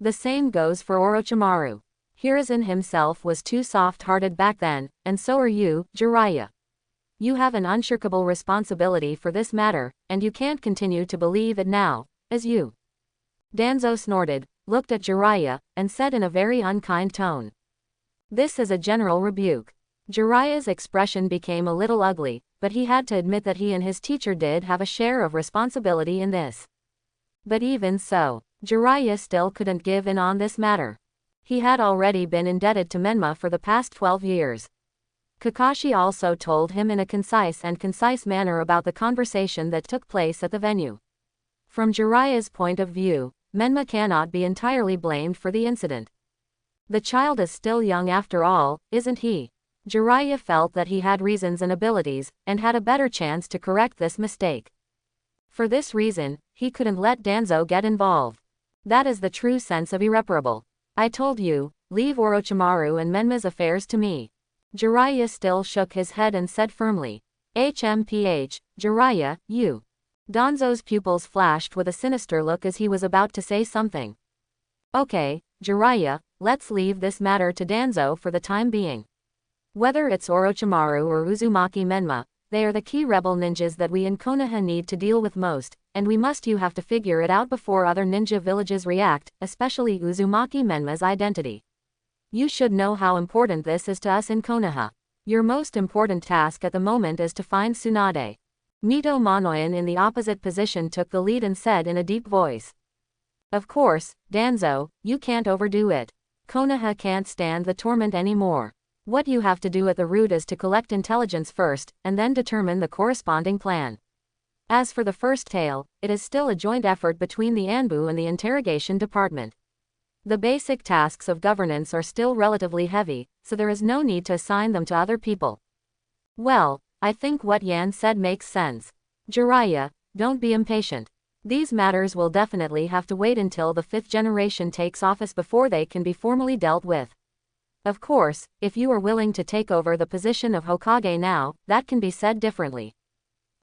Speaker 1: The same goes for Orochimaru. Hiruzen himself was too soft-hearted back then, and so are you, Jiraiya. You have an unshirkable responsibility for this matter, and you can't continue to believe it now, as you. Danzo snorted, looked at Jiraiya, and said in a very unkind tone. This is a general rebuke. Jiraiya's expression became a little ugly, but he had to admit that he and his teacher did have a share of responsibility in this. But even so, Jiraiya still couldn't give in on this matter. He had already been indebted to Menma for the past 12 years. Kakashi also told him in a concise manner about the conversation that took place at the venue. From Jiraiya's point of view, Menma cannot be entirely blamed for the incident. The child is still young after all, isn't he? Jiraiya felt that he had reasons and abilities, and had a better chance to correct this mistake. For this reason, he couldn't let Danzo get involved. That is the true sense of irreparable. I told you, leave Orochimaru and Menma's affairs to me. Jiraiya still shook his head and said firmly. HMPH, Jiraiya, you. Danzo's pupils flashed with a sinister look as he was about to say something. Okay, Jiraiya, let's leave this matter to Danzo for the time being. Whether it's Orochimaru or Uzumaki Menma, they are the key rebel ninjas that we in Konoha need to deal with most, and you have to figure it out before other ninja villages react, especially Uzumaki Menma's identity. You should know how important this is to us in Konoha. Your most important task at the moment is to find Tsunade. Mito Monoyan in the opposite position took the lead and said in a deep voice. Of course, Danzo, you can't overdo it. Konoha can't stand the torment anymore. What you have to do at the root is to collect intelligence first, and then determine the corresponding plan. As for the first tale, it is still a joint effort between the Anbu and the interrogation department. The basic tasks of governance are still relatively heavy, so there is no need to assign them to other people. Well, I think what Yan said makes sense. Jiraiya, don't be impatient. These matters will definitely have to wait until the 5th generation takes office before they can be formally dealt with. Of course, if you are willing to take over the position of Hokage now, that can be said differently.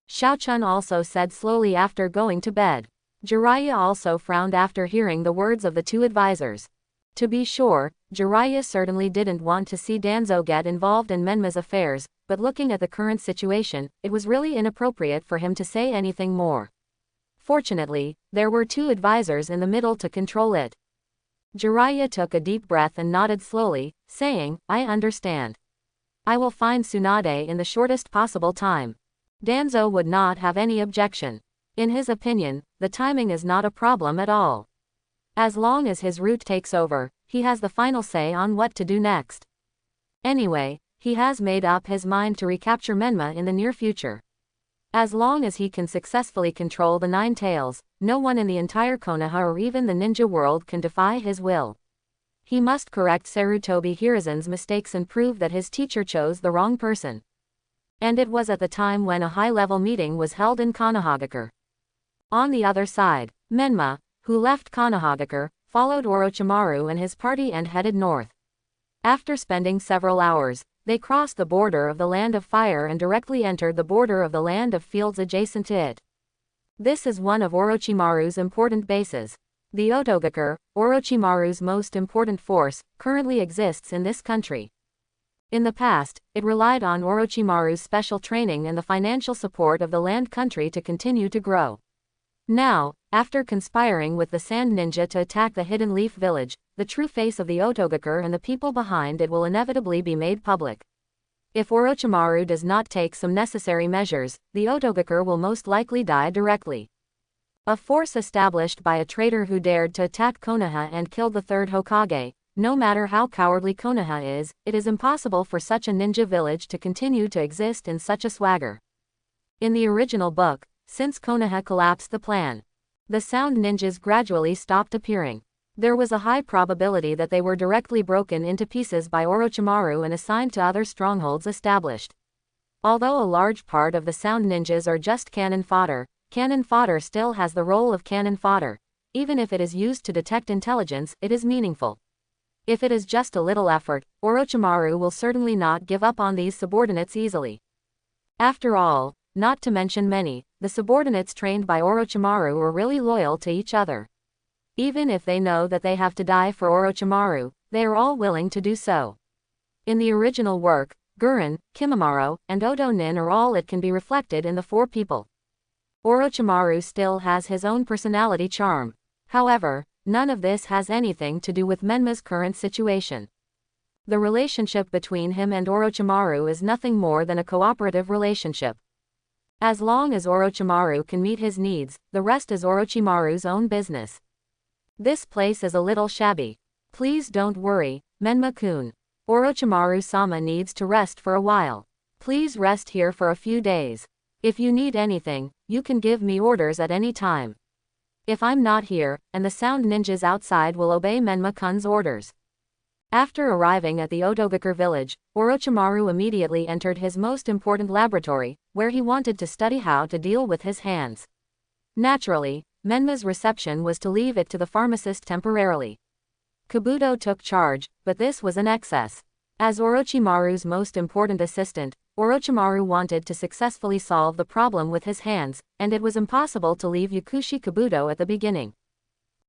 Speaker 1: Xiaochun also said slowly after going to bed. Jiraiya also frowned after hearing the words of the two advisors. To be sure, Jiraiya certainly didn't want to see Danzo get involved in Menma's affairs, but looking at the current situation, it was really inappropriate for him to say anything more. Fortunately, there were two advisors in the middle to control it. Jiraiya took a deep breath and nodded slowly, saying, I understand. I will find Tsunade in the shortest possible time. Danzo would not have any objection. In his opinion, the timing is not a problem at all. As long as his route takes over, he has the final say on what to do next. Anyway, he has made up his mind to recapture Menma in the near future. As long as he can successfully control the 9 tails, no one in the entire Konoha or even the ninja world can defy his will. He must correct Sarutobi Hiruzen's mistakes and prove that his teacher chose the wrong person. And it was at the time when a high-level meeting was held in Konohagakure. On the other side, Menma, who left Konohagakure, followed Orochimaru and his party and headed north. After spending several hours, they crossed the border of the Land of Fire and directly entered the border of the Land of Fields adjacent to it. This is one of Orochimaru's important bases. The Otogakure, Orochimaru's most important force, currently exists in this country. In the past, it relied on Orochimaru's special training and the financial support of the land country to continue to grow. Now, after conspiring with the Sand Ninja to attack the Hidden Leaf Village, the true face of the Otogakure and the people behind it will inevitably be made public. If Orochimaru does not take some necessary measures, the Otogakure will most likely die directly. A force established by a traitor who dared to attack Konoha and killed the 3rd Hokage. No matter how cowardly Konoha is, it is impossible for such a ninja village to continue to exist in such a swagger. In the original book, since Konoha collapsed the plan, the sound ninjas gradually stopped appearing. There was a high probability that they were directly broken into pieces by Orochimaru and assigned to other strongholds established. Although a large part of the sound ninjas are just cannon fodder still has the role of cannon fodder. Even if it is used to detect intelligence, it is meaningful. If it is just a little effort, Orochimaru will certainly not give up on these subordinates easily. After all, not to mention many, the subordinates trained by Orochimaru were really loyal to each other. Even if they know that they have to die for Orochimaru, they are all willing to do so. In the original work, Gurren, Kimimaro, and Odo Nin are all it can be reflected in the 4 people. Orochimaru still has his own personality charm. However, none of this has anything to do with Menma's current situation. The relationship between him and Orochimaru is nothing more than a cooperative relationship. As long as Orochimaru can meet his needs, the rest is Orochimaru's own business. This place is a little shabby. Please don't worry, Menma-kun. Orochimaru-sama needs to rest for a while. Please rest here for a few days. If you need anything, you can give me orders at any time. If I'm not here, and the sound ninjas outside will obey Menma-kun's orders. After arriving at the Otogakure village, Orochimaru immediately entered his most important laboratory, where he wanted to study how to deal with his hands. Naturally, Menma's reception was to leave it to the pharmacist temporarily. Kabuto took charge, but this was an excess. As Orochimaru's most important assistant, Orochimaru wanted to successfully solve the problem with his hands, and it was impossible to leave Yakushi Kabuto at the beginning.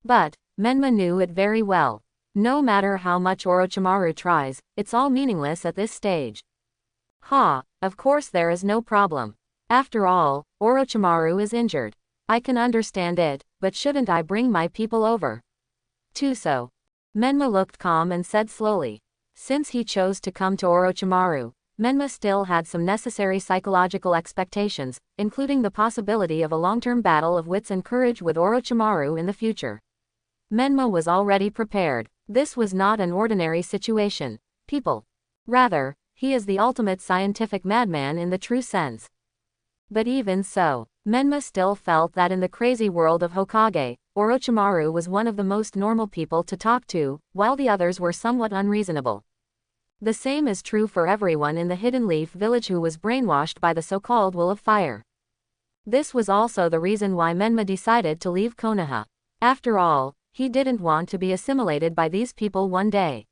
Speaker 1: But, Menma knew it very well. No matter how much Orochimaru tries, it's all meaningless at this stage. Of course there is no problem. After all, Orochimaru is injured. I can understand it, but shouldn't I bring my people over? Tuso. Menma looked calm and said slowly. Since he chose to come to Orochimaru, Menma still had some necessary psychological expectations, including the possibility of a long-term battle of wits and courage with Orochimaru in the future. Menma was already prepared. This was not an ordinary situation. Rather, he is the ultimate scientific madman in the true sense. But even so, Menma still felt that in the crazy world of Hokage, Orochimaru was one of the most normal people to talk to, while the others were somewhat unreasonable. The same is true for everyone in the Hidden Leaf village who was brainwashed by the so-called Will of Fire. This was also the reason why Menma decided to leave Konoha. After all, he didn't want to be assimilated by these people one day.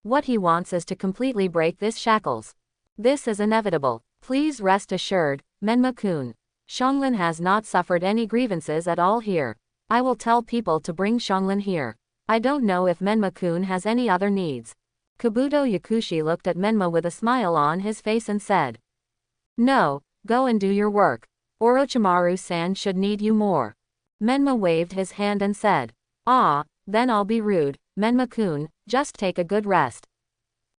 Speaker 1: What he wants is to completely break this shackles. This is inevitable. Please rest assured, Menma-kun. Xianglin has not suffered any grievances at all here. I will tell people to bring Xianglin here. I don't know if Menma-kun has any other needs. Kabuto Yakushi looked at Menma with a smile on his face and said, "No, go and do your work. Orochimaru-san should need you more." Menma waved his hand and said, "Ah, then I'll be rude, Menma-kun, just take a good rest."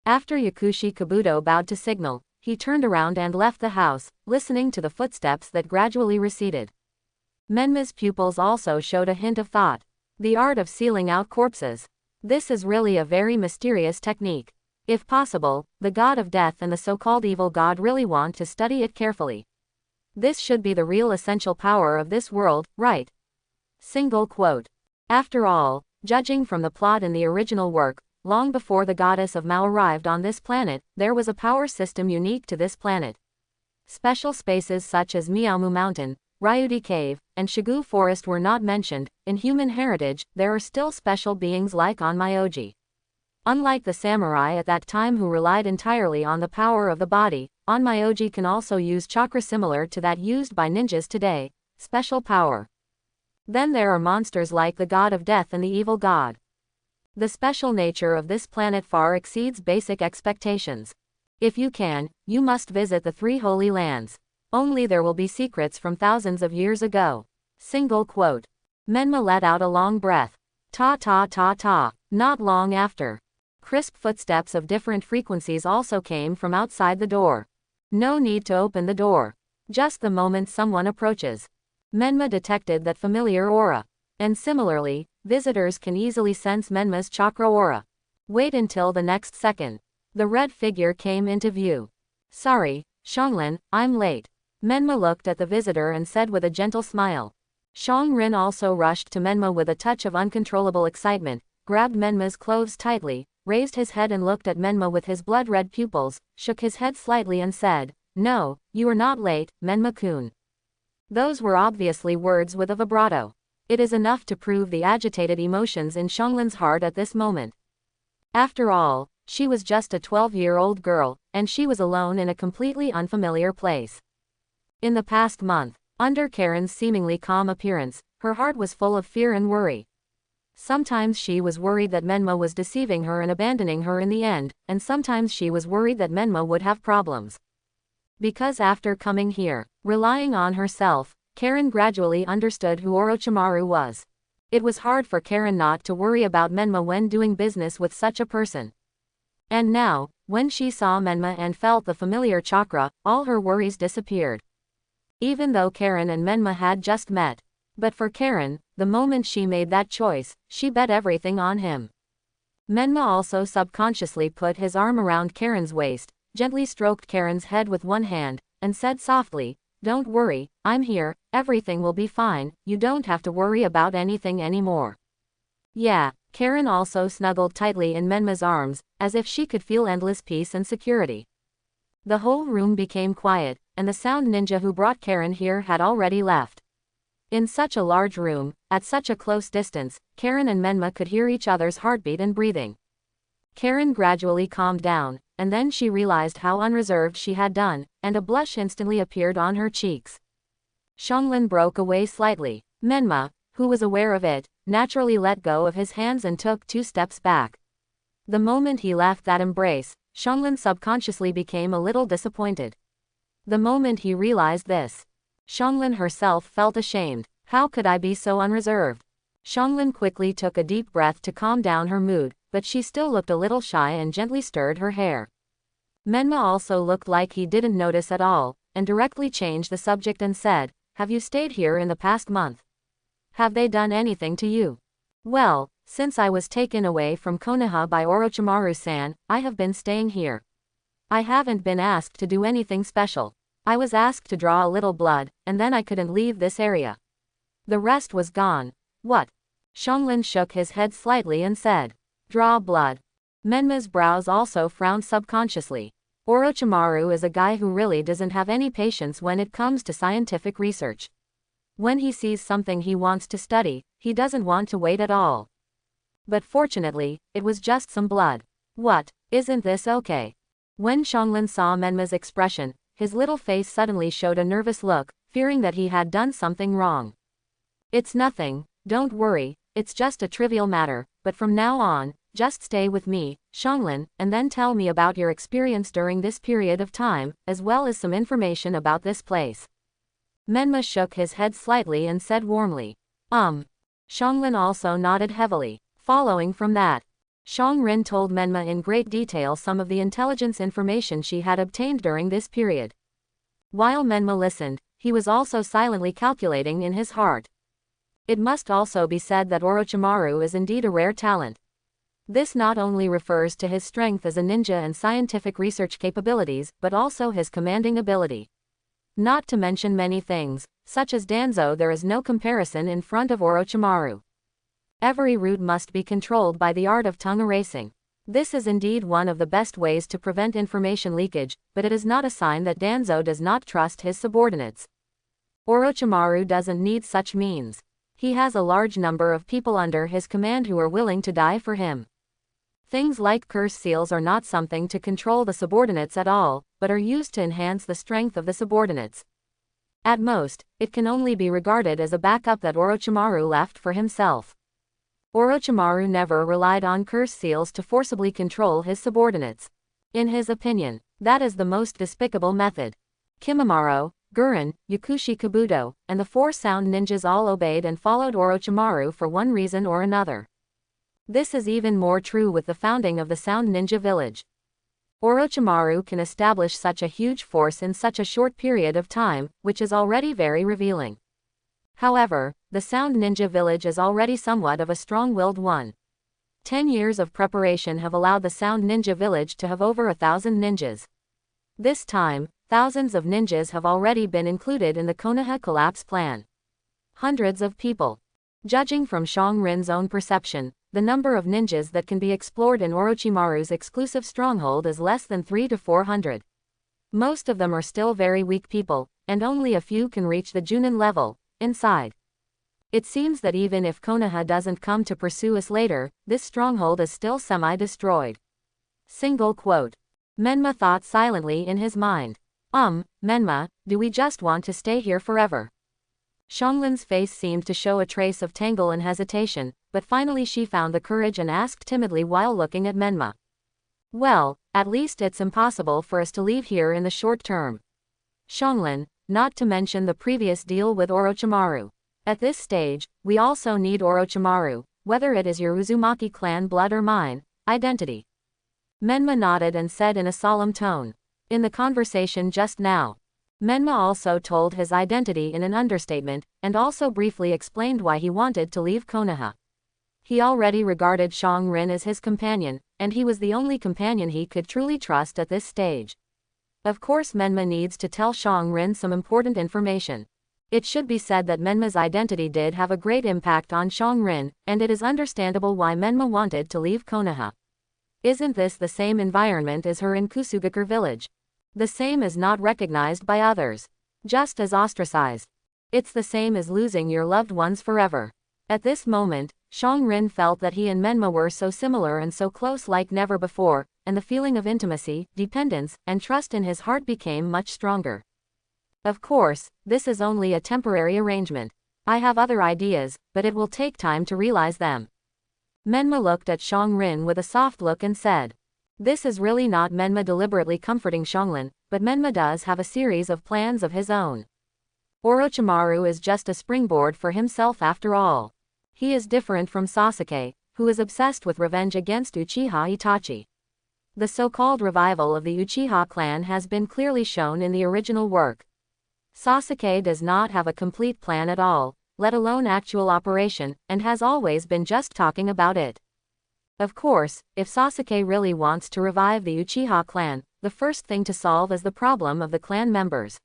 Speaker 1: After Yakushi Kabuto bowed to signal, he turned around and left the house, listening to the footsteps that gradually receded. Menma's pupils also showed a hint of thought. The art of sealing out corpses. This is really a very mysterious technique. If possible, the god of death and the so-called evil god really want to study it carefully. This should be the real essential power of this world, right? Single quote. After all, judging from the plot in the original work, long before the goddess of Mao arrived on this planet, there was a power system unique to this planet. Special spaces such as Miaomu Mountain, Ryudi Cave, and Shigu Forest were not mentioned. In human heritage, there are still special beings like Onmyoji. Unlike the samurai at that time who relied entirely on the power of the body, Onmyoji can also use chakra similar to that used by ninjas today, special power. Then there are monsters like the god of death and the evil god. The special nature of this planet far exceeds basic expectations. If you can, you must visit the three holy lands. Only there will be secrets from thousands of years ago. Single quote. Menma let out a long breath. Ta ta ta ta. Not long after. Crisp footsteps of different frequencies also came from outside the door. No need to open the door. Just the moment someone approaches. Menma detected that familiar aura. And similarly, visitors can easily sense Menma's chakra aura. Wait until the next second. The red figure came into view. Sorry, Xianglin, I'm late. Menma looked at the visitor and said with a gentle smile. Xianglin also rushed to Menma with a touch of uncontrollable excitement, grabbed Menma's clothes tightly, raised his head and looked at Menma with his blood-red pupils, shook his head slightly and said, "No, you are not late, Menma-kun." Those were obviously words with a vibrato. It is enough to prove the agitated emotions in Xianglin's heart at this moment. After all, she was just a 12-year-old girl, and she was alone in a completely unfamiliar place. In the past month, under Karen's seemingly calm appearance, her heart was full of fear and worry. Sometimes she was worried that Menma was deceiving her and abandoning her in the end, and sometimes she was worried that Menma would have problems. Because after coming here, relying on herself, Karen gradually understood who Orochimaru was. It was hard for Karen not to worry about Menma when doing business with such a person. And now, when she saw Menma and felt the familiar chakra, all her worries disappeared. Even though Karen and Menma had just met. But for Karen, the moment she made that choice, she bet everything on him. Menma also subconsciously put his arm around Karen's waist, gently stroked Karen's head with one hand, and said softly, "Don't worry, I'm here, everything will be fine, you don't have to worry about anything anymore." Yeah, Karen also snuggled tightly in Menma's arms, as if she could feel endless peace and security. The whole room became quiet, and the sound ninja who brought Karen here had already left. In such a large room, at such a close distance, Karen and Menma could hear each other's heartbeat and breathing. Karen gradually calmed down, and then she realized how unreserved she had done, and a blush instantly appeared on her cheeks. Xianglin broke away slightly. Menma, who was aware of it, naturally let go of his hands and took 2 steps back. The moment he left that embrace, Xianglin subconsciously became a little disappointed. The moment he realized this, Xianglin herself felt ashamed. How could I be so unreserved? Xianglin quickly took a deep breath to calm down her mood, but she still looked a little shy and gently stirred her hair. Menma also looked like he didn't notice at all, and directly changed the subject and said, "Have you stayed here in the past month? Have they done anything to you?" "Well, since I was taken away from Konoha by Orochimaru-san, I have been staying here. I haven't been asked to do anything special. I was asked to draw a little blood, and then I couldn't leave this area. The rest was gone." "What?" Xianglin shook his head slightly and said, "Draw blood." Menma's brows also frowned subconsciously. Orochimaru is a guy who really doesn't have any patience when it comes to scientific research. When he sees something he wants to study, he doesn't want to wait at all. But fortunately, it was just some blood. "What, isn't this okay?" When Xianglin saw Menma's expression, his little face suddenly showed a nervous look, fearing that he had done something wrong. "It's nothing, don't worry, it's just a trivial matter, but from now on, just stay with me, Xianglin, and then tell me about your experience during this period of time, as well as some information about this place." Menma shook his head slightly and said warmly, Xianglin also nodded heavily. Following from that, Xiangrin told Menma in great detail some of the intelligence information she had obtained during this period. While Menma listened, he was also silently calculating in his heart. It must also be said that Orochimaru is indeed a rare talent. This not only refers to his strength as a ninja and scientific research capabilities, but also his commanding ability. Not to mention many things, such as Danzo. There is no comparison in front of Orochimaru. Every route must be controlled by the art of tongue erasing. This is indeed one of the best ways to prevent information leakage, but it is not a sign that Danzo does not trust his subordinates. Orochimaru doesn't need such means. He has a large number of people under his command who are willing to die for him. Things like curse seals are not something to control the subordinates at all, but are used to enhance the strength of the subordinates. At most, it can only be regarded as a backup that Orochimaru left for himself. Orochimaru never relied on curse seals to forcibly control his subordinates. In his opinion, that is the most despicable method. Kimimaro, Gurren, Yakushi Kabuto, and the four sound ninjas all obeyed and followed Orochimaru for one reason or another. This is even more true with the founding of the Sound Ninja Village. Orochimaru can establish such a huge force in such a short period of time, which is already very revealing. However, the Sound Ninja Village is already somewhat of a strong-willed one. 10 years of preparation have allowed the Sound Ninja Village to have over 1,000 ninjas. This time, thousands of ninjas have already been included in the Konoha collapse plan. Hundreds of people. Judging from Xiangrin's own perception, the number of ninjas that can be explored in Orochimaru's exclusive stronghold is less than 300 to 400. Most of them are still very weak people, and only a few can reach the Junin level, inside. It seems that even if Konoha doesn't come to pursue us later, this stronghold is still semi-destroyed. Single quote. Menma thought silently in his mind. Menma, do we just want to stay here forever?" Xianglin's face seemed to show a trace of tangle and hesitation, but finally she found the courage and asked timidly while looking at Menma. "Well, at least it's impossible for us to leave here in the short term. Xianglin, not to mention the previous deal with Orochimaru. At this stage, we also need Orochimaru, whether it is your Uzumaki clan blood or mine, identity." Menma nodded and said in a solemn tone. In the conversation just now, Menma also told his identity in an understatement, and also briefly explained why he wanted to leave Konoha. He already regarded Xiangrin as his companion, and he was the only companion he could truly trust at this stage. Of course Menma needs to tell Xiangrin some important information. It should be said that Menma's identity did have a great impact on Xiangrin, and it is understandable why Menma wanted to leave Konoha. Isn't this the same environment as her in Kusugakure village? The same as not recognized by others. Just as ostracized. It's the same as losing your loved ones forever. At this moment, Xiangrin felt that he and Menma were so similar and so close like never before, and the feeling of intimacy, dependence, and trust in his heart became much stronger. Of course, this is only a temporary arrangement. I have other ideas, but it will take time to realize them. Menma looked at Xiangrin with a soft look and said. This is really not Menma deliberately comforting Xianglin, but Menma does have a series of plans of his own. Orochimaru is just a springboard for himself after all. He is different from Sasuke, who is obsessed with revenge against Uchiha Itachi. The so-called revival of the Uchiha clan has been clearly shown in the original work. Sasuke does not have a complete plan at all, let alone actual operation, and has always been just talking about it. Of course, if Sasuke really wants to revive the Uchiha clan, the first thing to solve is the problem of the clan members.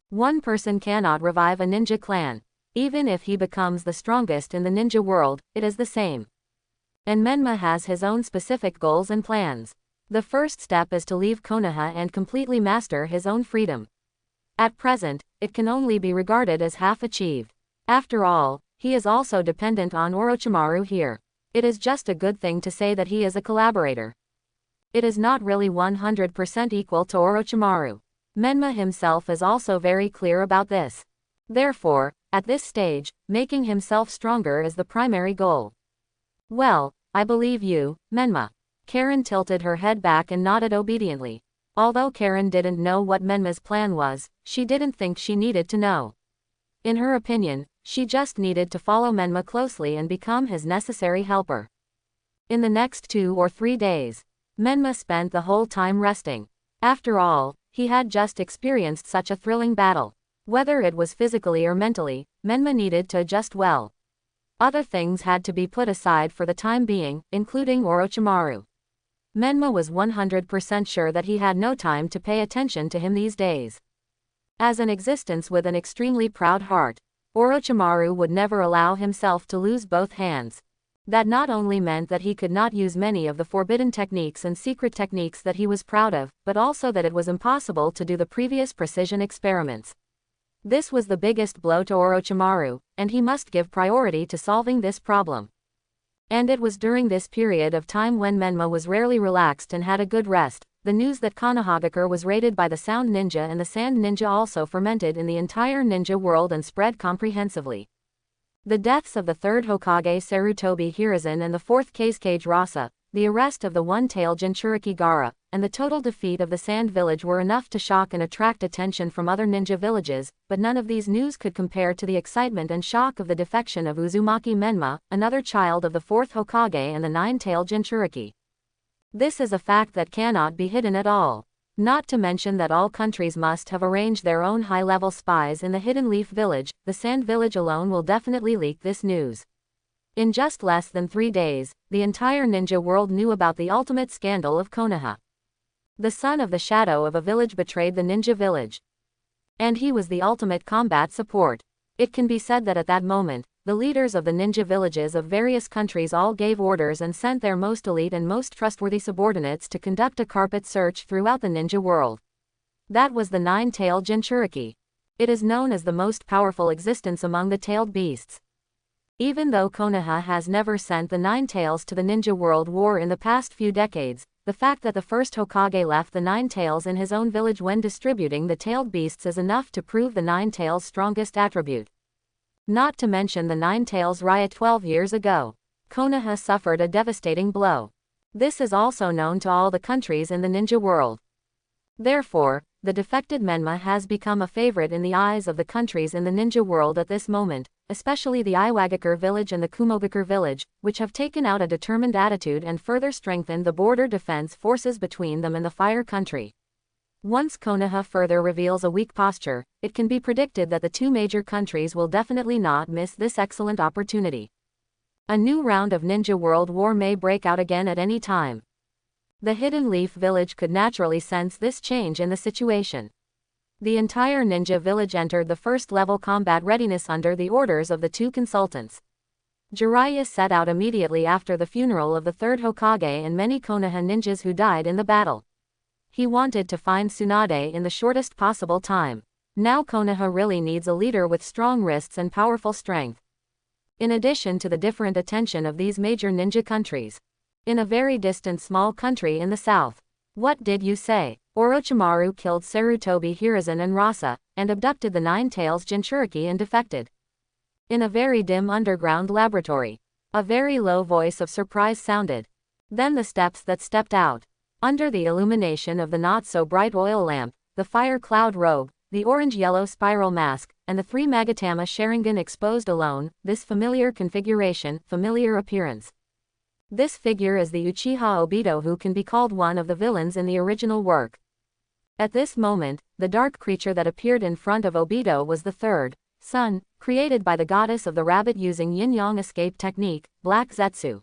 Speaker 1: One person cannot revive a ninja clan. Even if he becomes the strongest in the ninja world, it is the same. And Menma has his own specific goals and plans. The first step is to leave Konoha and completely master his own freedom. At present, it can only be regarded as half achieved. After all, he is also dependent on Orochimaru here. It is just a good thing to say that he is a collaborator. It is not really 100% equal to Orochimaru. Menma himself is also very clear about this. Therefore, at this stage, making himself stronger is the primary goal. Well, I believe you, Menma. Karen tilted her head back and nodded obediently. Although Karen didn't know what Menma's plan was, she didn't think she needed to know. In her opinion, she just needed to follow Menma closely and become his necessary helper. In the next 2 or 3 days, Menma spent the whole time resting. After all, he had just experienced such a thrilling battle. Whether it was physically or mentally, Menma needed to adjust well. Other things had to be put aside for the time being, including Orochimaru. Menma was 100% sure that he had no time to pay attention to him these days. As an existence with an extremely proud heart, Orochimaru would never allow himself to lose both hands. That not only meant that he could not use many of the forbidden techniques and secret techniques that he was proud of, but also that it was impossible to do the previous precision experiments. This was the biggest blow to Orochimaru, and he must give priority to solving this problem. And it was during this period of time when Menma was rarely relaxed and had a good rest. The news that Konohagakure was raided by the Sound Ninja and the Sand Ninja also fermented in the entire ninja world and spread comprehensively. The deaths of the 3rd Hokage Sarutobi Hiruzen and the 4th Kazekage Rasa, the arrest of the one-tailed Jinchuriki Gaara, and the total defeat of the Sand Village were enough to shock and attract attention from other ninja villages, but none of these news could compare to the excitement and shock of the defection of Uzumaki Menma, another child of the 4th Hokage and the 9-tailed Jinchuriki. This is a fact that cannot be hidden at all. Not to mention that all countries must have arranged their own high-level spies in the Hidden Leaf Village. The Sand Village alone will definitely leak this news. In just less than 3 days, the entire ninja world knew about the ultimate scandal of Konoha. The son of the shadow of a village betrayed the ninja village. And he was the ultimate combat support. It can be said that at that moment, the leaders of the ninja villages of various countries all gave orders and sent their most elite and most trustworthy subordinates to conduct a carpet search throughout the ninja world. That was the 9-tailed Jinchuriki. It is known as the most powerful existence among the tailed beasts. Even though Konoha has never sent the 9 tails to the ninja world war in the past few decades, the fact that the first Hokage left the 9 tails in his own village when distributing the tailed beasts is enough to prove the 9 tails' strongest attribute. Not to mention the 9 tails riot 12 years ago. Konoha suffered a devastating blow. This is also known to all the countries in the ninja world. Therefore, the defected Menma has become a favorite in the eyes of the countries in the ninja world at this moment, especially the Iwagakure village and the Kumogakure village, which have taken out a determined attitude and further strengthened the border defense forces between them and the Fire Country. Once Konoha further reveals a weak posture, it can be predicted that the 2 major countries will definitely not miss this excellent opportunity. A new round of ninja world war may break out again at any time. The Hidden Leaf Village could naturally sense this change in the situation. The entire ninja village entered the first-level combat readiness under the orders of the 2 consultants. Jiraiya set out immediately after the funeral of the 3rd Hokage and many Konoha ninjas who died in the battle. He wanted to find Tsunade in the shortest possible time. Now Konoha really needs a leader with strong wrists and powerful strength. In addition to the different attention of these major ninja countries. In a very distant small country in the south. What did you say? Orochimaru killed Sarutobi Hiruzen and Rasa, and abducted the 9 tails Jinchuriki and defected. In a very dim underground laboratory. A very low voice of surprise sounded. Then the steps that stepped out. Under the illumination of the not-so-bright oil lamp, the fire cloud robe, the orange-yellow spiral mask, and the 3 Magatama Sharingan exposed alone, this familiar configuration, familiar appearance. This figure is the Uchiha Obito, who can be called one of the villains in the original work. At this moment, the dark creature that appeared in front of Obito was the third sun, created by the goddess of the rabbit using yin-yang escape technique, Black Zetsu.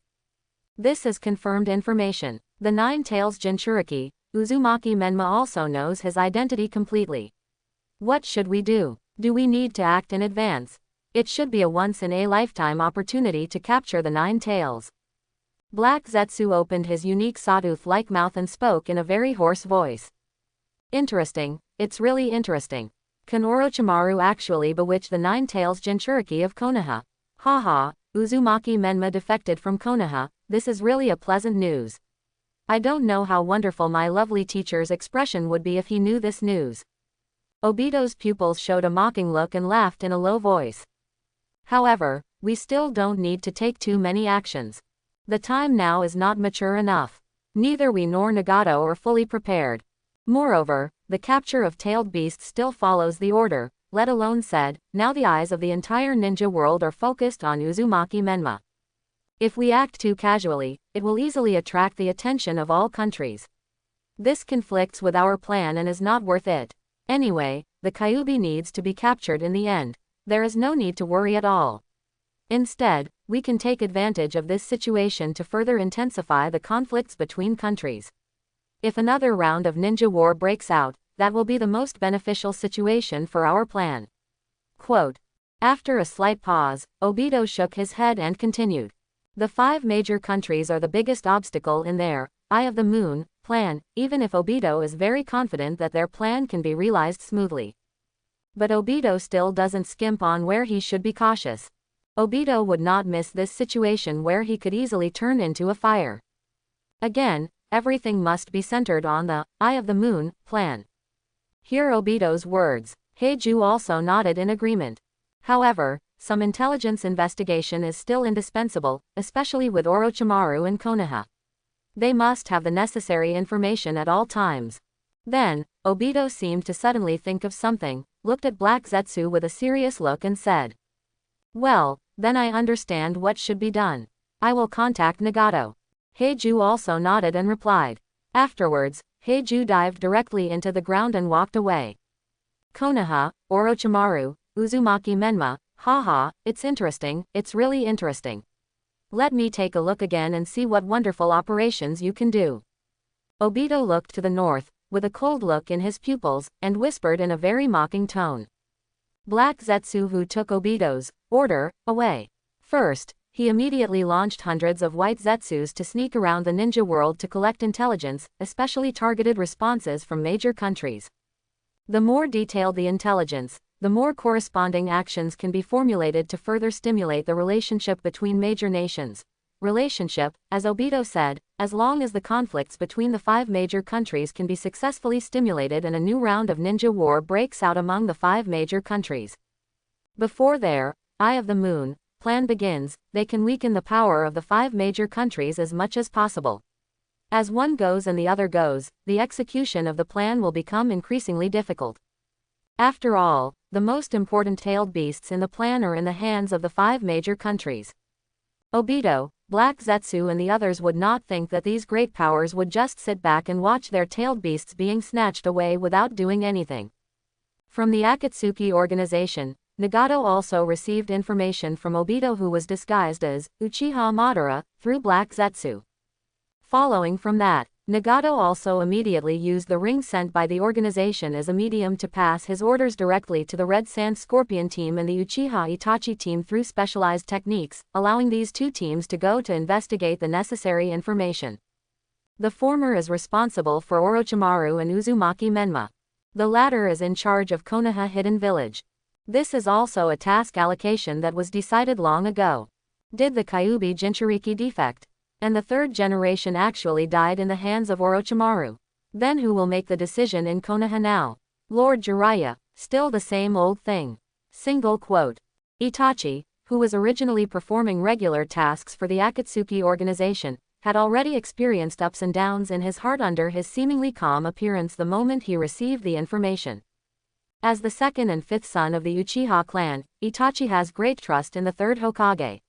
Speaker 1: This is confirmed information. The Nine Tails Jinchuriki, Uzumaki Menma also knows his identity completely. What should we do? Do we need to act in advance? It should be a once-in-a-lifetime opportunity to capture the Nine Tails. Black Zetsu opened his unique sawtooth-like mouth and spoke in a very hoarse voice. Interesting, it's really interesting. Can Orochimaru actually bewitch the Nine Tails Jinchuriki of Konoha? Haha, Uzumaki Menma defected from Konoha, this is really a pleasant news. I don't know how wonderful my lovely teacher's expression would be if he knew this news. Obito's pupils showed a mocking look and laughed in a low voice. However, we still don't need to take too many actions. The time now is not mature enough. Neither we nor Nagato are fully prepared. Moreover, the capture of tailed beasts still follows the order, let alone said, now the eyes of the entire ninja world are focused on Uzumaki Menma. If we act too casually, it will easily attract the attention of all countries. This conflicts with our plan and is not worth it. Anyway, the Kyuubi needs to be captured in the end. There is no need to worry at all. Instead, we can take advantage of this situation to further intensify the conflicts between countries. If another round of ninja war breaks out, that will be the most beneficial situation for our plan. Quote. After a slight pause, Obito shook his head and continued. The 5 major countries are the biggest obstacle in their Eye of the Moon plan, even if Obito is very confident that their plan can be realized smoothly. But Obito still doesn't skimp on where he should be cautious. Obito would not miss this situation where he could easily turn into a fire. Again, everything must be centered on the Eye of the Moon plan. Hear Obito's words. Heiju also nodded in agreement. However, some intelligence investigation is still indispensable, especially with Orochimaru and Konoha. They must have the necessary information at all times. Then, Obito seemed to suddenly think of something, looked at Black Zetsu with a serious look and said, well, then I understand what should be done. I will contact Nagato. Heiju also nodded and replied. Afterwards, Heiju dived directly into the ground and walked away. Konoha, Orochimaru, Uzumaki Menma, haha, it's interesting, it's really interesting. Let me take a look again and see what wonderful operations you can do. Obito looked to the north, with a cold look in his pupils, and whispered in a very mocking tone. Black Zetsu, who took Obito's order away. First, he immediately launched hundreds of white Zetsus to sneak around the ninja world to collect intelligence, especially targeted responses from major countries. The more detailed the intelligence, the more corresponding actions can be formulated to further stimulate the relationship between major nations. Relationship, as Obito said, as long as the conflicts between the 5 major countries can be successfully stimulated and a new round of ninja war breaks out among the 5 major countries. Before their Eye of the Moon plan begins, they can weaken the power of the 5 major countries as much as possible. As one goes and the other goes, the execution of the plan will become increasingly difficult. After all, the most important tailed beasts in the plan are in the hands of the 5 major countries. Obito, Black Zetsu and the others would not think that these great powers would just sit back and watch their tailed beasts being snatched away without doing anything. From the Akatsuki organization, Nagato also received information from Obito, who was disguised as Uchiha Madara, through Black Zetsu. Following from that, Nagato also immediately used the ring sent by the organization as a medium to pass his orders directly to the Red Sand Scorpion team and the Uchiha Itachi team through specialized techniques, allowing these 2 teams to go to investigate the necessary information. The former is responsible for Orochimaru and Uzumaki Menma. The latter is in charge of Konoha Hidden Village. This is also a task allocation that was decided long ago. Did the Kyuubi Jinchuriki defect? And the 3rd generation actually died in the hands of Orochimaru. Then who will make the decision in Konoha now? Lord Jiraiya, still the same old thing. Single quote. Itachi, who was originally performing regular tasks for the Akatsuki organization, had already experienced ups and downs in his heart under his seemingly calm appearance the moment he received the information. As the second and fifth son of the Uchiha clan, Itachi has great trust in the third Hokage.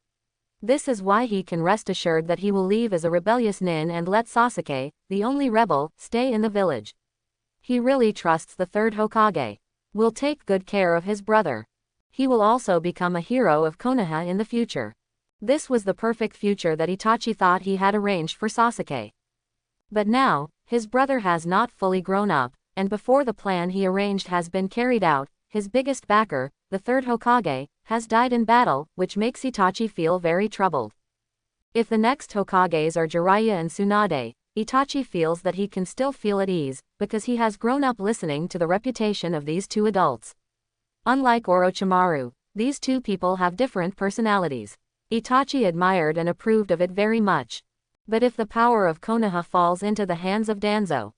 Speaker 1: This is why he can rest assured that he will leave as a rebellious nin and let Sasuke, the only rebel, stay in the village. He really trusts the third Hokage. Will take good care of his brother. He will also become a hero of Konoha in the future. This was the perfect future that Itachi thought he had arranged for Sasuke. But now, his brother has not fully grown up, and before the plan he arranged has been carried out, his biggest backer, the third Hokage, has died in battle, which makes Itachi feel very troubled. If the next Hokages are Jiraiya and Tsunade, Itachi feels that he can still feel at ease, because he has grown up listening to the reputation of these two adults. Unlike Orochimaru, these two people have different personalities. Itachi admired and approved of it very much. But if the power of Konoha falls into the hands of Danzo,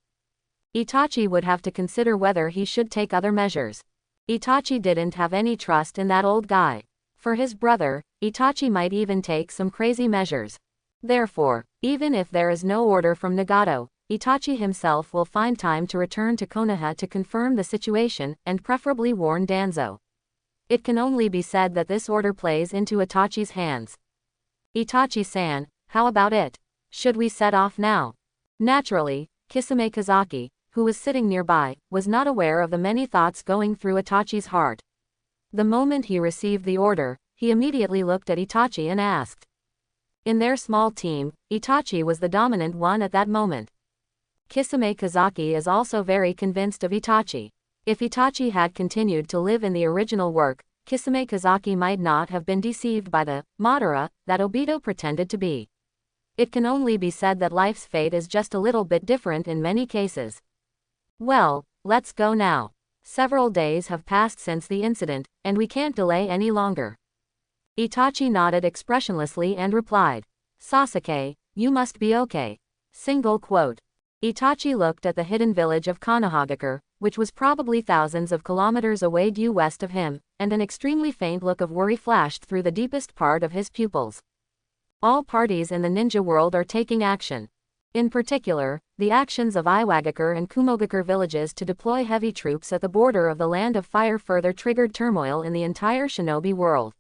Speaker 1: Itachi would have to consider whether he should take other measures. Itachi didn't have any trust in that old guy. For his brother, Itachi might even take some crazy measures. Therefore, even if there is no order from Nagato, Itachi himself will find time to return to Konoha to confirm the situation and preferably warn Danzo. It can only be said that this order plays into Itachi's hands. Itachi-san, how about it? Should we set off now? Naturally, Kisame Kazaki, who was sitting nearby, was not aware of the many thoughts going through Itachi's heart. The moment he received the order, he immediately looked at Itachi and asked. In their small team, Itachi was the dominant one at that moment. Kisame Kazaki is also very convinced of Itachi. If Itachi had continued to live in the original work, Kisame Kazaki might not have been deceived by the Madara that Obito pretended to be. It can only be said that life's fate is just a little bit different in many cases. Well, let's go now. Several days have passed since the incident, and we can't delay any longer. Itachi nodded expressionlessly and replied, Sasuke, you must be okay. Single quote. Itachi looked at the hidden village of Konohagakure, which was probably thousands of kilometers away due west of him, and an extremely faint look of worry flashed through the deepest part of his pupils. All parties in the ninja world are taking action. In particular, the actions of Iwagakure and Kumogakure villages to deploy heavy troops at the border of the Land of Fire further triggered turmoil in the entire shinobi world.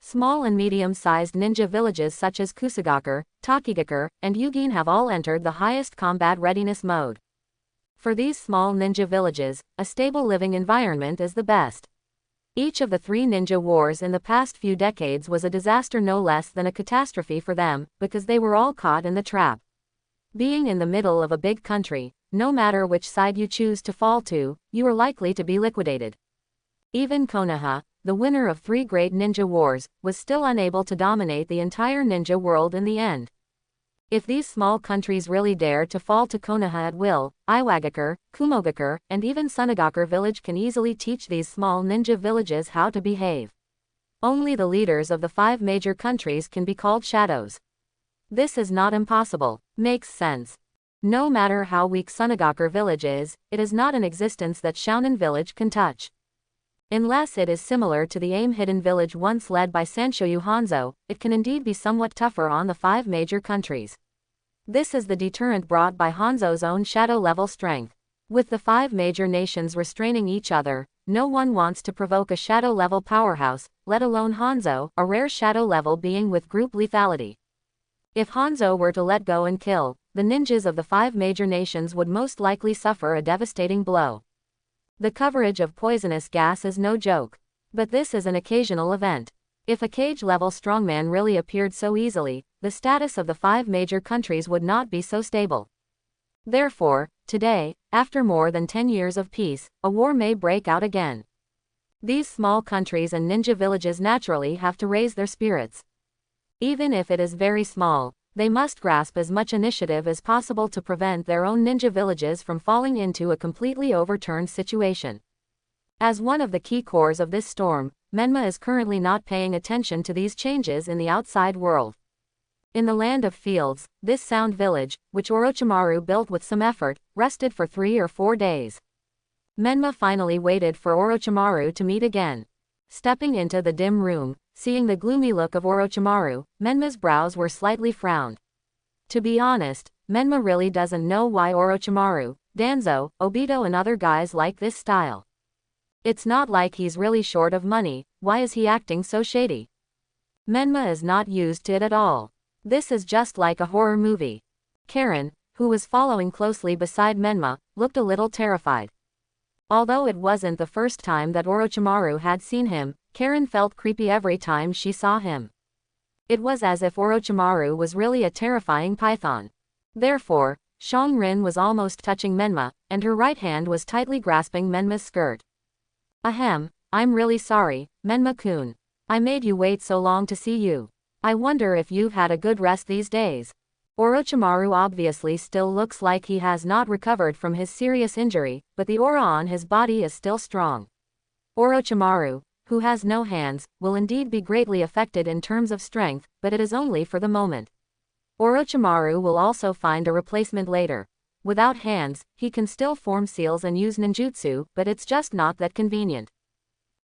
Speaker 1: Small and medium-sized ninja villages such as Kusagakure, Takigakure, and Yugin have all entered the highest combat readiness mode. For these small ninja villages, a stable living environment is the best. Each of the three ninja wars in the past few decades was a disaster no less than a catastrophe for them, because they were all caught in the trap. Being in the middle of a big country, no matter which side you choose to fall to, you are likely to be liquidated. Even Konoha, the winner of 3 great ninja wars, was still unable to dominate the entire ninja world in the end. If these small countries really dare to fall to Konoha at will, Iwagakure, Kumogakure, and even Sunagakure village can easily teach these small ninja villages how to behave. Only the leaders of the 5 major countries can be called shadows. This is not impossible. Makes sense. No matter how weak Sunagakure village is, it is not an existence that Shounen village can touch. Unless it is similar to the AIM hidden village once led by Sanshoyu Hanzo, it can indeed be somewhat tougher on the 5 major countries. This is the deterrent brought by Hanzo's own shadow level strength. With the 5 major nations restraining each other, no one wants to provoke a shadow level powerhouse, let alone Hanzo, a rare shadow level being with group lethality. If Hanzo were to let go and kill, the ninjas of the 5 major nations would most likely suffer a devastating blow. The coverage of poisonous gas is no joke. But this is an occasional event. If a cage-level strongman really appeared so easily, the status of the 5 major countries would not be so stable. Therefore, today, after more than 10 years of peace, a war may break out again. These small countries and ninja villages naturally have to raise their spirits. Even if it is very small, they must grasp as much initiative as possible to prevent their own ninja villages from falling into a completely overturned situation. As one of the key cores of this storm, Menma is currently not paying attention to these changes in the outside world. In the land of fields, this sound village, which Orochimaru built with some effort, rested for 3 or 4 days. Menma finally waited for Orochimaru to meet again. Stepping into the dim room, seeing the gloomy look of Orochimaru, Menma's brows were slightly frowned. To be honest, Menma really doesn't know why Orochimaru, Danzo, Obito and other guys like this style. It's not like he's really short of money, why is he acting so shady? Menma is not used to it at all. This is just like a horror movie. Karen, who was following closely beside Menma, looked a little terrified. Although it wasn't the first time that Orochimaru had seen him, Karen felt creepy every time she saw him. It was as if Orochimaru was really a terrifying python. Therefore, Shongrin was almost touching Menma, and her right hand was tightly grasping Menma's skirt. Ahem, I'm really sorry, Menma-kun. I made you wait so long to see you. I wonder if you've had a good rest these days. Orochimaru obviously still looks like he has not recovered from his serious injury, but the aura on his body is still strong. Orochimaru, who has no hands, will indeed be greatly affected in terms of strength, but it is only for the moment. Orochimaru will also find a replacement later. Without hands, he can still form seals and use ninjutsu, but it's just not that convenient.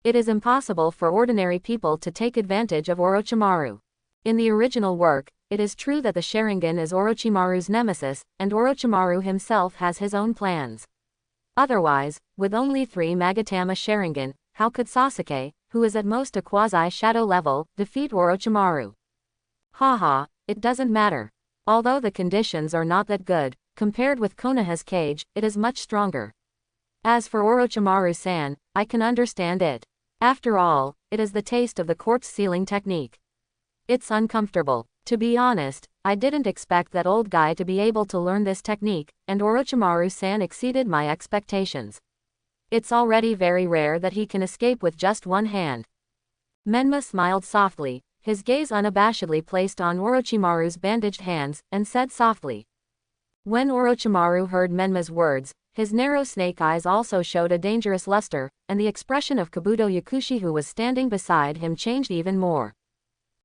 Speaker 1: It is impossible for ordinary people to take advantage of Orochimaru. In the original work, it is true that the Sharingan is Orochimaru's nemesis, and Orochimaru himself has his own plans. Otherwise, with only 3 Magatama Sharingan, how could Sasuke, who is at most a quasi-shadow level, defeat Orochimaru? Haha, it doesn't matter. Although the conditions are not that good, compared with Konoha's cage, it is much stronger. As for Orochimaru-san, I can understand it. After all, it is the taste of the corpse sealing technique. It's uncomfortable. To be honest, I didn't expect that old guy to be able to learn this technique, and Orochimaru-san exceeded my expectations. It's already very rare that he can escape with just one hand. Menma smiled softly, his gaze unabashedly placed on Orochimaru's bandaged hands, and said softly. When Orochimaru heard Menma's words, his narrow snake eyes also showed a dangerous luster, and the expression of Kabuto Yakushi who was standing beside him changed even more.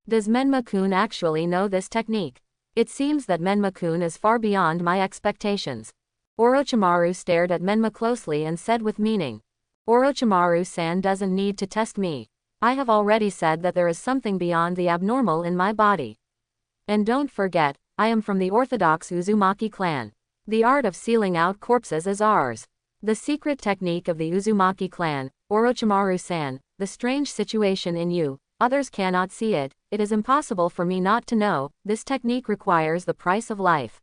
Speaker 1: Does Menma-kun actually know this technique? It seems that Menma-kun is far beyond my expectations. Orochimaru stared at Menma closely and said with meaning. Orochimaru-san doesn't need to test me. I have already said that there is something beyond the abnormal in my body. And don't forget, I am from the orthodox Uzumaki clan. The art of sealing out corpses is ours. The secret technique of the Uzumaki clan, Orochimaru-san, the strange situation in you, others cannot see it, it is impossible for me not to know, this technique requires the price of life.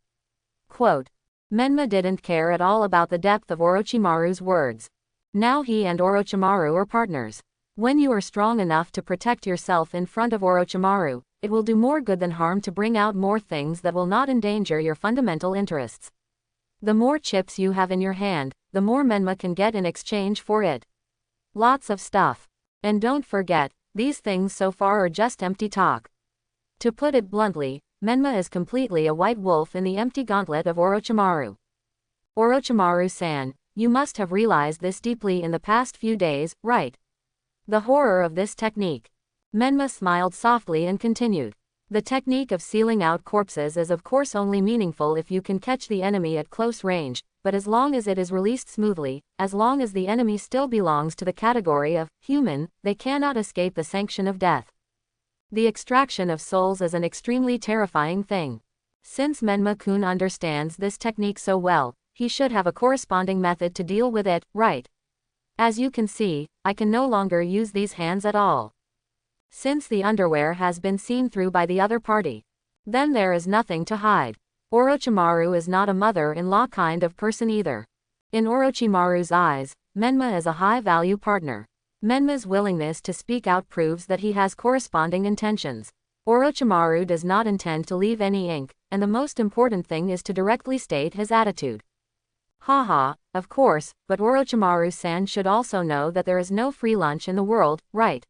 Speaker 1: Quote. Menma didn't care at all about the depth of Orochimaru's words. Now he and Orochimaru are partners. When you are strong enough to protect yourself in front of Orochimaru, it will do more good than harm to bring out more things that will not endanger your fundamental interests. The more chips you have in your hand, the more Menma can get in exchange for it. Lots of stuff. And don't forget, these things so far are just empty talk. To put it bluntly, Menma is completely a white wolf in the empty gauntlet of Orochimaru. Orochimaru-san, you must have realized this deeply in the past few days, right? The horror of this technique. Menma smiled softly and continued. The technique of sealing out corpses is of course only meaningful if you can catch the enemy at close range, but as long as it is released smoothly, as long as the enemy still belongs to the category of human, they cannot escape the sanction of death. The extraction of souls is an extremely terrifying thing. Since Menma-kun understands this technique so well, he should have a corresponding method to deal with it, right? As you can see, I can no longer use these hands at all. Since the underwear has been seen through by the other party, then there is nothing to hide. Orochimaru is not a mother-in-law kind of person either. In Orochimaru's eyes, Menma is a high-value partner. Menma's willingness to speak out proves that he has corresponding intentions. Orochimaru does not intend to leave any ink, and the most important thing is to directly state his attitude. Haha, of course, but Orochimaru-san should also know that there is no free lunch in the world, right?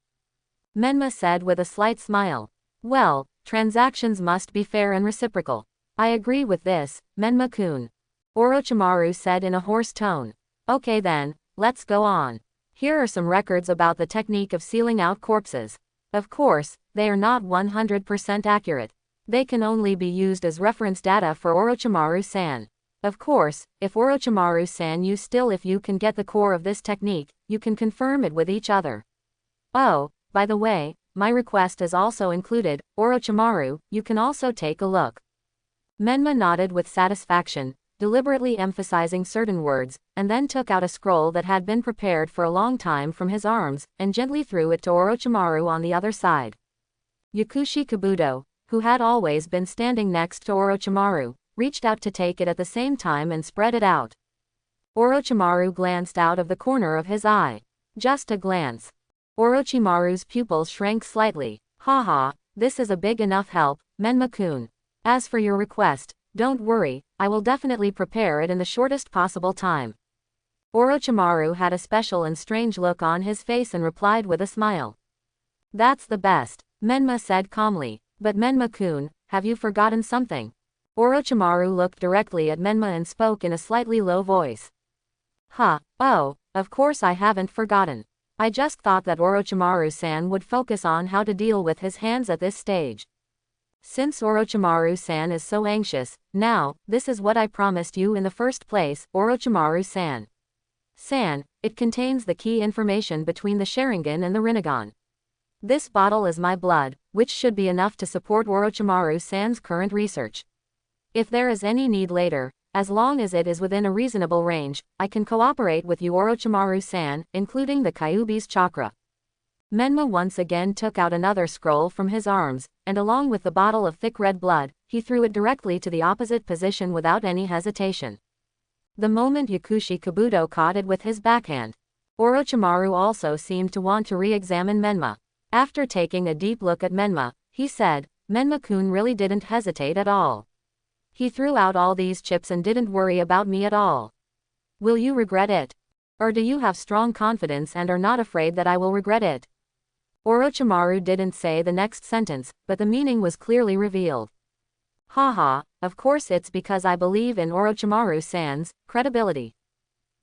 Speaker 1: Menma said with a slight smile. Well, transactions must be fair and reciprocal. I agree with this, Menma-kun. Orochimaru said in a hoarse tone. Okay then, let's go on. Here are some records about the technique of sealing out corpses. Of course, they are not 100% accurate. They can only be used as reference data for Orochimaru-san. Of course, if Orochimaru-san if you can get the core of this technique, you can confirm it with each other. Oh, by the way, my request is also included, Orochimaru, you can also take a look. Menma nodded with satisfaction, deliberately emphasizing certain words, and then took out a scroll that had been prepared for a long time from his arms, and gently threw it to Orochimaru on the other side. Yakushi Kabuto, who had always been standing next to Orochimaru, reached out to take it at the same time and spread it out. Orochimaru glanced out of the corner of his eye. Just a glance. Orochimaru's pupils shrank slightly. Haha, this is a big enough help, Menma-kun. As for your request, don't worry, I will definitely prepare it in the shortest possible time. Orochimaru had a special and strange look on his face and replied with a smile. That's the best, Menma said calmly. But Menma-kun, have you forgotten something? Orochimaru looked directly at Menma and spoke in a slightly low voice. Oh, of course I haven't forgotten. I just thought that Orochimaru-san would focus on how to deal with his hands at this stage. Since Orochimaru-san is so anxious, now, this is what I promised you in the first place, Orochimaru-san. It contains the key information between the Sharingan and the Rinnegan. This bottle is my blood, which should be enough to support Orochimaru-san's current research. If there is any need later, as long as it is within a reasonable range, I can cooperate with you Orochimaru-san, including the Kyuubi's chakra. Menma once again took out another scroll from his arms, and along with the bottle of thick red blood, he threw it directly to the opposite position without any hesitation. The moment Yakushi Kabuto caught it with his backhand, Orochimaru also seemed to want to re-examine Menma. After taking a deep look at Menma, he said, Menma-kun really didn't hesitate at all. He threw out all these chips and didn't worry about me at all. Will you regret it? Or do you have strong confidence and are not afraid that I will regret it? Orochimaru didn't say the next sentence, but the meaning was clearly revealed. Haha, of course it's because I believe in Orochimaru-san's credibility.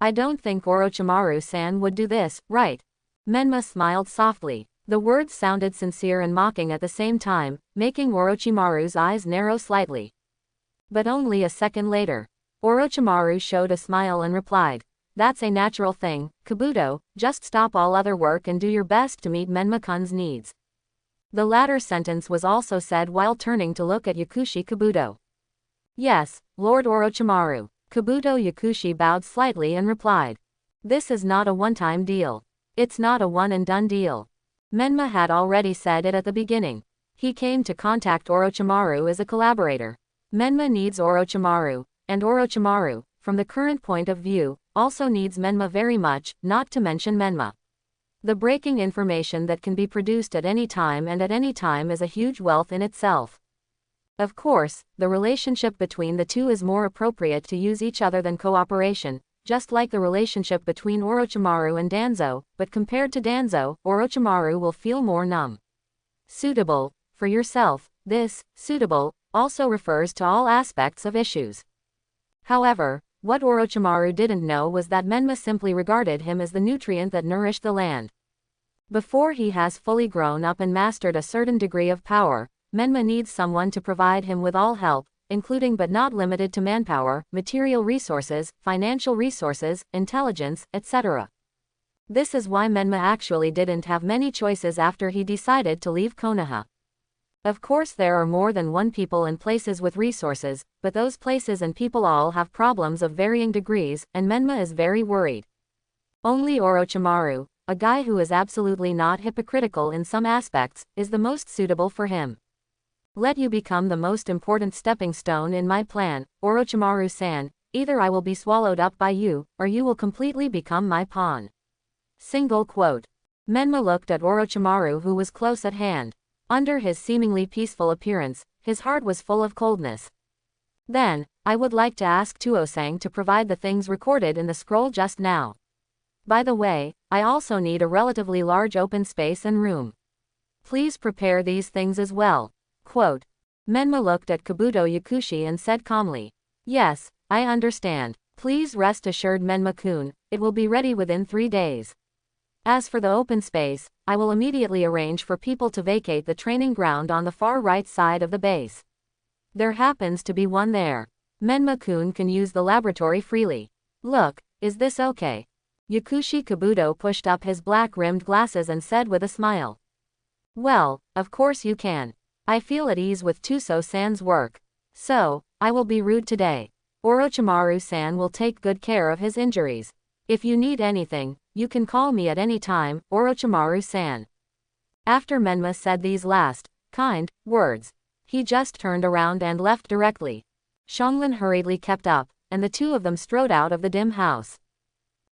Speaker 1: I don't think Orochimaru-san would do this, right? Menma smiled softly. The words sounded sincere and mocking at the same time, making Orochimaru's eyes narrow slightly. But only a second later, Orochimaru showed a smile and replied, That's a natural thing, Kabuto, just stop all other work and do your best to meet Menma-kun's needs. The latter sentence was also said while turning to look at Yakushi Kabuto. Yes, Lord Orochimaru. Kabuto Yakushi bowed slightly and replied. This is not a one-time deal. It's not a one-and-done deal. Menma had already said it at the beginning. He came to contact Orochimaru as a collaborator. Menma needs Orochimaru, and Orochimaru, from the current point of view, also needs Menma very much, not to mention Menma. The breaking information that can be produced at any time and at any time is a huge wealth in itself. Of course, the relationship between the two is more appropriate to use each other than cooperation, just like the relationship between Orochimaru and Danzo, but compared to Danzo, Orochimaru will feel more numb. Suitable, for yourself, this, suitable, also refers to all aspects of issues. However, what Orochimaru didn't know was that Menma simply regarded him as the nutrient that nourished the land. Before he has fully grown up and mastered a certain degree of power, Menma needs someone to provide him with all help, including but not limited to manpower, material resources, financial resources, intelligence, etc. This is why Menma actually didn't have many choices after he decided to leave Konoha. Of course there are more than one people and places with resources, but those places and people all have problems of varying degrees, and Menma is very worried. Only Orochimaru, a guy who is absolutely not hypocritical in some aspects, is the most suitable for him. Let you become the most important stepping stone in my plan, Orochimaru-san, either I will be swallowed up by you, or you will completely become my pawn. Single quote. Menma looked at Orochimaru who was close at hand. Under his seemingly peaceful appearance, his heart was full of coldness. Then, I would like to ask Tuo-sang to provide the things recorded in the scroll just now. By the way, I also need a relatively large open space and room. Please prepare these things as well. Quote. Menma looked at Kabuto Yakushi and said calmly. Yes, I understand. Please rest assured Menma-kun, it will be ready within 3 days. As for the open space, I will immediately arrange for people to vacate the training ground on the far right side of the base. There happens to be one there. Menma-kun can use the laboratory freely. Look, is this okay? Yakushi Kabuto pushed up his black-rimmed glasses and said with a smile. Well, of course you can. I feel at ease with Tuso-san's work. So, I will be rude today. Orochimaru-san will take good care of his injuries. If you need anything, you can call me at any time, Orochimaru-san. After Menma said these last, kind, words, he just turned around and left directly. Xianglin hurriedly kept up, and the two of them strode out of the dim house.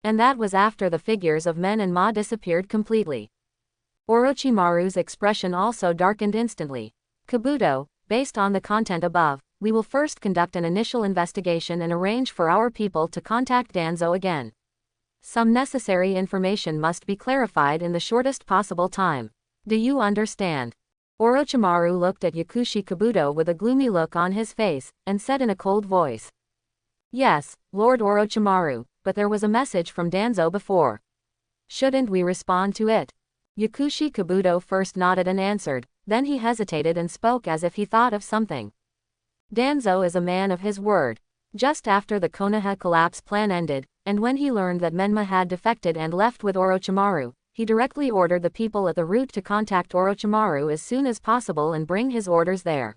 Speaker 1: And that was after the figures of Men and Ma disappeared completely. Orochimaru's expression also darkened instantly. Kabuto, based on the content above, we will first conduct an initial investigation and arrange for our people to contact Danzo again. Some necessary information must be clarified in the shortest possible time. Do you understand? Orochimaru looked at Yakushi Kabuto with a gloomy look on his face, and said in a cold voice. Yes, Lord Orochimaru, but there was a message from Danzo before. Shouldn't we respond to it? Yakushi Kabuto first nodded and answered, then he hesitated and spoke as if he thought of something. Danzo is a man of his word. Just after the Konoha collapse plan ended, and when he learned that Menma had defected and left with Orochimaru, he directly ordered the people at the route to contact Orochimaru as soon as possible and bring his orders there.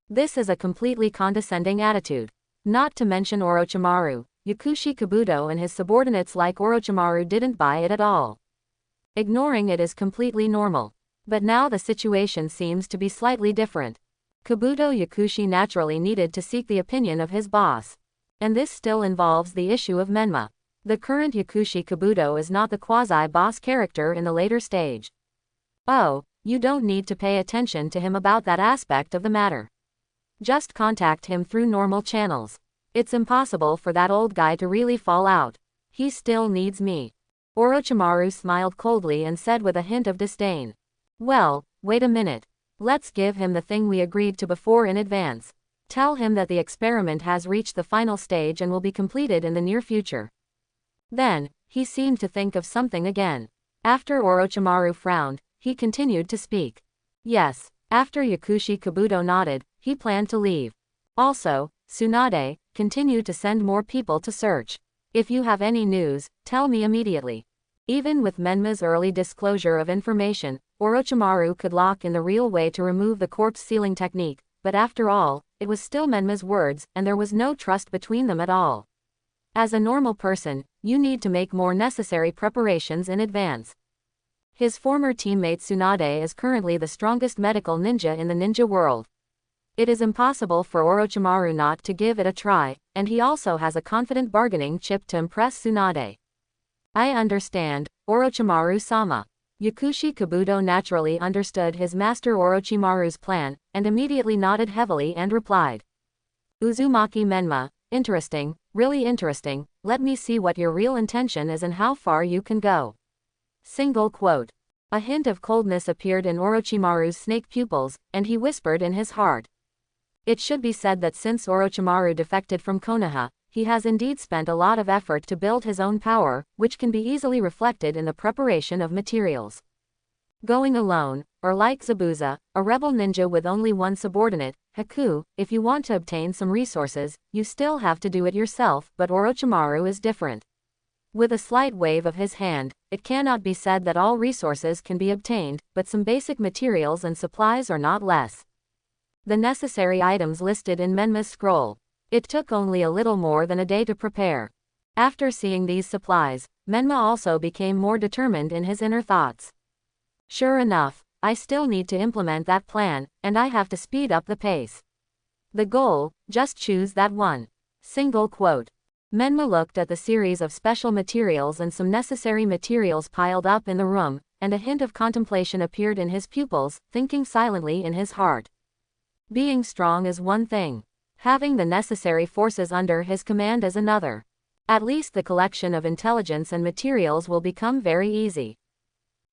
Speaker 1: This is a completely condescending attitude. Not to mention Orochimaru, Yakushi Kabuto and his subordinates like Orochimaru didn't buy it at all. Ignoring it is completely normal. But now the situation seems to be slightly different. Kabuto Yakushi naturally needed to seek the opinion of his boss. And this still involves the issue of Menma. The current Yakushi Kabuto is not the quasi-boss character in the later stage. Oh, you don't need to pay attention to him about that aspect of the matter. Just contact him through normal channels. It's impossible for that old guy to really fall out. He still needs me. Orochimaru smiled coldly and said with a hint of disdain. Well, wait a minute. Let's give him the thing we agreed to before in advance. Tell him that the experiment has reached the final stage and will be completed in the near future. Then, he seemed to think of something again. After Orochimaru frowned, he continued to speak. Yes, after Yakushi Kabuto nodded, he planned to leave. Also, Tsunade, continue to send more people to search. If you have any news, tell me immediately. Even with Menma's early disclosure of information, Orochimaru could lock in the real way to remove the corpse sealing technique, but after all, it was still Menma's words, and there was no trust between them at all. As a normal person, you need to make more necessary preparations in advance. His former teammate Tsunade is currently the strongest medical ninja in the ninja world. It is impossible for Orochimaru not to give it a try, and he also has a confident bargaining chip to impress Tsunade. I understand, Orochimaru-sama. Yakushi Kabuto naturally understood his master Orochimaru's plan, and immediately nodded heavily and replied. Uzumaki Menma, interesting, really interesting, let me see what your real intention is and how far you can go. Single quote. A hint of coldness appeared in Orochimaru's snake pupils, and he whispered in his heart. It should be said that since Orochimaru defected from Konoha, he has indeed spent a lot of effort to build his own power, which can be easily reflected in the preparation of materials. Going alone, or like Zabuza, a rebel ninja with only one subordinate, Haku, if you want to obtain some resources, you still have to do it yourself, but Orochimaru is different. With a slight wave of his hand, it cannot be said that all resources can be obtained, but some basic materials and supplies are not less. The necessary items listed in Menma's scroll. It took only a little more than a day to prepare. After seeing these supplies, Menma also became more determined in his inner thoughts. Sure enough, I still need to implement that plan, and I have to speed up the pace. The goal, just choose that one. Single quote. Menma looked at the series of special materials and some necessary materials piled up in the room, and a hint of contemplation appeared in his pupils, thinking silently in his heart. Being strong is one thing. Having the necessary forces under his command is another. At least the collection of intelligence and materials will become very easy.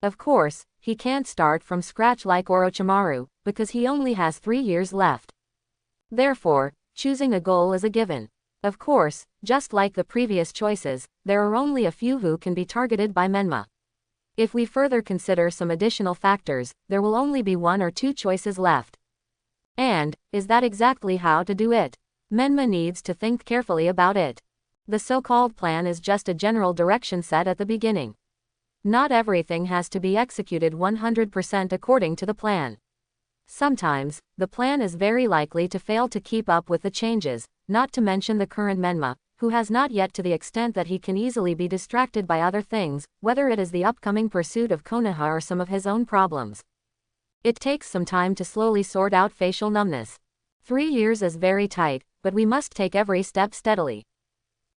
Speaker 1: Of course, he can't start from scratch like Orochimaru, because he only has 3 years left. Therefore, choosing a goal is a given. Of course, just like the previous choices, there are only a few who can be targeted by Menma. If we further consider some additional factors, there will only be 1 or 2 choices left. And, is that exactly how to do it? Menma needs to think carefully about it. The so-called plan is just a general direction set at the beginning. Not everything has to be executed 100% according to the plan. Sometimes, the plan is very likely to fail to keep up with the changes, not to mention the current Menma, who has not yet to the extent that he can easily be distracted by other things, whether it is the upcoming pursuit of Konoha or some of his own problems. It takes some time to slowly sort out facial numbness. 3 years is very tight, but we must take every step steadily.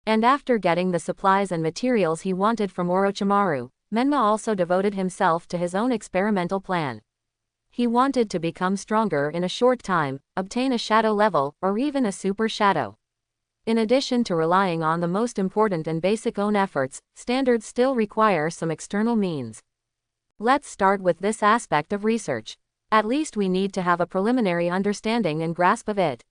Speaker 1: And after getting the supplies and materials he wanted from Orochimaru, Menma also devoted himself to his own experimental plan. He wanted to become stronger in a short time, obtain a shadow level, or even a super shadow. In addition to relying on the most important and basic own efforts, standards still require some external means. Let's start with this aspect of research. At least we need to have a preliminary understanding and grasp of it.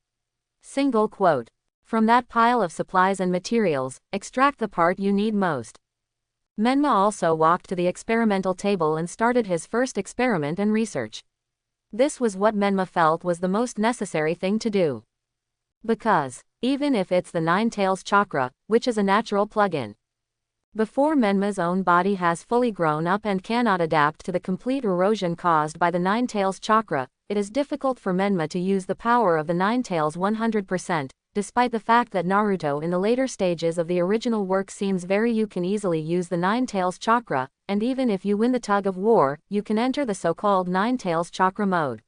Speaker 1: Single quote. From that pile of supplies and materials, extract the part you need most. Menma also walked to the experimental table and started his first experiment and research. This was what Menma felt was the most necessary thing to do. Because, even if it's the Nine Tails chakra, which is a natural plug-in, before Menma's own body has fully grown up and cannot adapt to the complete erosion caused by the Nine Tails chakra, it is difficult for Menma to use the power of the Nine Tails 100%, despite the fact that Naruto in the later stages of the original work seems very you can easily use the Nine Tails chakra, and even if you win the tug of war, you can enter the so-called Nine Tails chakra mode.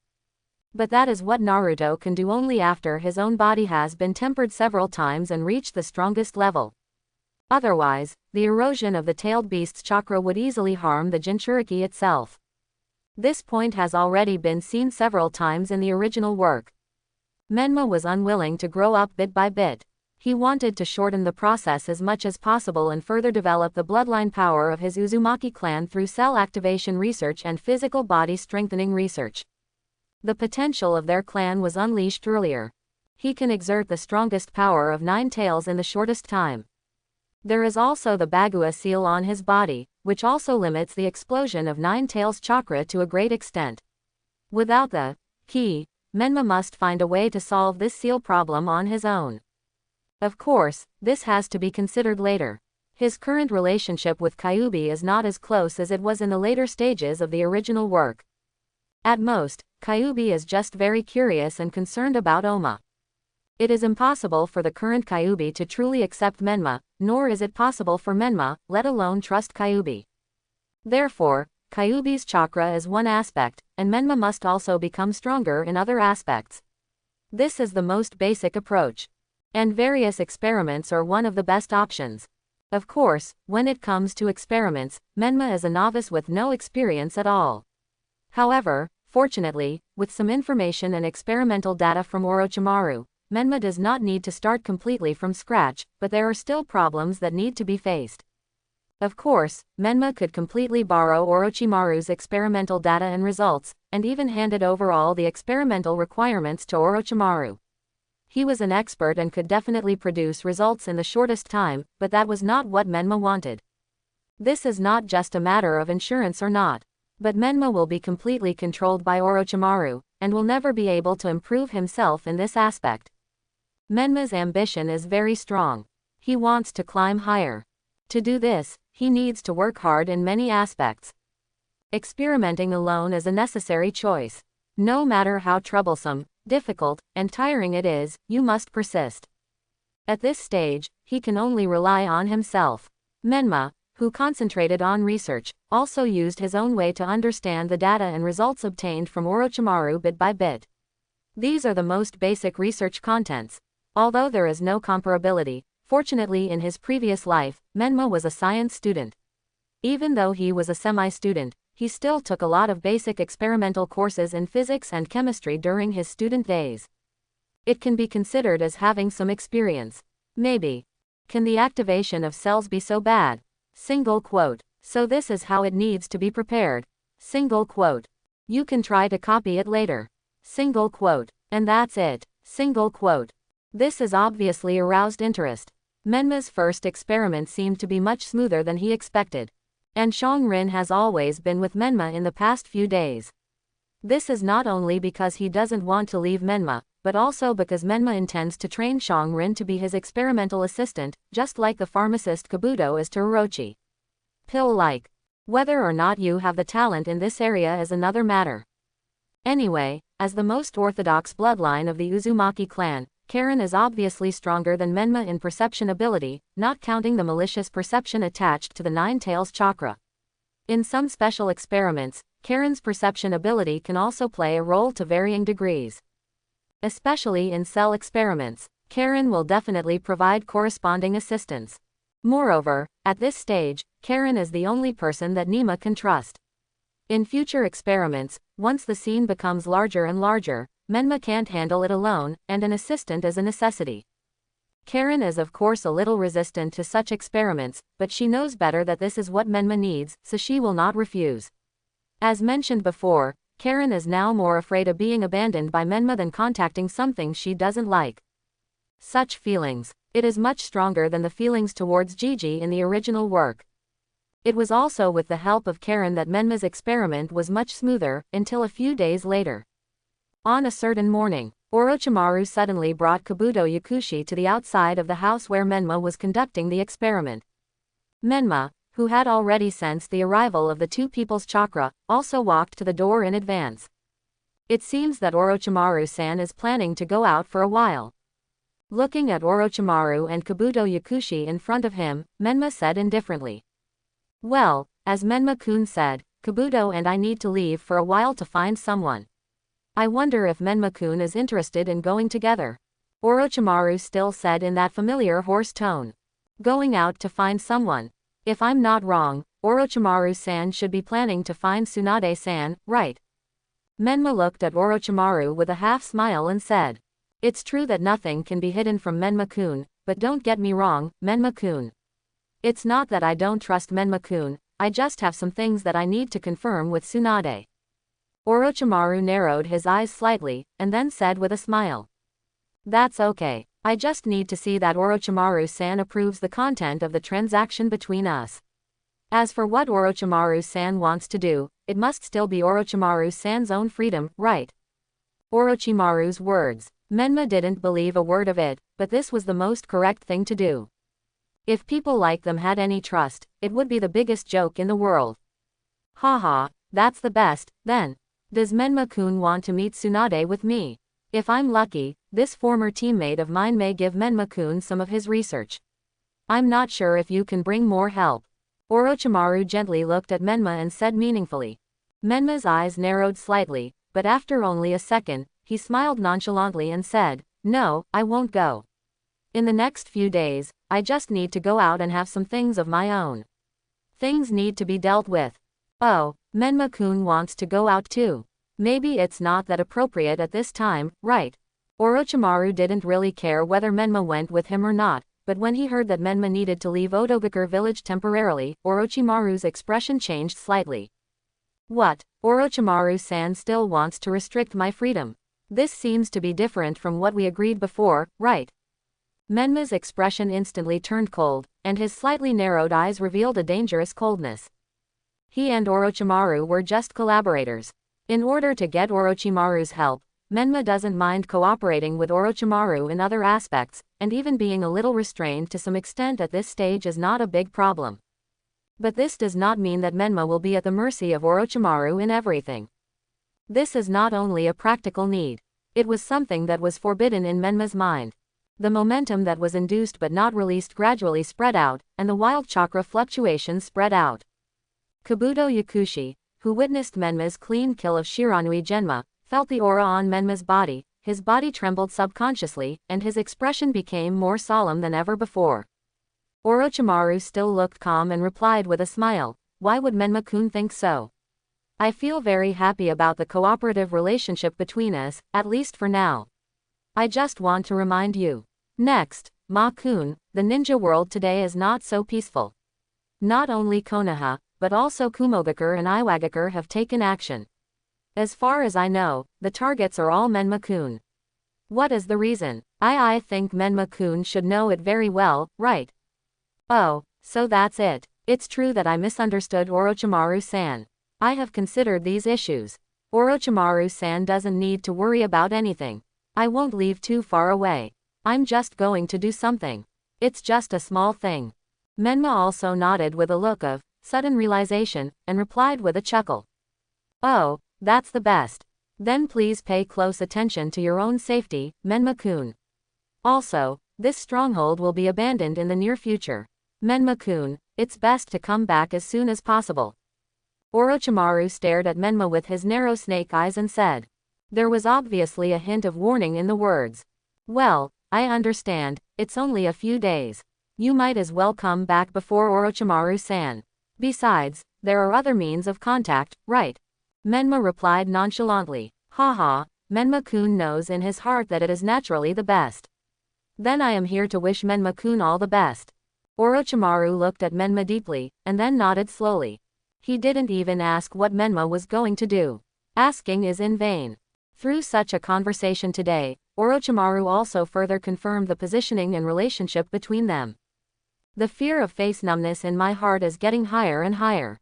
Speaker 1: But that is what Naruto can do only after his own body has been tempered several times and reached the strongest level. Otherwise, the erosion of the tailed beast's chakra would easily harm the Jinchuriki itself. This point has already been seen several times in the original work. Menma was unwilling to grow up bit by bit. He wanted to shorten the process as much as possible and further develop the bloodline power of his Uzumaki clan through cell activation research and physical body strengthening research. The potential of their clan was unleashed earlier. He can exert the strongest power of Nine Tails in the shortest time. There is also the Bagua seal on his body, which also limits the explosion of Nine Tails chakra to a great extent. Without the key, Menma must find a way to solve this seal problem on his own. Of course, this has to be considered later. His current relationship with Kyuubi is not as close as it was in the later stages of the original work. At most, Kyuubi is just very curious and concerned about Oma. It is impossible for the current Kyuubi to truly accept Menma, nor is it possible for Menma, let alone trust Kyuubi. Therefore, Kyuubi's chakra is one aspect, and Menma must also become stronger in other aspects. This is the most basic approach. And various experiments are one of the best options. Of course, when it comes to experiments, Menma is a novice with no experience at all. However, fortunately, with some information and experimental data from Orochimaru, Menma does not need to start completely from scratch, but there are still problems that need to be faced. Of course, Menma could completely borrow Orochimaru's experimental data and results, and even handed over all the experimental requirements to Orochimaru. He was an expert and could definitely produce results in the shortest time, but that was not what Menma wanted. This is not just a matter of insurance or not. But Menma will be completely controlled by Orochimaru, and will never be able to improve himself in this aspect. Menma's ambition is very strong. He wants to climb higher. To do this, he needs to work hard in many aspects. Experimenting alone is a necessary choice. No matter how troublesome, difficult, and tiring it is, you must persist. At this stage, he can only rely on himself. Menma, who concentrated on research, also used his own way to understand the data and results obtained from Orochimaru bit by bit. These are the most basic research contents. Although there is no comparability, fortunately in his previous life, Menma was a science student. Even though he was a semi-student, he still took a lot of basic experimental courses in physics and chemistry during his student days. It can be considered as having some experience. Maybe. Can the activation of cells be so bad? Single quote. So this is how it needs to be prepared. Single quote. You can try to copy it later. Single quote. And that's it. Single quote. This has obviously aroused interest. Menma's first experiment seemed to be much smoother than he expected. And Shongrin has always been with Menma in the past few days. This is not only because he doesn't want to leave Menma, but also because Menma intends to train Shongrin to be his experimental assistant, just like the pharmacist Kabuto is to Orochi. Pill-like. Whether or not you have the talent in this area is another matter. Anyway, as the most orthodox bloodline of the Uzumaki clan, Karen is obviously stronger than Menma in perception ability, not counting the malicious perception attached to the Nine Tails chakra. In some special experiments, Karen's perception ability can also play a role to varying degrees. Especially in cell experiments, Karen will definitely provide corresponding assistance. Moreover, at this stage, Karen is the only person that Menma can trust. In future experiments, once the scene becomes larger and larger, Menma can't handle it alone, and an assistant is a necessity. Karen is of course a little resistant to such experiments, but she knows better that this is what Menma needs, so she will not refuse. As mentioned before, Karen is now more afraid of being abandoned by Menma than contacting something she doesn't like. Such feelings. It is much stronger than the feelings towards Gigi in the original work. It was also with the help of Karen that Menma's experiment was much smoother, until a few days later. On a certain morning, Orochimaru suddenly brought Kabuto Yakushi to the outside of the house where Menma was conducting the experiment. Menma, who had already sensed the arrival of the two people's chakra, also walked to the door in advance. It seems that Orochimaru-san is planning to go out for a while. Looking at Orochimaru and Kabuto Yakushi in front of him, Menma said indifferently. Well, as Menma-kun said, Kabuto and I need to leave for a while to find someone. I wonder if Menma-kun is interested in going together. Orochimaru still said in that familiar hoarse tone. Going out to find someone. If I'm not wrong, Orochimaru-san should be planning to find Tsunade-san, right? Menma looked at Orochimaru with a half-smile and said. It's true that nothing can be hidden from Menma-kun, but don't get me wrong, Menma-kun. It's not that I don't trust Menma-kun, I just have some things that I need to confirm with Tsunade. Orochimaru narrowed his eyes slightly, and then said with a smile. That's okay, I just need to see that Orochimaru-san approves the content of the transaction between us. As for what Orochimaru-san wants to do, it must still be Orochimaru-san's own freedom, right? Orochimaru's words. Menma didn't believe a word of it, but this was the most correct thing to do. If people like them had any trust, it would be the biggest joke in the world. Haha, that's the best, then. Does Menma-kun want to meet Tsunade with me? If I'm lucky, this former teammate of mine may give Menma-kun some of his research. I'm not sure if you can bring more help. Orochimaru gently looked at Menma and said meaningfully. Menma's eyes narrowed slightly, but after only a second, he smiled nonchalantly and said, No, I won't go. In the next few days, I just need to go out and have some things of my own. Things need to be dealt with. Oh, Menma-kun wants to go out too. Maybe it's not that appropriate at this time, right? Orochimaru didn't really care whether Menma went with him or not, but when he heard that Menma needed to leave Otogakur village temporarily, Orochimaru's expression changed slightly. What? Orochimaru-san still wants to restrict my freedom. This seems to be different from what we agreed before, right? Menma's expression instantly turned cold, and his slightly narrowed eyes revealed a dangerous coldness. He and Orochimaru were just collaborators. In order to get Orochimaru's help, Menma doesn't mind cooperating with Orochimaru in other aspects, and even being a little restrained to some extent at this stage is not a big problem. But this does not mean that Menma will be at the mercy of Orochimaru in everything. This is not only a practical need. It was something that was forbidden in Menma's mind. The momentum that was induced but not released gradually spread out, and the wild chakra fluctuations spread out. Kabuto Yakushi, who witnessed Menma's clean kill of Shiranui Genma, felt the aura on Menma's body, his body trembled subconsciously, and his expression became more solemn than ever before. Orochimaru still looked calm and replied with a smile, Why would Menma-kun think so? I feel very happy about the cooperative relationship between us, at least for now. I just want to remind you. Next, Ma-kun, the ninja world today is not so peaceful. Not only Konoha, but also Kumogakur and Iwagakure have taken action. As far as I know, the targets are all Menma-kun. What is the reason? I think Menma-kun should know it very well, right? Oh, so that's it. It's true that I misunderstood Orochimaru-san. I have considered these issues. Orochimaru-san doesn't need to worry about anything. I won't leave too far away. I'm just going to do something. It's just a small thing. Menma also nodded with a look of sudden realization, and replied with a chuckle. Oh, that's the best. Then please pay close attention to your own safety, Menma-kun. Also, this stronghold will be abandoned in the near future. Menma-kun, it's best to come back as soon as possible. Orochimaru stared at Menma with his narrow snake eyes and said. There was obviously a hint of warning in the words. Well, I understand, it's only a few days. You might as well come back before Orochimaru-san. Besides, there are other means of contact, right? Menma replied nonchalantly. Haha, Menma-kun knows in his heart that it is naturally the best. Then I am here to wish Menma-kun all the best. Orochimaru looked at Menma deeply, and then nodded slowly. He didn't even ask what Menma was going to do. Asking is in vain. Through such a conversation today, Orochimaru also further confirmed the positioning and relationship between them. The fear of face numbness in my heart is getting higher and higher.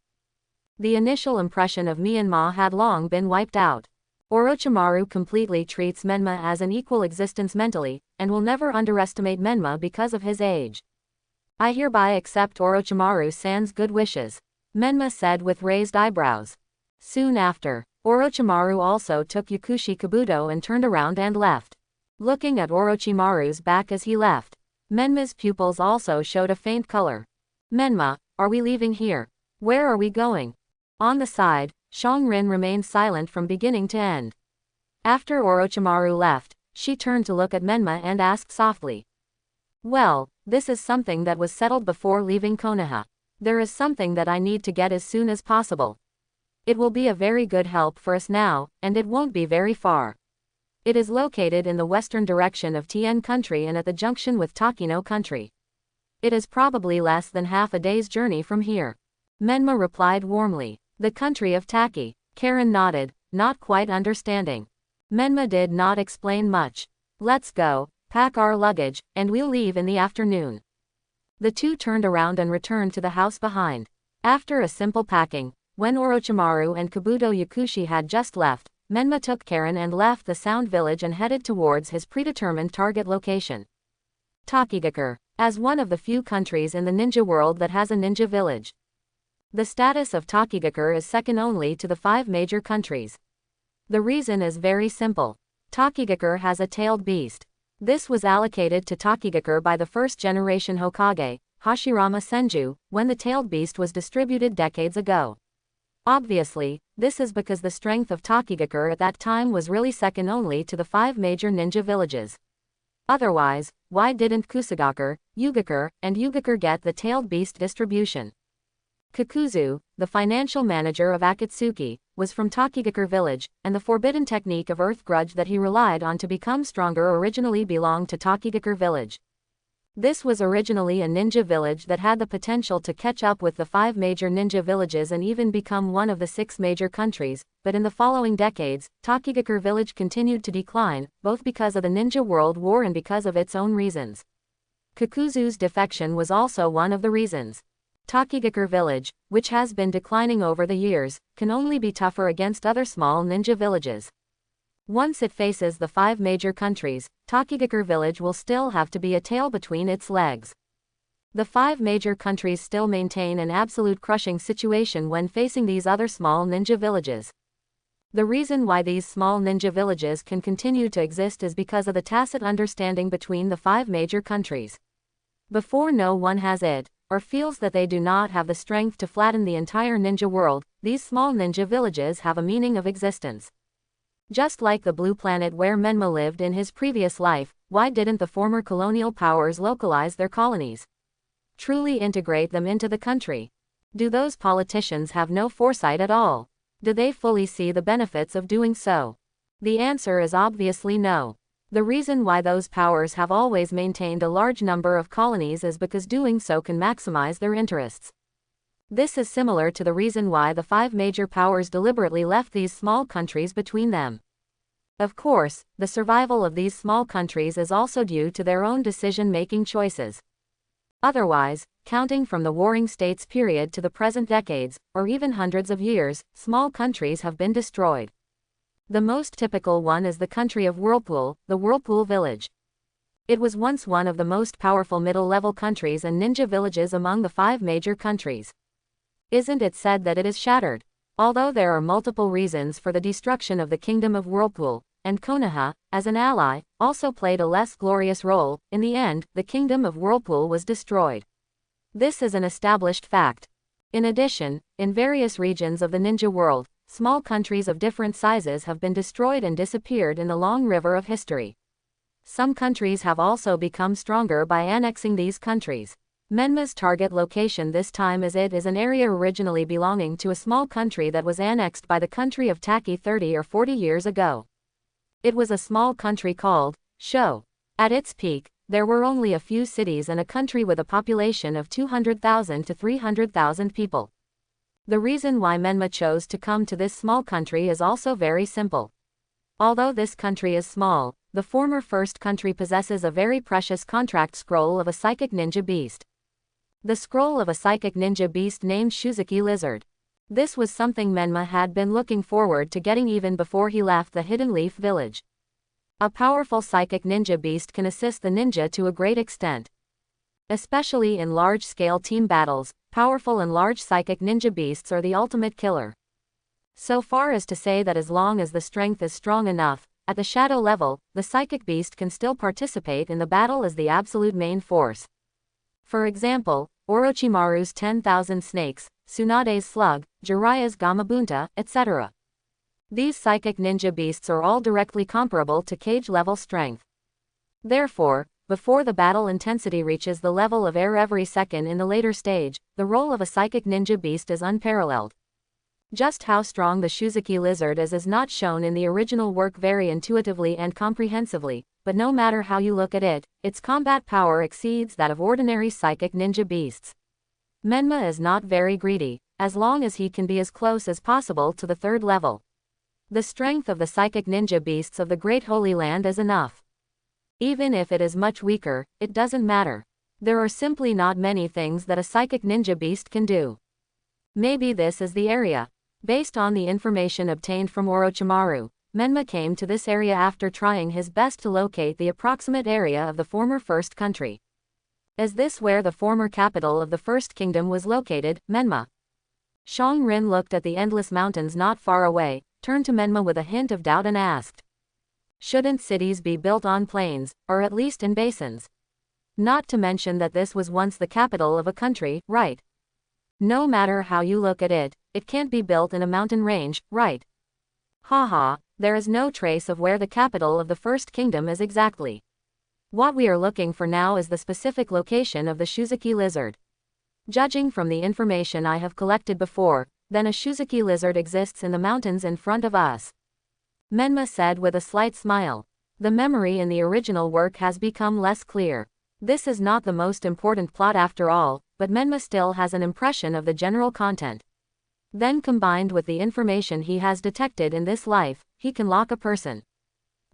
Speaker 1: The initial impression of Menma had long been wiped out. Orochimaru completely treats Menma as an equal existence mentally, and will never underestimate Menma because of his age. I hereby accept Orochimaru-san's good wishes, Menma said with raised eyebrows. Soon after, Orochimaru also took Yakushi Kabuto and turned around and left. Looking at Orochimaru's back as he left, Menma's pupils also showed a faint color. Menma, are we leaving here? Where are we going? On the side, Shongrin remained silent from beginning to end. After Orochimaru left, she turned to look at Menma and asked softly. Well, this is something that was settled before leaving Konoha. There is something that I need to get as soon as possible. It will be a very good help for us now, and it won't be very far. It is located in the western direction of Tien country and at the junction with Takino country. It is probably less than half a day's journey from here. Menma replied warmly. The country of Taki. Karen nodded, not quite understanding. Menma did not explain much. Let's go, pack our luggage, and we'll leave in the afternoon. The two turned around and returned to the house behind. After a simple packing, when Orochimaru and Kabuto Yakushi had just left, Menma took Karen and left the Sound Village and headed towards his predetermined target location. Takigakure. As one of the few countries in the ninja world that has a ninja village. The status of Takigakure is second only to the 5 major countries. The reason is very simple. Takigakure has a tailed beast. This was allocated to Takigakure by the first-generation Hokage, Hashirama Senju, when the tailed beast was distributed decades ago. Obviously, this is because the strength of Takigakure at that time was really second only to the 5 major ninja villages. Otherwise, why didn't Kusagakure, Yugakure, and Yugakure get the tailed beast distribution? Kakuzu, the financial manager of Akatsuki, was from Takigakure village, and the forbidden technique of earth grudge that he relied on to become stronger originally belonged to Takigakure village. This was originally a ninja village that had the potential to catch up with the 5 major ninja villages and even become one of the 6 major countries, but in the following decades, Takigakure village continued to decline, both because of the Ninja World War and because of its own reasons. Kakuzu's defection was also one of the reasons. Takigakure village, which has been declining over the years, can only be tougher against other small ninja villages. Once it faces the 5 major countries, Takigakure village will still have to be a tail between its legs. The 5 major countries still maintain an absolute crushing situation when facing these other small ninja villages. The reason why these small ninja villages can continue to exist is because of the tacit understanding between the 5 major countries. Before no one has it, or feels that they do not have the strength to flatten the entire ninja world, these small ninja villages have a meaning of existence. Just like the blue planet where Menma lived in his previous life, why didn't the former colonial powers localize their colonies? Truly integrate them into the country? Do those politicians have no foresight at all? Do they fully see the benefits of doing so? The answer is obviously no. The reason why those powers have always maintained a large number of colonies is because doing so can maximize their interests. This is similar to the reason why the 5 major powers deliberately left these small countries between them. Of course, the survival of these small countries is also due to their own decision-making choices. Otherwise, counting from the Warring States period to the present decades, or even hundreds of years, small countries have been destroyed. The most typical one is the country of Whirlpool, the Whirlpool village. It was once one of the most powerful middle-level countries and ninja villages among the 5 major countries. Isn't it said that it is shattered? Although there are multiple reasons for the destruction of the Kingdom of Whirlpool, and Konoha, as an ally, also played a less glorious role, in the end, the Kingdom of Whirlpool was destroyed. This is an established fact. In addition, in various regions of the ninja world, small countries of different sizes have been destroyed and disappeared in the long river of history. Some countries have also become stronger by annexing these countries. Menma's target location this time is an area originally belonging to a small country that was annexed by the country of Taki 30 or 40 years ago. It was a small country called Sho. At its peak, there were only a few cities and a country with a population of 200,000 to 300,000 people. The reason why Menma chose to come to this small country is also very simple. Although this country is small, the former first country possesses a very precious contract scroll of a psychic ninja beast. The scroll of a psychic ninja beast named Shukaku Lizard. This was something Menma had been looking forward to getting even before he left the Hidden Leaf Village. A powerful psychic ninja beast can assist the ninja to a great extent. Especially in large-scale team battles, powerful and large psychic ninja beasts are the ultimate killer. So far as to say that as long as the strength is strong enough, at the shadow level, the psychic beast can still participate in the battle as the absolute main force. For example, Orochimaru's 10,000 snakes, Tsunade's slug, Jiraiya's Gamabunta, etc. These psychic ninja beasts are all directly comparable to cage-level strength. Therefore, before the battle intensity reaches the level of air every second in the later stage, the role of a psychic ninja beast is unparalleled. Just how strong the Shukaku lizard is not shown in the original work very intuitively and comprehensively, but no matter how you look at it, its combat power exceeds that of ordinary psychic ninja beasts. Menma is not very greedy, as long as he can be as close as possible to the third level. The strength of the psychic ninja beasts of the Great Holy Land is enough. Even if it is much weaker, it doesn't matter. There are simply not many things that a psychic ninja beast can do. Maybe this is the area. Based on the information obtained from Orochimaru, Menma came to this area after trying his best to locate the approximate area of the former first country. Is this where the former capital of the First Kingdom was located, Menma? Rin looked at the endless mountains not far away, turned to Menma with a hint of doubt and asked. Shouldn't cities be built on plains, or at least in basins? Not to mention that this was once the capital of a country, right? No matter how you look at it, it can't be built in a mountain range, right? Haha, there is no trace of where the capital of the First Kingdom is exactly. What we are looking for now is the specific location of the Shukaku lizard. Judging from the information I have collected before, then a Shukaku lizard exists in the mountains in front of us. Menma said with a slight smile. The memory in the original work has become less clear. This is not the most important plot after all, but Menma still has an impression of the general content. Then combined with the information he has detected in this life, he can lock a person.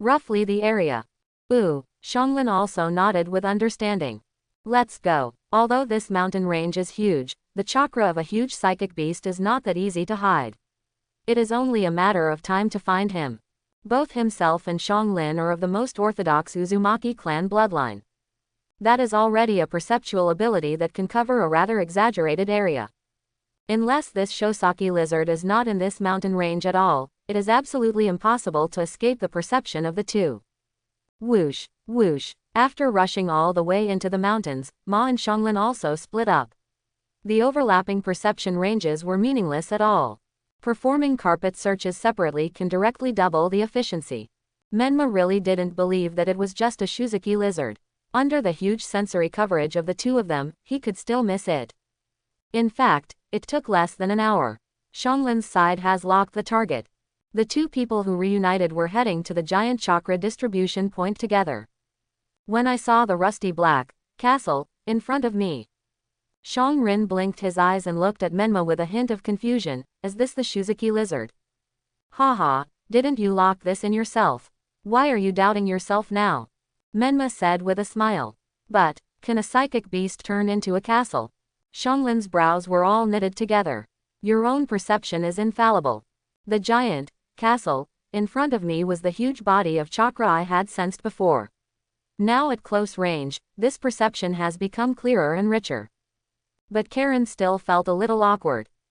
Speaker 1: Roughly the area. Xianglin also nodded with understanding. Let's go. Although this mountain range is huge, the chakra of a huge psychic beast is not that easy to hide. It is only a matter of time to find him. Both himself and Xianglin are of the most orthodox Uzumaki clan bloodline. That is already a perceptual ability that can cover a rather exaggerated area. Unless this Shukaku lizard is not in this mountain range at all, it is absolutely impossible to escape the perception of the two. Whoosh, whoosh. After rushing all the way into the mountains, Ma and Xianglin also split up. The overlapping perception ranges were meaningless at all. Performing carpet searches separately can directly double the efficiency. Menma really didn't believe that it was just a Shukaku lizard. Under the huge sensory coverage of the two of them, he could still miss it. In fact, it took less than an hour. Xianglin's side has locked the target. The two people who reunited were heading to the giant chakra distribution point together. When I saw the rusty black castle in front of me, Rin blinked his eyes and looked at Menma with a hint of confusion. Is this the Shukaku lizard? Haha, didn't you lock this in yourself? Why are you doubting yourself now? Menma said with a smile. But, can a psychic beast turn into a castle? Xianglin's brows were all knitted together. Your own perception is infallible. The giant castle in front of me was the huge body of chakra I had sensed before. Now at close range, this perception has become clearer and richer. But Karen still felt a little awkward.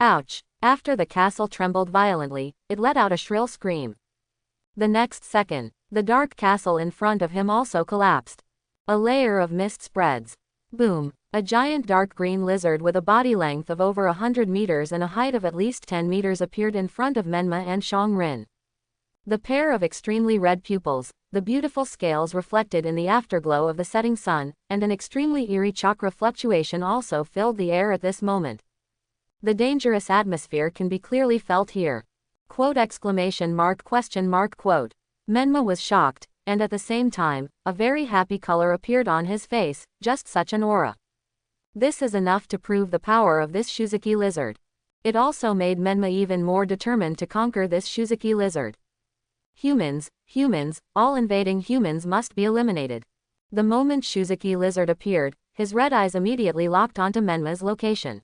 Speaker 1: Ouch! After the castle trembled violently, it let out a shrill scream. The next second, the dark castle in front of him also collapsed. A layer of mist spreads. Boom! A giant dark green lizard with a body length of over 100 meters and a height of at least 10 meters appeared in front of Menma and Shongrin. The pair of extremely red pupils, the beautiful scales reflected in the afterglow of the setting sun, and an extremely eerie chakra fluctuation also filled the air at this moment. The dangerous atmosphere can be clearly felt here. Quote exclamation mark question mark quote. Menma was shocked, and at the same time, a very happy color appeared on his face, just such an aura. This is enough to prove the power of this Shukaku lizard. It also made Menma even more determined to conquer this Shukaku lizard. Humans, all invading humans must be eliminated. The moment Shukaku lizard appeared, his red eyes immediately locked onto Menma's location.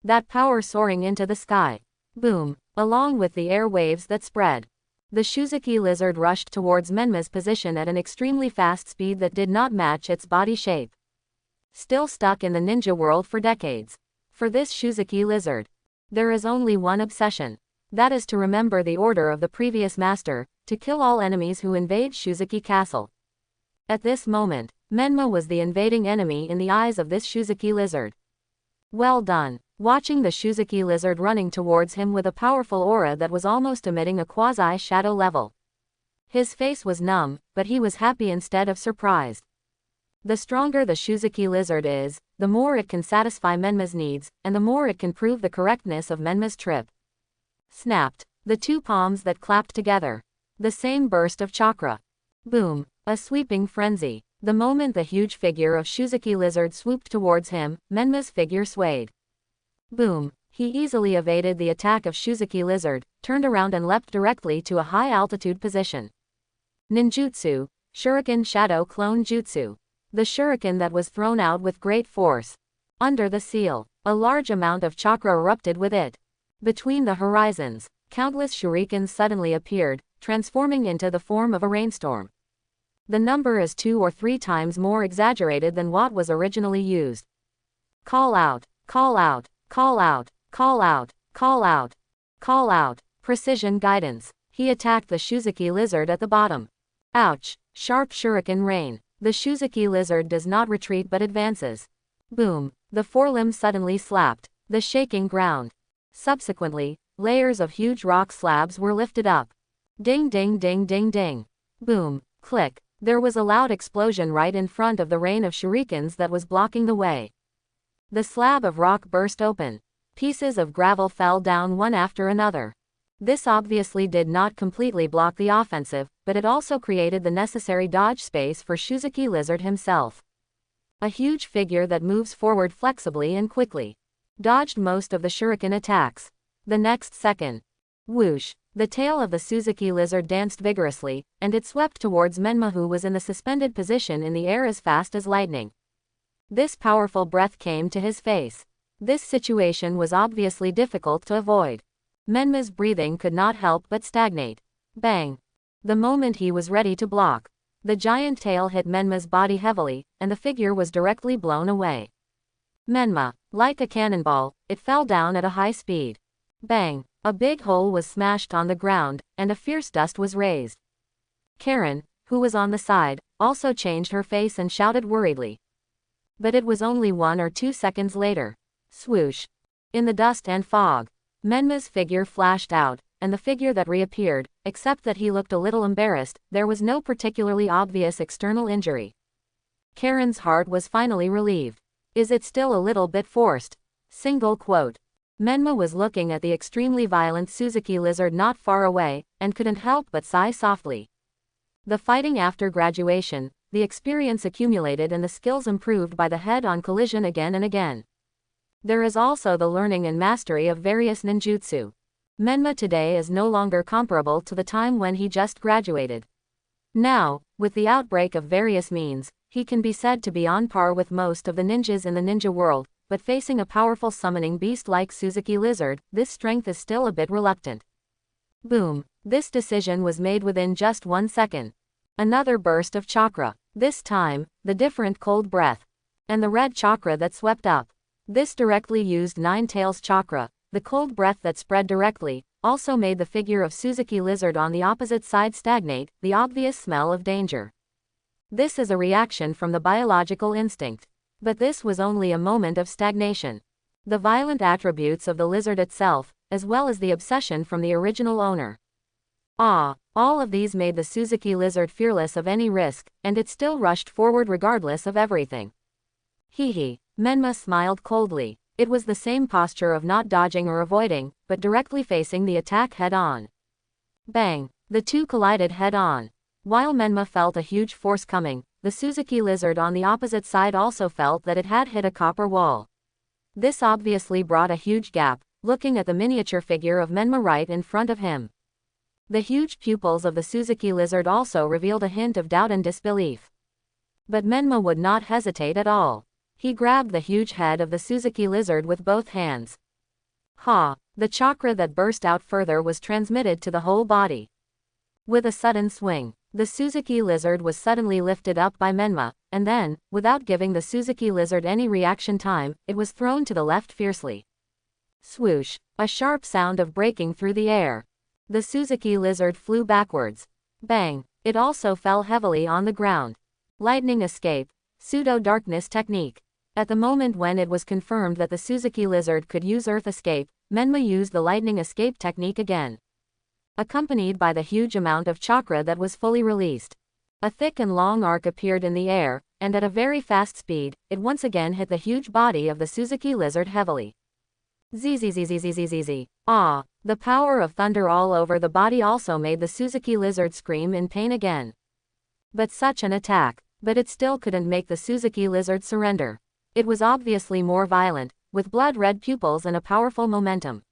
Speaker 1: That power soaring into the sky. Boom, along with the air waves that spread. The Shukaku lizard rushed towards Menma's position at an extremely fast speed that did not match its body shape. Still stuck in the ninja world for decades. For this Shukaku lizard, there is only one obsession. That is to remember the order of the previous master, to kill all enemies who invade Shukaku Castle. At this moment, Menma was the invading enemy in the eyes of this Shukaku lizard. Well done. Watching the Shukaku lizard running towards him with a powerful aura that was almost emitting a quasi-shadow level. His face was numb, but he was happy instead of surprised. The stronger the Shukaku lizard is, the more it can satisfy Menma's needs, and the more it can prove the correctness of Menma's trip. Snapped. The two palms that clapped together. The same burst of chakra. Boom. A sweeping frenzy. The moment the huge figure of Shukaku lizard swooped towards him, Menma's figure swayed. Boom. He easily evaded the attack of Shukaku lizard, turned around and leapt directly to a high-altitude position. Ninjutsu. Shuriken Shadow Clone Jutsu. The shuriken that was thrown out with great force. Under the seal, a large amount of chakra erupted with it. Between the horizons, countless shurikens suddenly appeared, transforming into the form of a rainstorm. The number is 2 or 3 times more exaggerated than what was originally used. Call out, call out, call out, call out, call out, call out. Precision guidance. He attacked the Shukaku lizard at the bottom. Ouch. Sharp shuriken rain. The Shukaku lizard does not retreat but advances. Boom. The forelimb suddenly slapped the shaking ground. Subsequently, layers of huge rock slabs were lifted up. Ding ding ding ding ding. Boom. Click. There was a loud explosion right in front of the rain of shurikens that was blocking the way. The slab of rock burst open. Pieces of gravel fell down one after another. This obviously did not completely block the offensive, but it also created the necessary dodge space for Shukaku lizard himself. A huge figure that moves forward flexibly and quickly. Dodged most of the shuriken attacks. The next second. Whoosh. The tail of the Shukaku lizard danced vigorously, and it swept towards Menma, who was in the suspended position in the air as fast as lightning. This powerful breath came to his face. This situation was obviously difficult to avoid. Menma's breathing could not help but stagnate. Bang. The moment he was ready to block, the giant tail hit Menma's body heavily, and the figure was directly blown away. Menma, like a cannonball, it fell down at a high speed. Bang. A big hole was smashed on the ground, and a fierce dust was raised. Karen, who was on the side, also changed her face and shouted worriedly. But it was only 1 or 2 seconds later. Swoosh. In the dust and fog, Menma's figure flashed out, and the figure that reappeared, except that he looked a little embarrassed, there was no particularly obvious external injury. Karen's heart was finally relieved. Is it still a little bit forced? Single quote. Menma was looking at the extremely violent Shukaku lizard not far away, and couldn't help but sigh softly. The fighting after graduation, the experience accumulated and the skills improved by the head-on collision again and again. There is also the learning and mastery of various ninjutsu. Menma today is no longer comparable to the time when he just graduated. Now, with the outbreak of various means, he can be said to be on par with most of the ninjas in the ninja world, but facing a powerful summoning beast like Shukaku lizard, this strength is still a bit reluctant. Boom. This decision was made within just 1 second. Another burst of chakra. This time, the different cold breath. And the red chakra that swept up. This directly used 9 tails chakra. The cold breath that spread directly, also made the figure of Shukaku lizard on the opposite side stagnate, the obvious smell of danger. This is a reaction from the biological instinct. But this was only a moment of stagnation. The violent attributes of the lizard itself, as well as the obsession from the original owner. All of these made the Shukaku lizard fearless of any risk, and it still rushed forward regardless of everything. Hee. Menma smiled coldly. It was the same posture of not dodging or avoiding, but directly facing the attack head-on. Bang. The two collided head-on. While Menma felt a huge force coming, the Shukaku lizard on the opposite side also felt that it had hit a copper wall. This obviously brought a huge gap, looking at the miniature figure of Menma right in front of him. The huge pupils of the Shukaku lizard also revealed a hint of doubt and disbelief. But Menma would not hesitate at all. He grabbed the huge head of the Shukaku lizard with both hands. Ha! The chakra that burst out further was transmitted to the whole body. With a sudden swing, the Suzuki lizard was suddenly lifted up by Menma, and then, without giving the Suzuki lizard any reaction time, it was thrown to the left fiercely. Swoosh! A sharp sound of breaking through the air. The Suzuki lizard flew backwards. Bang! It also fell heavily on the ground. Lightning escape, pseudo-darkness technique. At the moment when it was confirmed that the Suzuki lizard could use earth escape, Menma used the lightning escape technique again. Accompanied by the huge amount of chakra that was fully released. A thick and long arc appeared in the air, and at a very fast speed, it once again hit the huge body of the Suzuki lizard heavily. Zzzzzzzzzzz. Ah! The power of thunder all over the body also made the Suzuki lizard scream in pain again. But such an attack. But it still couldn't make the Suzuki lizard surrender. It was obviously more violent, with blood-red pupils and a powerful momentum.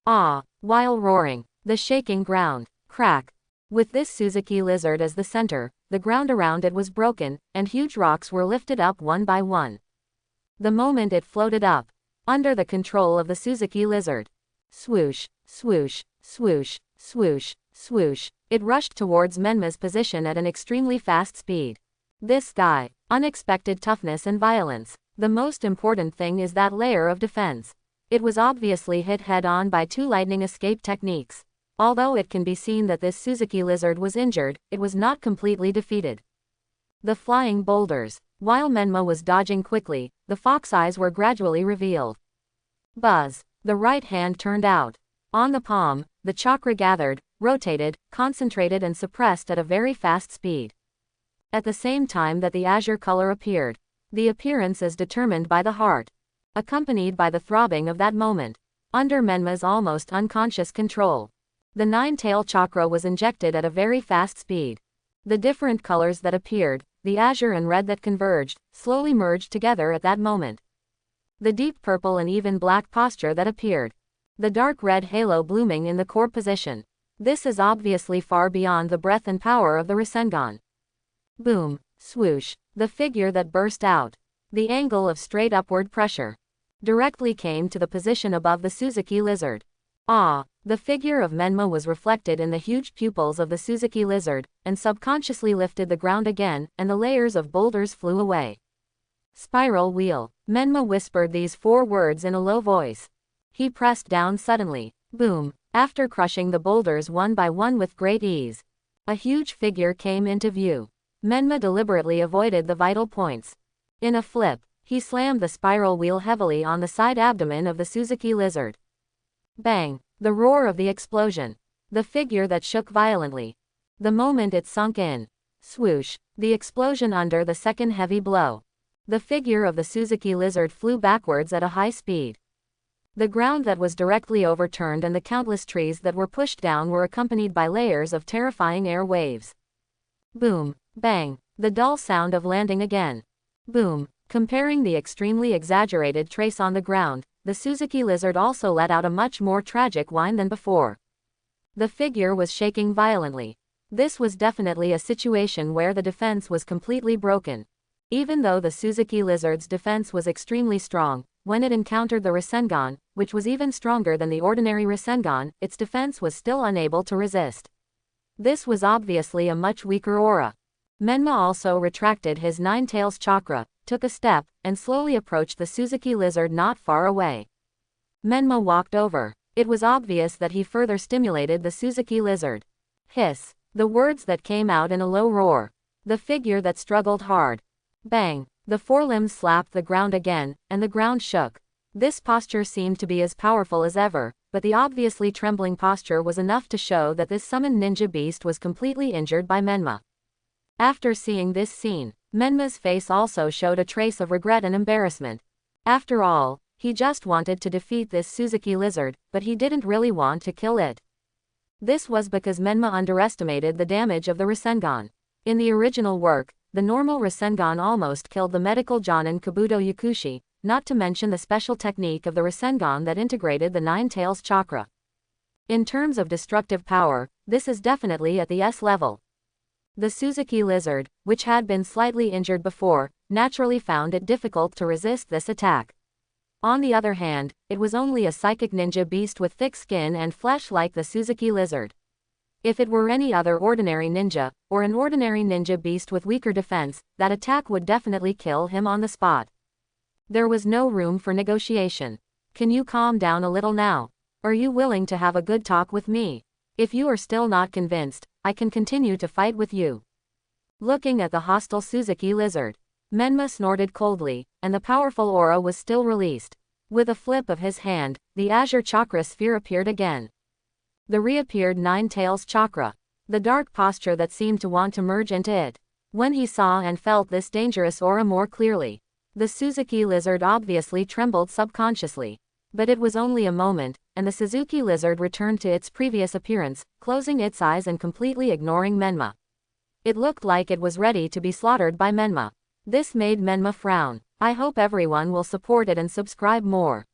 Speaker 1: Ah! While roaring, the shaking ground, crack. With this Suzuki lizard as the center, the ground around it was broken, and huge rocks were lifted up one by one. The moment it floated up, under the control of the Suzuki lizard. Swoosh, swoosh, swoosh, swoosh, swoosh. It rushed towards Menma's position at an extremely fast speed. This guy, unexpected toughness and violence. The most important thing is that layer of defense. It was obviously hit head-on by two lightning escape techniques. Although it can be seen that this Suzuki lizard was injured, it was not completely defeated. The flying boulders. While Menma was dodging quickly, the fox eyes were gradually revealed. Buzz. The right hand turned out. On the palm, the chakra gathered, rotated, concentrated and suppressed at a very fast speed. At the same time that the azure color appeared. The appearance is determined by the heart. Accompanied by the throbbing of that moment. Under Menma's almost unconscious control. The nine-tail chakra was injected at a very fast speed. The different colors that appeared, the azure and red that converged, slowly merged together at that moment. The deep purple and even black posture that appeared. The dark red halo blooming in the core position. This is obviously far beyond the breadth and power of the Rasengan. Boom, swoosh, the figure that burst out. The angle of straight upward pressure. Directly came to the position above the Suzuki lizard. Ah! The figure of Menma was reflected in the huge pupils of the Suzuki lizard, and subconsciously lifted the ground again, and the layers of boulders flew away. Spiral wheel. Menma whispered these 4 words in a low voice. He pressed down suddenly. Boom. After crushing the boulders one by one with great ease. A huge figure came into view. Menma deliberately avoided the vital points. In a flip, he slammed the spiral wheel heavily on the side abdomen of the Suzuki lizard. Bang! The roar of the explosion. The figure that shook violently. The moment it sunk in. Swoosh! The explosion under the second heavy blow. The figure of the Suzuki lizard flew backwards at a high speed. The ground that was directly overturned and the countless trees that were pushed down were accompanied by layers of terrifying air waves. Boom! Bang! The dull sound of landing again. Boom! Comparing the extremely exaggerated trace on the ground, the Suzuki lizard also let out a much more tragic whine than before. The figure was shaking violently. This was definitely a situation where the defense was completely broken. Even though the Suzuki lizard's defense was extremely strong, when it encountered the Rasengan, which was even stronger than the ordinary Rasengan, its defense was still unable to resist. This was obviously a much weaker aura. Menma also retracted his 9 tails chakra, took a step, and slowly approached the Suzuki lizard not far away. Menma walked over. It was obvious that he further stimulated the Suzuki lizard. Hiss. The words that came out in a low roar. The figure that struggled hard. Bang. The forelimbs slapped the ground again, and the ground shook. This posture seemed to be as powerful as ever, but the obviously trembling posture was enough to show that this summoned ninja beast was completely injured by Menma. After seeing this scene, Menma's face also showed a trace of regret and embarrassment. After all, he just wanted to defeat this Suzuki lizard, but he didn't really want to kill it. This was because Menma underestimated the damage of the Rasengan. In the original work, the normal Rasengan almost killed the medical Jonin Kabuto Yakushi, not to mention the special technique of the Rasengan that integrated the 9 tails chakra. In terms of destructive power, this is definitely at the S level. The Suzuki lizard, which had been slightly injured before, naturally found it difficult to resist this attack. On the other hand, it was only a psychic ninja beast with thick skin and flesh like the Suzuki lizard. If it were any other ordinary ninja, or an ordinary ninja beast with weaker defense, that attack would definitely kill him on the spot. There was no room for negotiation. Can you calm down a little now? Are you willing to have a good talk with me? If you are still not convinced, I can continue to fight with you. Looking at the hostile Suzuki lizard, Menma snorted coldly, and the powerful aura was still released. With a flip of his hand, the azure chakra sphere appeared again. The reappeared Nine Tails chakra, the dark posture that seemed to want to merge into it. When he saw and felt this dangerous aura more clearly, the Suzuki lizard obviously trembled subconsciously. But it was only a moment, and the Suzuki lizard returned to its previous appearance, closing its eyes and completely ignoring Menma. It looked like it was ready to be slaughtered by Menma. This made Menma frown. I hope everyone will support it and subscribe more.